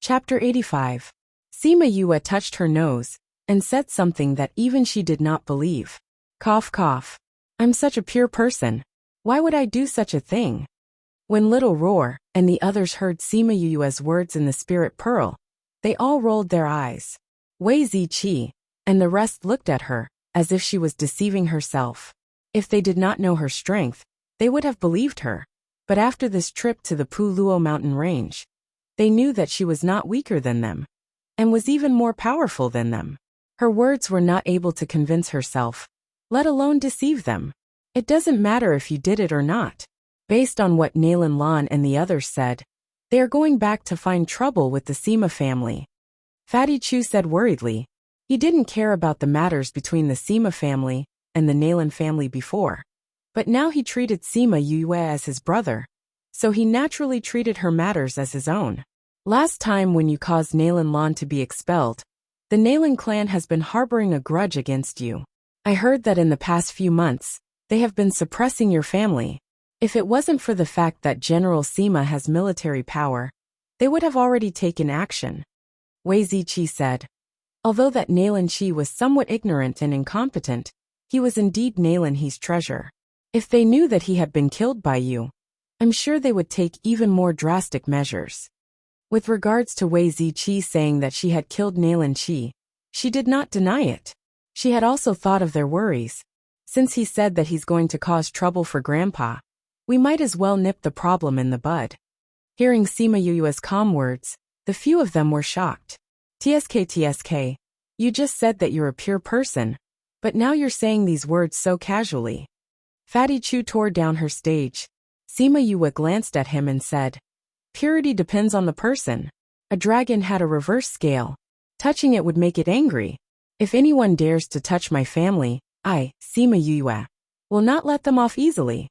Chapter 85. Sima Yue touched her nose and said something that even she did not believe. Cough, cough. "I'm such a pure person. Why would I do such a thing?" When Little Roar and the others heard Sima Yue's words in the spirit pearl, they all rolled their eyes. Wei Ziqi and the rest looked at her as if she was deceiving herself. If they did not know her strength, they would have believed her. But after this trip to the Puluo mountain range, they knew that she was not weaker than them, and was even more powerful than them. Her words were not able to convince herself, let alone deceive them. It doesn't matter if you did it or not. Based on what Nalan Lan and the others said, they are going back to find trouble with the Sima family. Fatty Chu said worriedly. He didn't care about the matters between the Sima family and the Nalan family before. But now he treated Sima Yue as his brother, so he naturally treated her matters as his own. Last time when you caused Nalan Lan to be expelled, the Nalan clan has been harboring a grudge against you. I heard that in the past few months, they have been suppressing your family. If it wasn't for the fact that General Sima has military power, they would have already taken action. Wei Ziqi said. Although that Nalan Chi was somewhat ignorant and incompetent, he was indeed Nalan He's treasure. If they knew that he had been killed by you, I'm sure they would take even more drastic measures. With regards to Wei Ziqi saying that she had killed Nalan Chi, she did not deny it. She had also thought of their worries. Since he said that he's going to cause trouble for Grandpa, we might as well nip the problem in the bud. Hearing Sima Yue's calm words, the few of them were shocked. TSK, you just said that you're a pure person, but now you're saying these words so casually. Fatty Chu tore down her stage. Sima Yue glanced at him and said, Purity depends on the person. A dragon had a reverse scale. Touching it would make it angry. If anyone dares to touch my family, I, Sima Yue, will not let them off easily.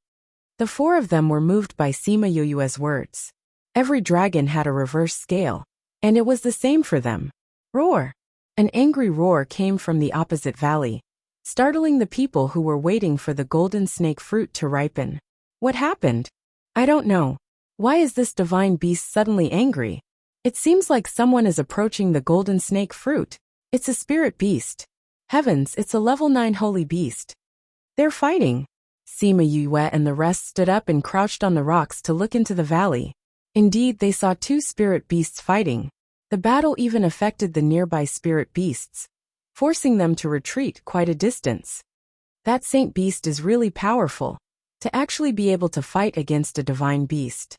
The four of them were moved by Sima Yue's words. Every dragon had a reverse scale, and it was the same for them. Roar! An angry roar came from the opposite valley, startling the people who were waiting for the golden snake fruit to ripen. What happened? I don't know. Why is this divine beast suddenly angry? It seems like someone is approaching the golden snake fruit. It's a spirit beast. Heavens, it's a level 9 holy beast. They're fighting. Sima Yue and the rest stood up and crouched on the rocks to look into the valley. Indeed, they saw two spirit beasts fighting. The battle even affected the nearby spirit beasts, forcing them to retreat quite a distance. That saint beast is really powerful, to actually be able to fight against a divine beast.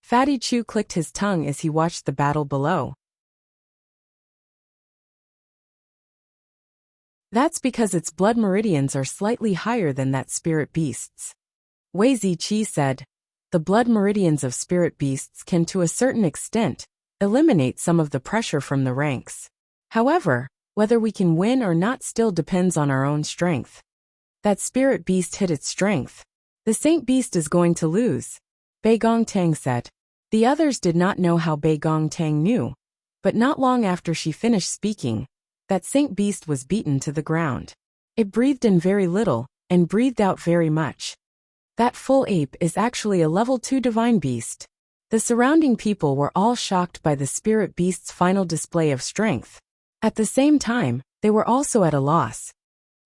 Fatty Chu clicked his tongue as he watched the battle below. That's because its blood meridians are slightly higher than that spirit beast's. Wei Ziqi said, the blood meridians of spirit beasts can to a certain extent eliminate some of the pressure from the ranks. However, whether we can win or not still depends on our own strength. That spirit beast hit its strength. The saint beast is going to lose, Bei Gongtang said. The others did not know how Bei Gongtang knew, but not long after she finished speaking, that saint beast was beaten to the ground. It breathed in very little and breathed out very much. That full ape is actually a level 2 divine beast. The surrounding people were all shocked by the spirit beast's final display of strength. At the same time, they were also at a loss.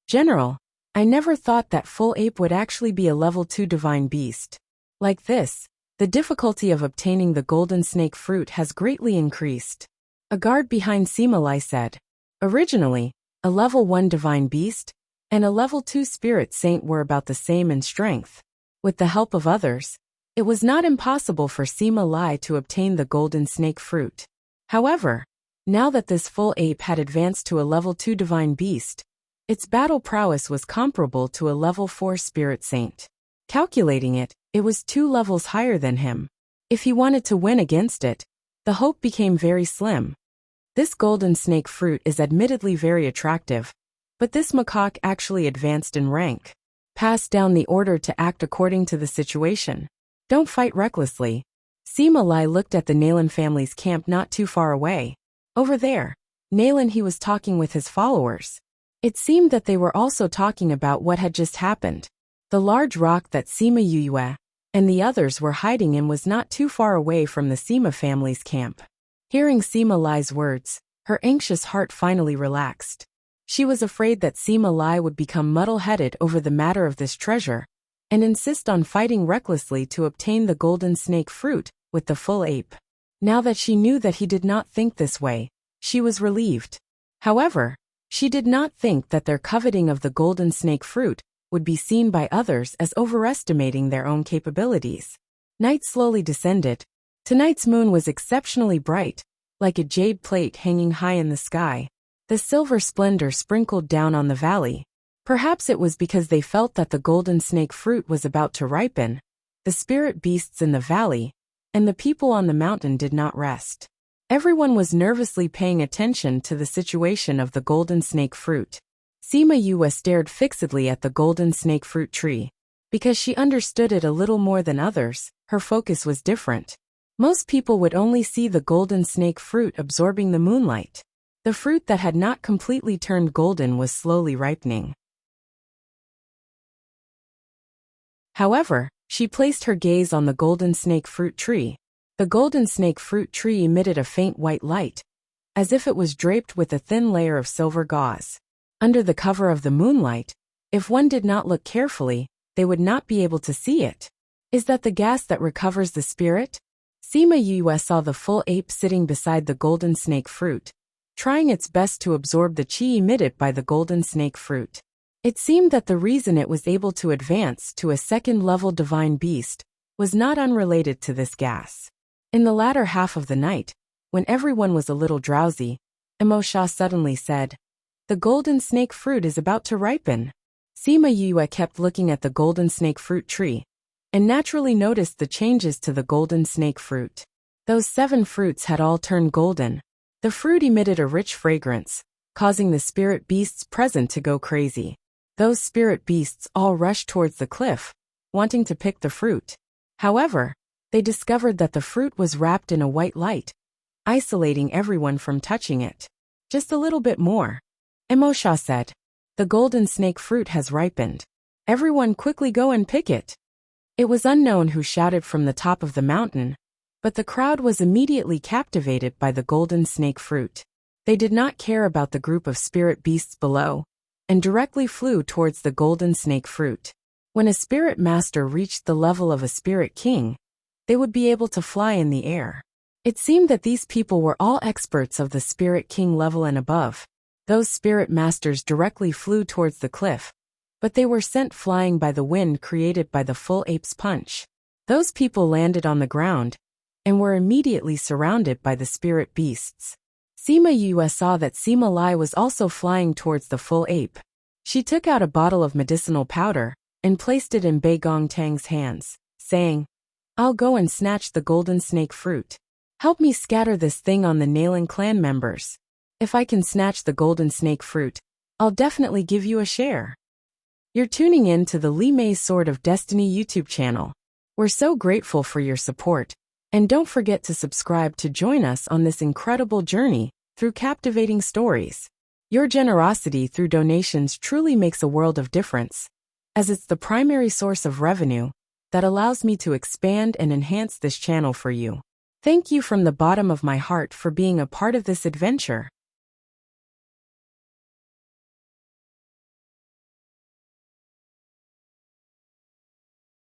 General, I never thought that full ape would actually be a level 2 divine beast. Like this, the difficulty of obtaining the golden snake fruit has greatly increased. A guard behind Sima Lai said. Originally, a level 1 divine beast and a level 2 spirit saint were about the same in strength. With the help of others, it was not impossible for Sima Lai to obtain the golden snake fruit. However, now that this full ape had advanced to a level 2 divine beast, its battle prowess was comparable to a level 4 spirit saint. Calculating it, it was 2 levels higher than him. If he wanted to win against it, the hope became very slim. This golden snake fruit is admittedly very attractive, but this macaque actually advanced in rank. Passed down the order to act according to the situation. Don't fight recklessly. Sima Lai looked at the Nalan family's camp not too far away. Over there, Nalan he was talking with his followers. It seemed that they were also talking about what had just happened. The large rock that Sima Yue and the others were hiding in was not too far away from the Sima family's camp. Hearing Sima Lai's words, her anxious heart finally relaxed. She was afraid that Sima Lai would become muddle-headed over the matter of this treasure and insist on fighting recklessly to obtain the golden snake fruit with the full ape. Now that she knew that he did not think this way, she was relieved. However, she did not think that their coveting of the golden snake fruit would be seen by others as overestimating their own capabilities. Night slowly descended. Tonight's moon was exceptionally bright, like a jade plate hanging high in the sky. The silver splendor sprinkled down on the valley. Perhaps it was because they felt that the golden snake fruit was about to ripen. The spirit beasts in the valley and the people on the mountain did not rest. Everyone was nervously paying attention to the situation of the golden snake fruit. Sima Yue stared fixedly at the golden snake fruit tree. Because she understood it a little more than others, her focus was different. Most people would only see the golden snake fruit absorbing the moonlight. The fruit that had not completely turned golden was slowly ripening. However, she placed her gaze on the golden snake fruit tree. The golden snake fruit tree emitted a faint white light, as if it was draped with a thin layer of silver gauze. Under the cover of the moonlight, if one did not look carefully, they would not be able to see it. Is that the gas that recovers the spirit? Sima Yue saw the full ape sitting beside the golden snake fruit, trying its best to absorb the qi emitted by the golden snake fruit. It seemed that the reason it was able to advance to a second-level divine beast was not unrelated to this gas. In the latter half of the night, when everyone was a little drowsy, Emosha suddenly said, "The golden snake fruit is about to ripen." Sima Yue kept looking at the golden snake fruit tree, and naturally noticed the changes to the golden snake fruit. Those 7 fruits had all turned golden. The fruit emitted a rich fragrance, causing the spirit beasts present to go crazy. Those spirit beasts all rushed towards the cliff, wanting to pick the fruit. However, they discovered that the fruit was wrapped in a white light, isolating everyone from touching it. "Just a little bit more," Emosha said. "The golden snake fruit has ripened. Everyone quickly go and pick it." It was unknown who shouted from the top of the mountain, but the crowd was immediately captivated by the golden snake fruit. They did not care about the group of spirit beasts below, and directly flew towards the golden snake fruit. When a spirit master reached the level of a spirit king, they would be able to fly in the air. It seemed that these people were all experts of the spirit king level and above. Those spirit masters directly flew towards the cliff, but they were sent flying by the wind created by the full ape's punch. Those people landed on the ground and were immediately surrounded by the spirit beasts. Sima Yue saw that Sima Lai was also flying towards the full ape. She took out a bottle of medicinal powder and placed it in Bei Gongtang's hands, saying, "I'll go and snatch the golden snake fruit. Help me scatter this thing on the Nailing clan members. If I can snatch the golden snake fruit, I'll definitely give you a share." You're tuning in to the Li Mei's Sword of Destiny YouTube channel. We're so grateful for your support, and don't forget to subscribe to join us on this incredible journey through captivating stories. Your generosity through donations truly makes a world of difference, as it's the primary source of revenue that allows me to expand and enhance this channel for you. Thank you from the bottom of my heart for being a part of this adventure.